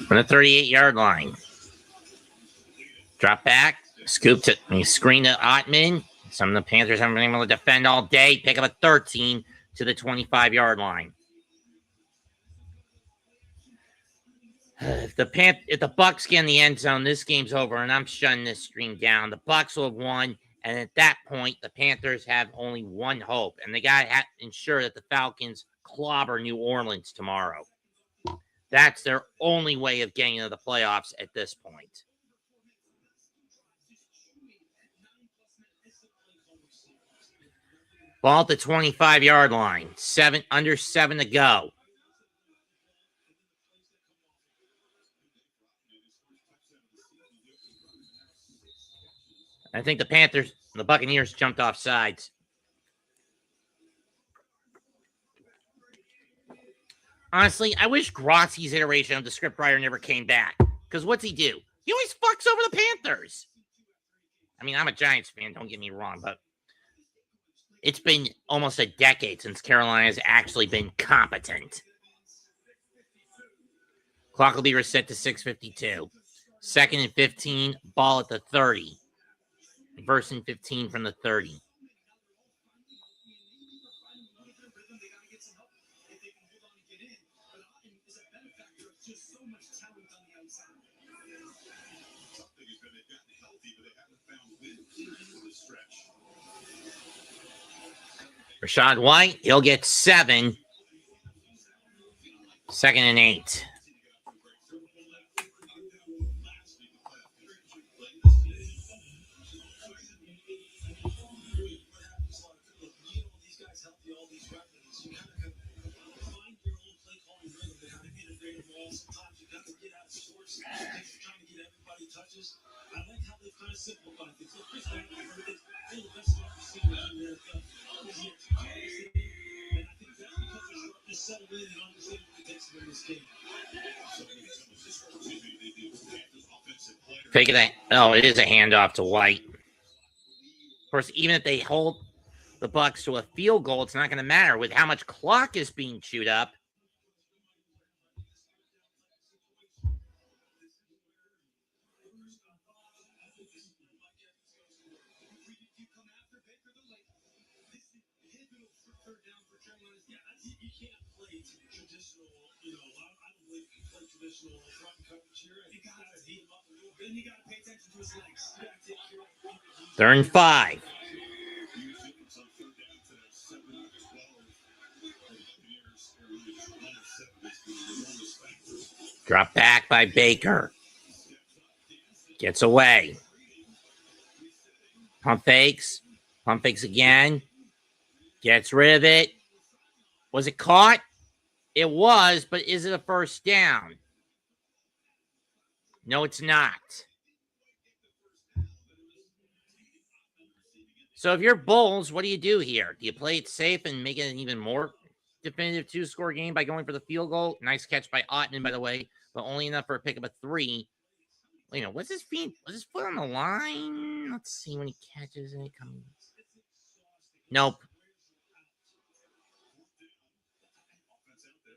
From the 38-yard line. Drop back. Scooped it. He screened to Ottman. Some of the Panthers haven't been able to defend all day. Pick up a 13 to the 25-yard line. If the Bucs get in the end zone, this game's over, and I'm shutting this stream down. The Bucs will have won, and at that point, the Panthers have only one hope, and they got to ensure that the Falcons clobber New Orleans tomorrow. That's their only way of getting into the playoffs at this point. Ball at the 25-yard line. Under 7 to go. I think the Buccaneers jumped off sides. Honestly, I wish Grossi's iteration of the scriptwriter never came back. Because what's he do? He always fucks over the Panthers. I mean, I'm a Giants fan, don't get me wrong, but it's been almost a decade since Carolina has actually been competent. Clock will be reset to 6:52. 2nd and 15, ball at the 30. 1st and 15 from the 30. Rashad White, he'll get 7. 2nd and 8. I like how they kind of simplified things. So Chris Ballard, one of the best receivers in America. And I think that's because they're starting to settle in and understand what it takes to win this game. Fake it. Oh, it is a handoff to White. Of course, even if they hold the Bucs to a field goal, it's not going to matter with how much clock is being chewed up. Third and 5. Drop back by Baker. Gets away. Pump fakes. Pump fakes again. Gets rid of it. Was it caught? It was, but is it a first down? No, it's not. So if you're Bulls, what do you do here? Do you play it safe and make it an even more definitive 2-score game by going for the field goal? Nice catch by Ottman, by the way, but only enough for a pick of a 3. You know, was his foot on the line? Let's see when he catches it. Nope.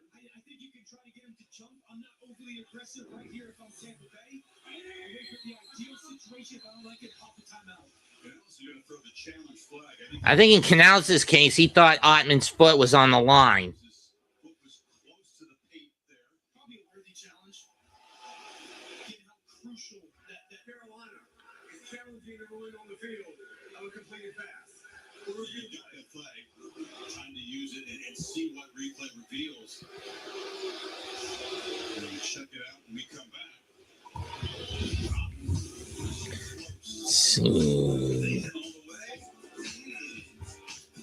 I think you can try to get him to jump. I'm not overly aggressive right here if I'm Tampa Bay. I wait for the ideal situation. If I don't like it, pop the timeout. I think in Canales' case, he thought Ottman's foot was on the line. Probably a worthy challenge. Given how crucial that Carolina is challenging and rolling on the field. I would complete it fast. Time to use it and see what replay reveals. And we check it out when we come back.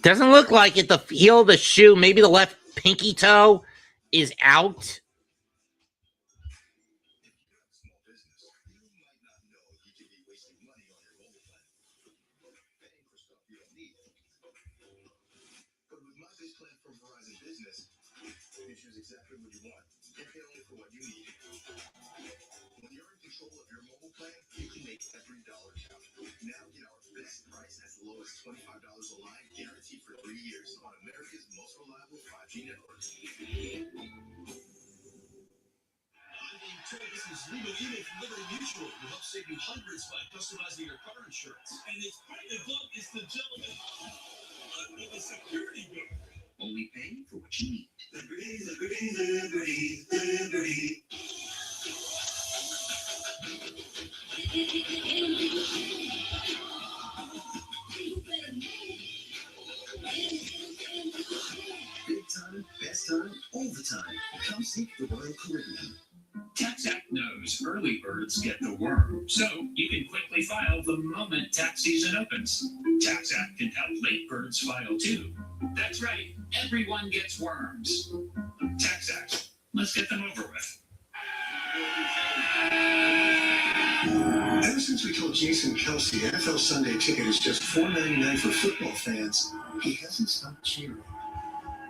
Doesn't look like it. The heel of the shoe, maybe the left pinky toe is out. Exactly what you want. You pay only for what you need. When you're in control of your mobile plan, you can make every dollar count. Now get our best price as low as $25 a line, guaranteed for 3 years on America's most reliable 5G network. I'm being told this is legal email from Liberty Mutual to help save you hundreds by customizing your car insurance. And it's right above is the gentleman under the security guard. Only pay for what you need. Liberty, liberty, liberty, liberty. Big time, best time, all the time. Come seek the Royal Caribbean. TaxAct knows early birds get the worm, so you can quickly file the moment tax season opens. TaxAct can help late birds file too. That's right, everyone gets worms. TaxAct, let's get them over with. Ever since we told Jason Kelsey NFL Sunday Ticket is just $4.99 for football fans, he hasn't stopped cheering.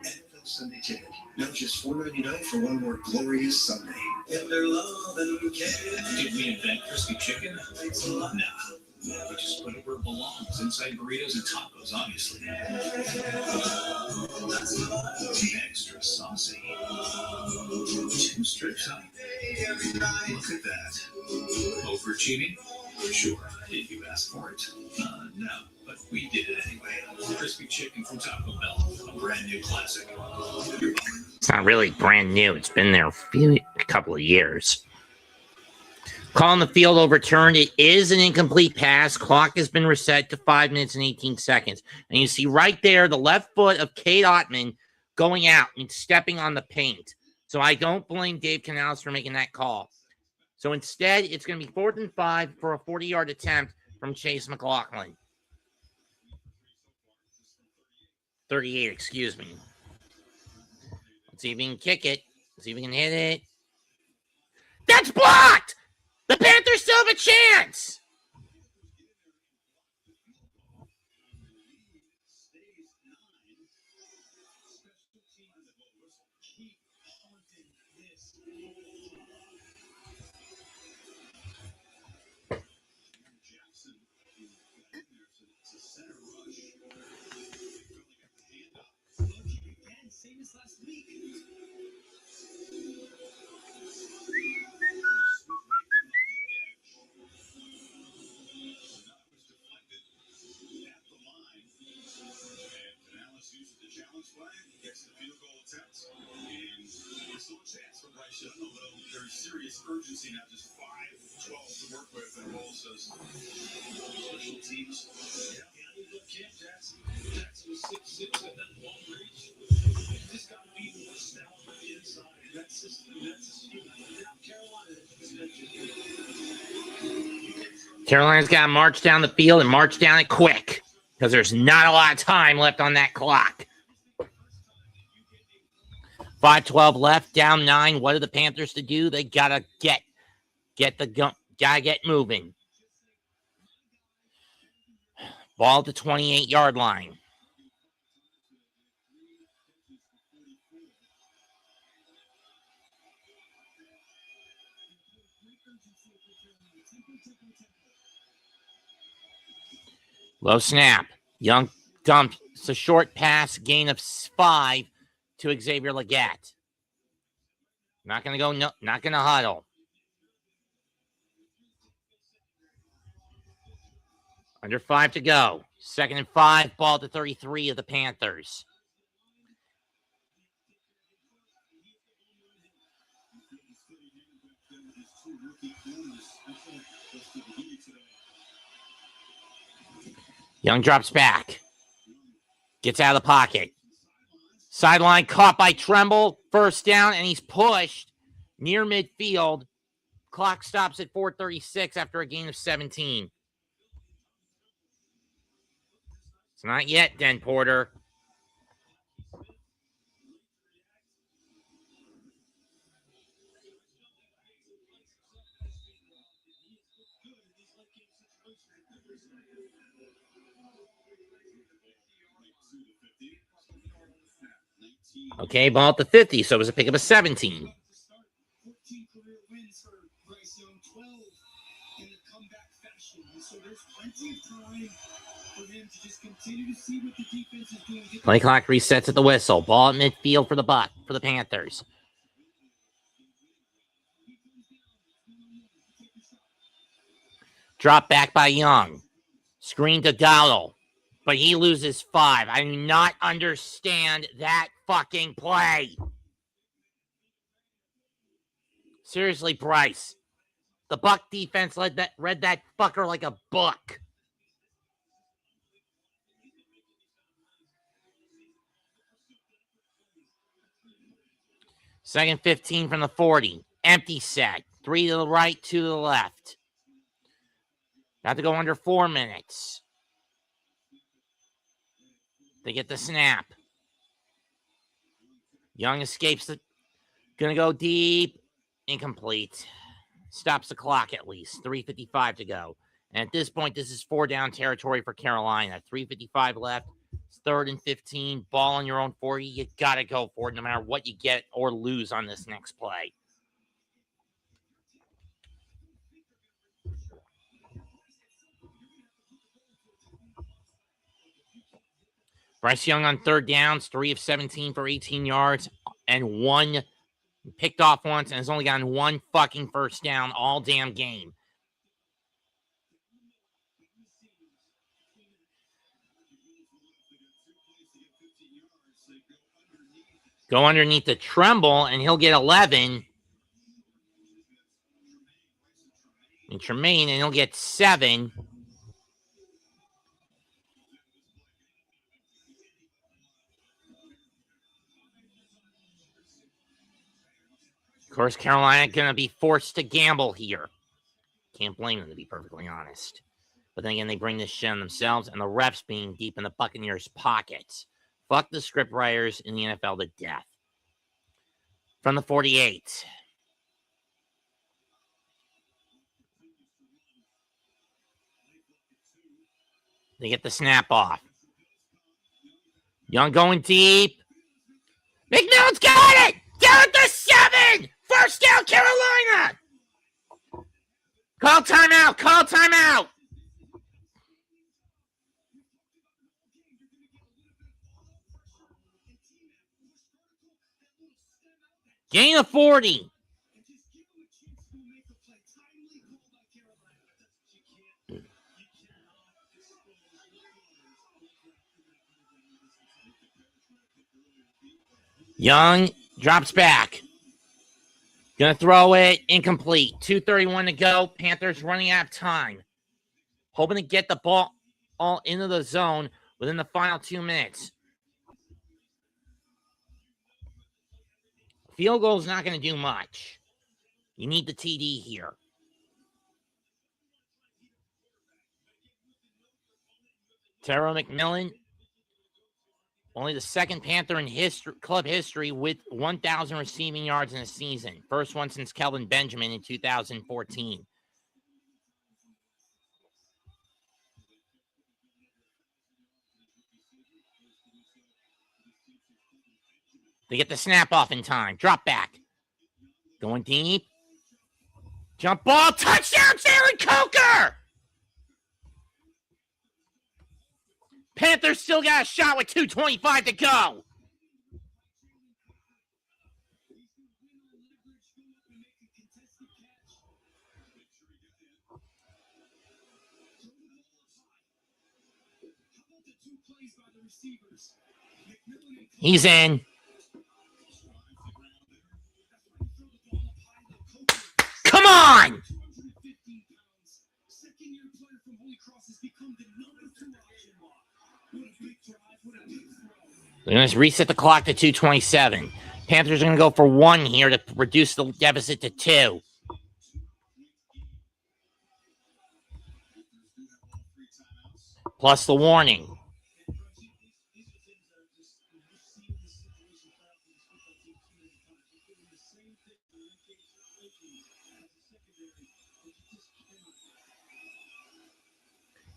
NFL Sunday ticket. Now just $4.99 for one more glorious Sunday. If they're loving care. Did we invent crispy chicken? Nah. We just put it where it belongs, inside burritos and tacos, obviously. Extra saucy. 2 strips, huh? Look at that. Overachieving? Sure, if you asked for it. No, but we did it anyway. Crispy chicken from Taco Bell, a brand new classic. It's not really brand new. It's been there a couple of years. Call on the field overturned. It is an incomplete pass. Clock has been reset to 5 minutes and 18 seconds. And you see right there the left foot of Cade Ottman going out and stepping on the paint. So I don't blame Dave Canales for making that call. So instead, it's going to be 4th and 5 for a 40-yard attempt from Chase McLaughlin. 38, excuse me. Let's see if he can kick it. Let's see if he can hit it. That's blocked! The Panthers still have a chance! There's serious urgency now, just 5-12 to work with, and Ball says special teams. Jackson was 6-6 at that long reach. Just got to be more stout on the inside. That's just Carolina's got to march down the field and march down it quick because there's not a lot of time left on that clock. 5:12 left, down 9. What are the Panthers to do? They gotta get moving. Ball at the 28-yard line. Low snap. Young dump. It's a short pass, gain of 5 to Xavier Legette. Not going to go, no, not going to huddle. Under 5 to go. 2nd and 5, ball to 33 of the Panthers. Young drops back. Gets out of the pocket. Sideline caught by Tremble. 1st down, and he's pushed near midfield. Clock stops at 4:36 after a gain of 17. It's not yet, Den Porter. Okay, ball at the 50, so it was a pick of a 17. 14 career wins for Bryce Young, 12 in a comeback fashion. So there's plenty of time for him to just continue to see what the defense is doing. Play clock resets at the whistle. Ball at midfield for the Panthers. Drop back by Young. Screen to Dowdle. But he loses 5. I do not understand that fucking play. Seriously, Bryce. The Buck defense read that fucker like a book. Second 15 from the 40. Empty set. 3 to the right, 2 to the left. Got to go under 4 minutes. They get the snap. Young escapes the... Gonna go deep. Incomplete. Stops the clock at least. 3:55 to go. And at this point, this is 4 down territory for Carolina. 3:55 left. It's 3rd and 15. Ball on your own 40. You got to go for it no matter what you get or lose on this next play. Bryce Young on 3rd downs, 3 of 17 for 18 yards, and 1 picked off once, and has only gotten 1 fucking first down all damn game. Go underneath the Tremble, and he'll get 11. And Tremaine, and he'll get 7. Of course, Carolina going to be forced to gamble here. Can't blame them, to be perfectly honest. But then again, they bring this shit on themselves, and the refs being deep in the Buccaneers' pockets. Fuck the script writers in the NFL to death. From the 48. They get the snap off. Young going deep. McMillan's got it! Down to 7! First down, Carolina! Call timeout! Call timeout! Gain of 40. Young drops back. Gonna throw it incomplete. 2:31 to go. Panthers running out of time. Hoping to get the ball all into the zone within the final 2 minutes. Field goal is not going to do much. You need the TD here. Terrell McMillan, only the 2nd Panther in club history with 1,000 receiving yards in a season. First one since Kelvin Benjamin in 2014. They get the snap off in time. Drop back. Going deep. Jump ball. Touchdown, Jalen Coker! Panthers still got a shot with 2:25 to go. He's in. Come on! They're going to reset the clock to 2:27. Panthers are going to go for 1 here to reduce the deficit to 2. Plus the warning.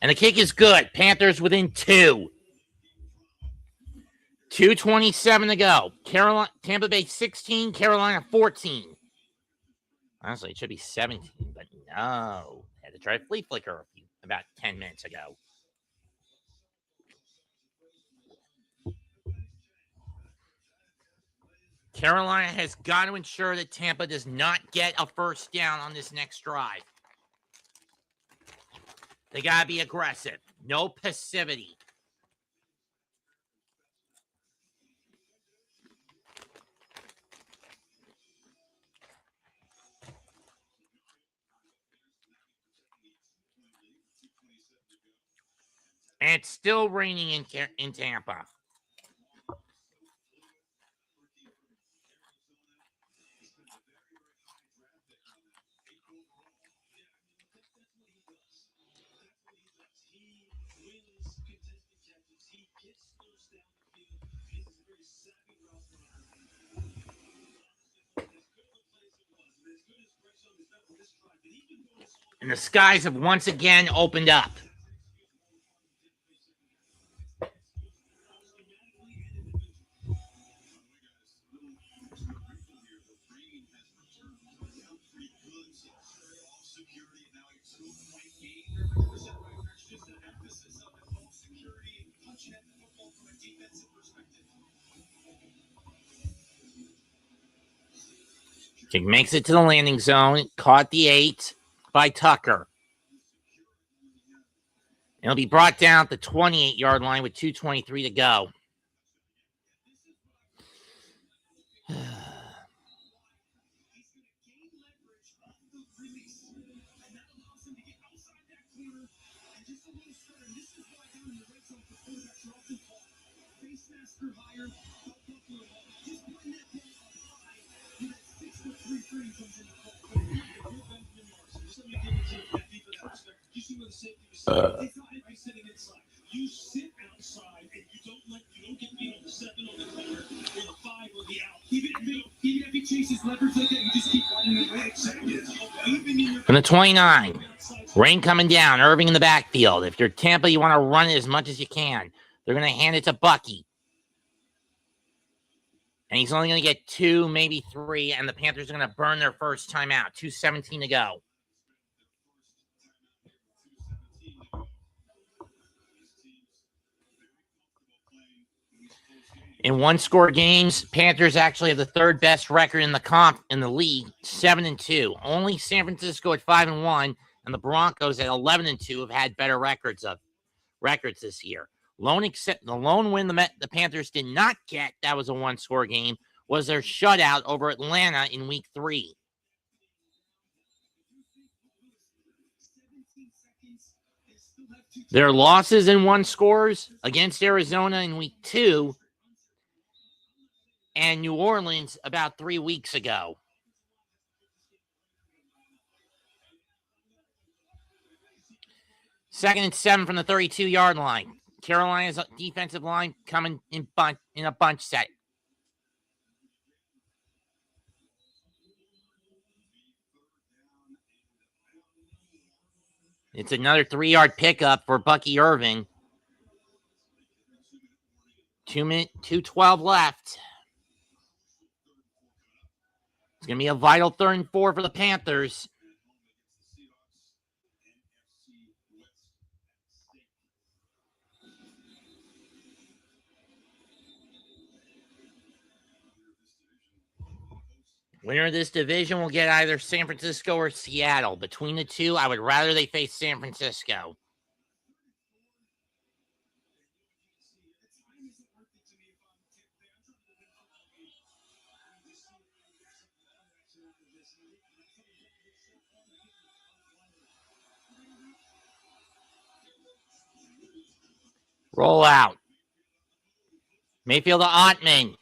And the kick is good. Panthers within 2. 2:27 to go. Tampa Bay 16, Carolina 14. Honestly, it should be 17, but no. I had to try a flea flicker about 10 minutes ago. Carolina has got to ensure that Tampa does not get a first down on this next drive. They got to be aggressive. No passivity. And it's still raining in Tampa. And the skies have once again opened up. He makes it to the landing zone. Caught the 8 by Tucker. It'll be brought down at the 28-yard line with 2:23 to go. You sit outside and you don't get beat on the 7 on the corner or the 5 or the out. Even if he chases leverage like that, you just keep running away. From the 29, rain coming down. Irving in the backfield. If you're Tampa, you want to run it as much as you can. They're going to hand it to Bucky. And he's only going to get 2, maybe 3, and the Panthers are going to burn their first timeout. 2:17 to go. In one-score games, Panthers actually have the third best record in the league, 7-2. Only San Francisco at 5-1, and the Broncos at 11-2 have had better records this year. The lone win the Panthers did not get, that was a one-score game, was their shutout over Atlanta in Week 3. Their losses in one scores against Arizona in Week 2 and New Orleans about 3 weeks ago. Second and 7 from the 32-yard line. Carolina's defensive line coming in a bunch set. It's another 3-yard pickup for Bucky Irving. 2:12 left. It's going to be a vital 3rd and 4 for the Panthers. Winner of this division will get either San Francisco or Seattle. Between the two, I would rather they face San Francisco. Roll out. Mayfield to Ottman.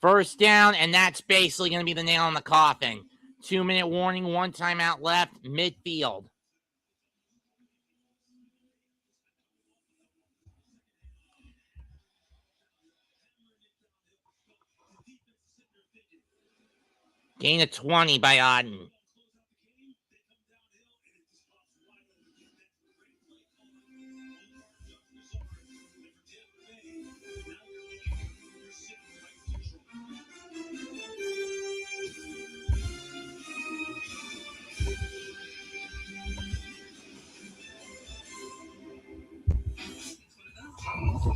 First down, and that's basically going to be the nail in the coffin. 2-minute warning, 1 timeout left, midfield. Gain of 20 by Otten.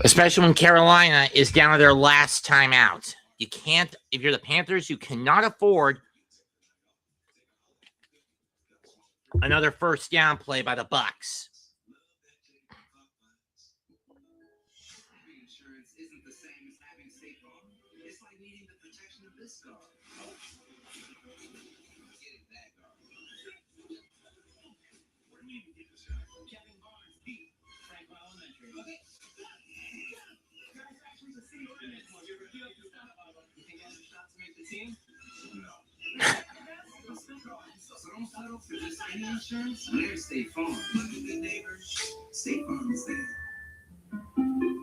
Especially when Carolina is down to their last timeout. You can't, if you're the Panthers, you cannot afford another first down play by the Bucs. Insurance isn't the same as having State Farm. It's like needing the protection of this car. Getting that car. Where do we even get this guy? Kevin Barnes beat Franklin Elementary. Okay. Guys, actually, the city ordinance. You ever feel like you think I have a shot to make the team? No. So don't settle for just any insurance. There's State Farm. Look at good neighbors. State Farm is there.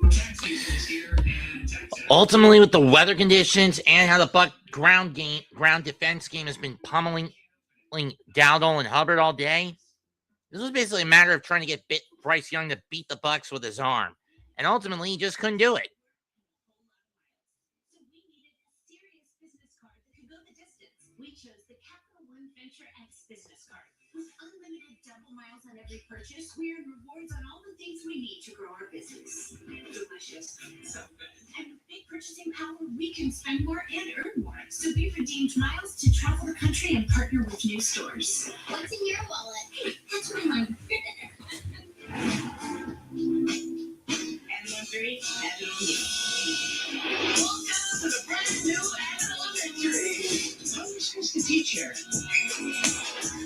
Tax season is here, and tax. Ultimately, with the weather conditions and how the Buck ground defense game has been pummeling Dowdle and Hubbard all day, this was basically a matter of trying to get Bryce Young to beat the Bucs with his arm. And ultimately, he just couldn't do it. So we needed a serious business card that could go the distance. We chose the Capital One Venture X business card. With unlimited double miles on every purchase, we earn rewards on all the things we need to grow our business. Delicious. So good. And with big purchasing power, we can spend more and earn more. So we redeemed miles to travel stores. What's in your wallet? That's my mom. Add on 3, add it on you. Welcome to the brand new Add Elementary. How are we supposed to teach here?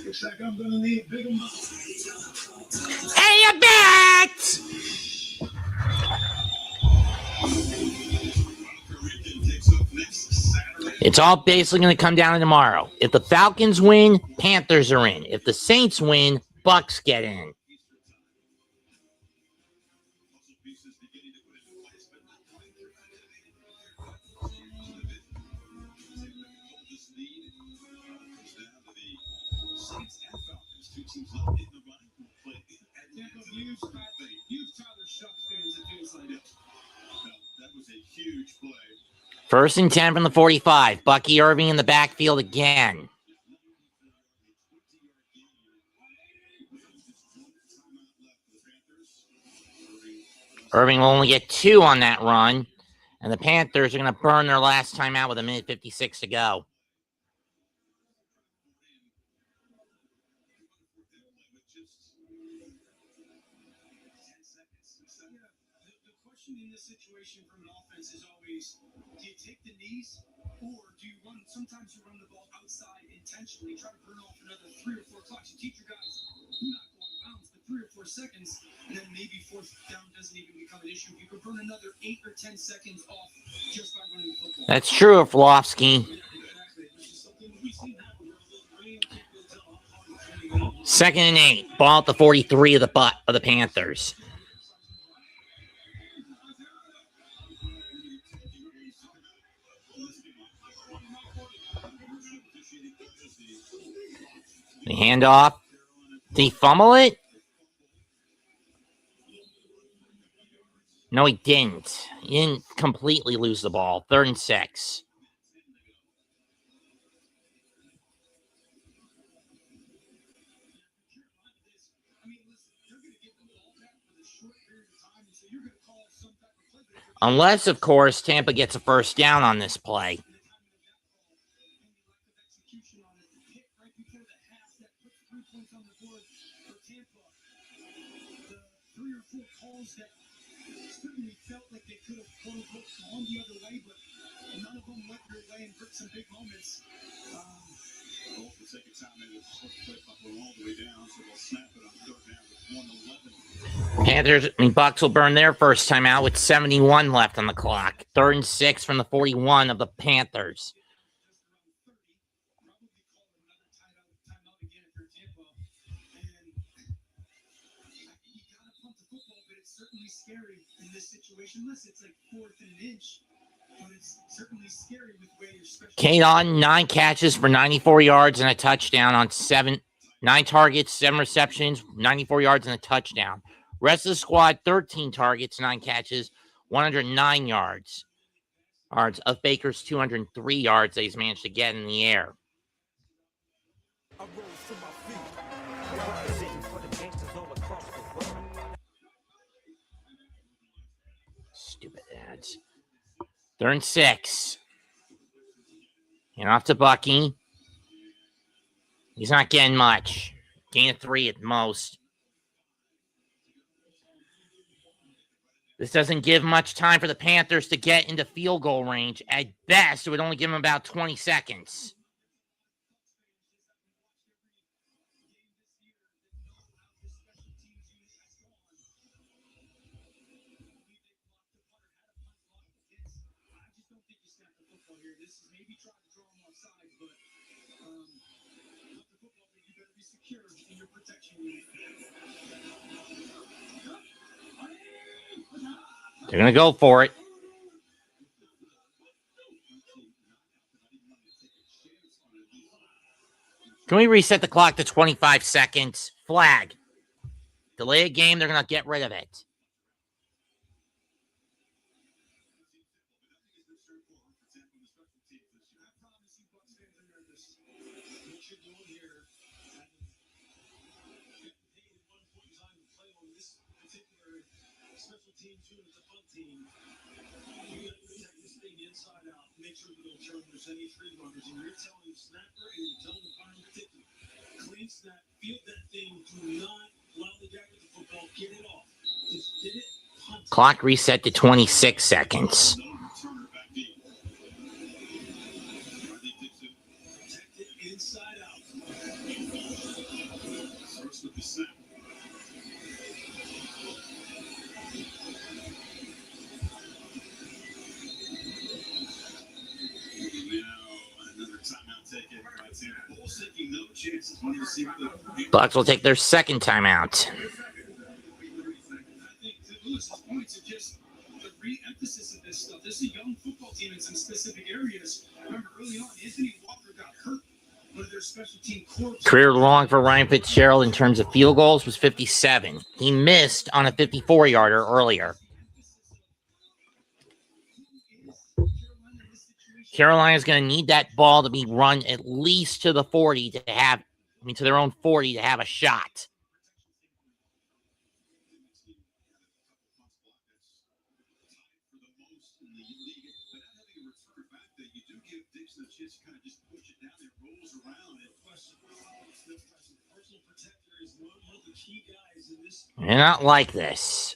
Looks like I'm gonna need bigger muscles. Hey, you bet! It's all basically going to come down to tomorrow. If the Falcons win, Panthers are in. If the Saints win, Bucs get in. First and 10 from the 45. Bucky Irving in the backfield again. Irving will only get 2 on that run, and the Panthers are going to burn their last time out with 1:56 to go. In this situation from an offense is always, do you take the knees or do you run? Sometimes you run the ball outside intentionally, try to burn off another 3 or 4 clocks. You teach your guys, do not go out of bounds for 3 or 4 seconds, and then maybe 4th down doesn't even become an issue. You could burn another 8 or 10 seconds off just by running the football. That's true, Orlovsky. Second and 8. Ball at the 43 of the Panthers. The handoff. Did he fumble it? No, he didn't. He didn't completely lose the ball. 3rd and 6. Unless, of course, Tampa gets a first down on this play. Felt like they could have quote unquote gone the other way, but none of them went their way and put some big moments. Well, the second time they will play all the way down, so they'll snap it on 3rd down with 1:11. Bucs will burn their first time out with 71 left on the clock. 3rd and 6 from the 41 of the Panthers. Scary in this situation, unless it's like 4th and an inch, but it's certainly scary with where you're special. Kadon, 9 catches for 94 yards and a touchdown on 9 targets, 7 receptions, 94 yards and a touchdown. Rest of the squad, 13 targets, 9 catches, 109 yards. Of Baker's 203 yards that he's managed to get in the air. Stupid ads. 3rd and 6. And off to Bucky. He's not getting much. Gain of 3 at most. This doesn't give much time for the Panthers to get into field goal range. At best, it would only give them about 20 seconds. They're going to go for it. Can we reset the clock to 25 seconds? Flag. Delay a game, they're going to get rid of it. Make sure we don't turn there's any free runners, and you're telling the snapper and you're telling the punter in particular, Clock reset to 26 seconds. Inside out. Starts with the snap. Another timeout taken by Tampa. Bulls taking no chances. Wanting to see what the Bucs will take their second timeout. I think to Lewis's point suggests the re-emphasis of this stuff. This is a young football team in some specific areas. Remember early on, Anthony Walker got hurt. One of their special team corps. Career long for Ryan Fitzgerald in terms of field goals was 57. He missed on a 54-yarder earlier. Carolina's going to need that ball to be run at least to the 40 to have, to their own 40 to have a shot. They're not like this.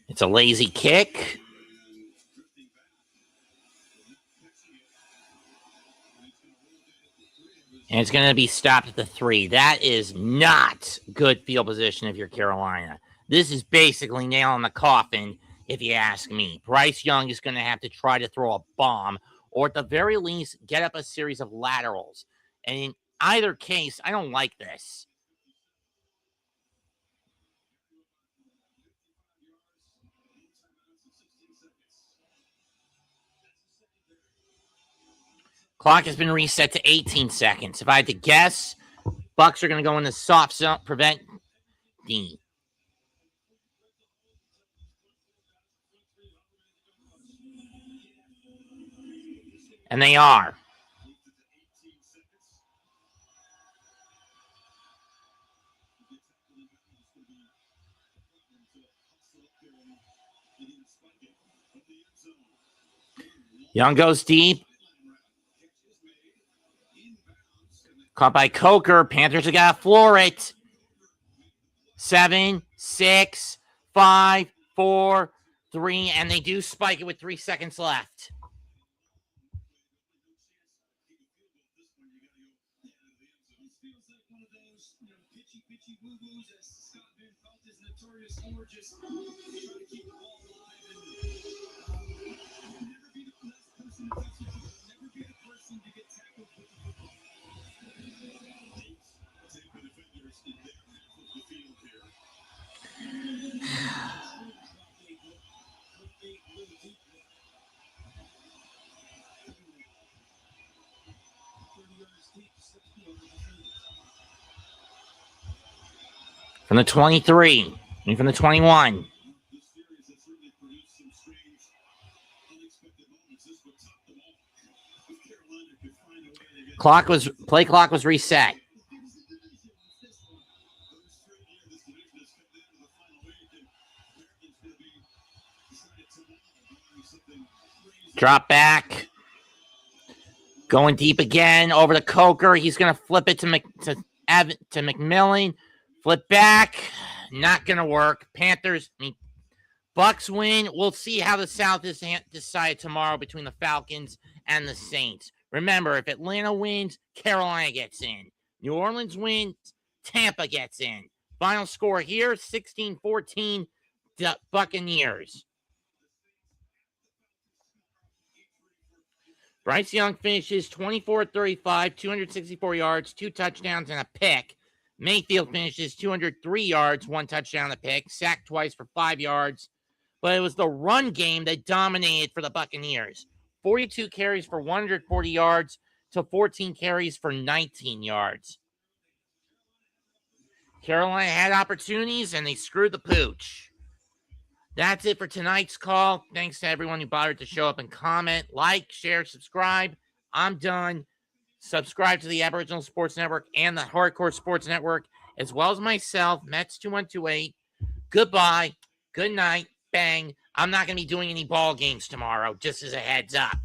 It's a lazy kick. And it's going to be stopped at the 3. That is not good field position if you're Carolina. This is basically nail in the coffin, if you ask me. Bryce Young is going to have to try to throw a bomb, or at the very least, get up a series of laterals. And in either case, I don't like this. Clock has been reset to 18 seconds. If I had to guess, Bucs are going to go in the soft zone, prevent D. And they are. Young goes deep. Caught by Coker. Panthers have got to floor it. 7, 6, 5, 4, 3, and they do spike it with 3 seconds left. From the 23 and from the 21. Play clock was reset. Drop back. Going deep again over to Coker. He's going to flip it to McMillan. Flip back. Not going to work. Bucs win. We'll see how the South is decided tomorrow between the Falcons and the Saints. Remember, if Atlanta wins, Carolina gets in. New Orleans wins, Tampa gets in. Final score here, 16-14, Buccaneers. Bryce Young finishes 24-35, 264 yards, 2 touchdowns, and a pick. Mayfield finishes 203 yards, 1 touchdown, and a pick. Sacked twice for 5 yards. But it was the run game that dominated for the Buccaneers. 42 carries for 140 yards to 14 carries for 19 yards. Carolina had opportunities, and they screwed the pooch. That's it for tonight's call. Thanks to everyone who bothered to show up and comment. Like, share, subscribe. I'm done. Subscribe to the Aboriginal Sports Network and the Hardcore Sports Network, as well as myself, Mets2128. Goodbye. Good night. Bang. I'm not going to be doing any ball games tomorrow, just as a heads up.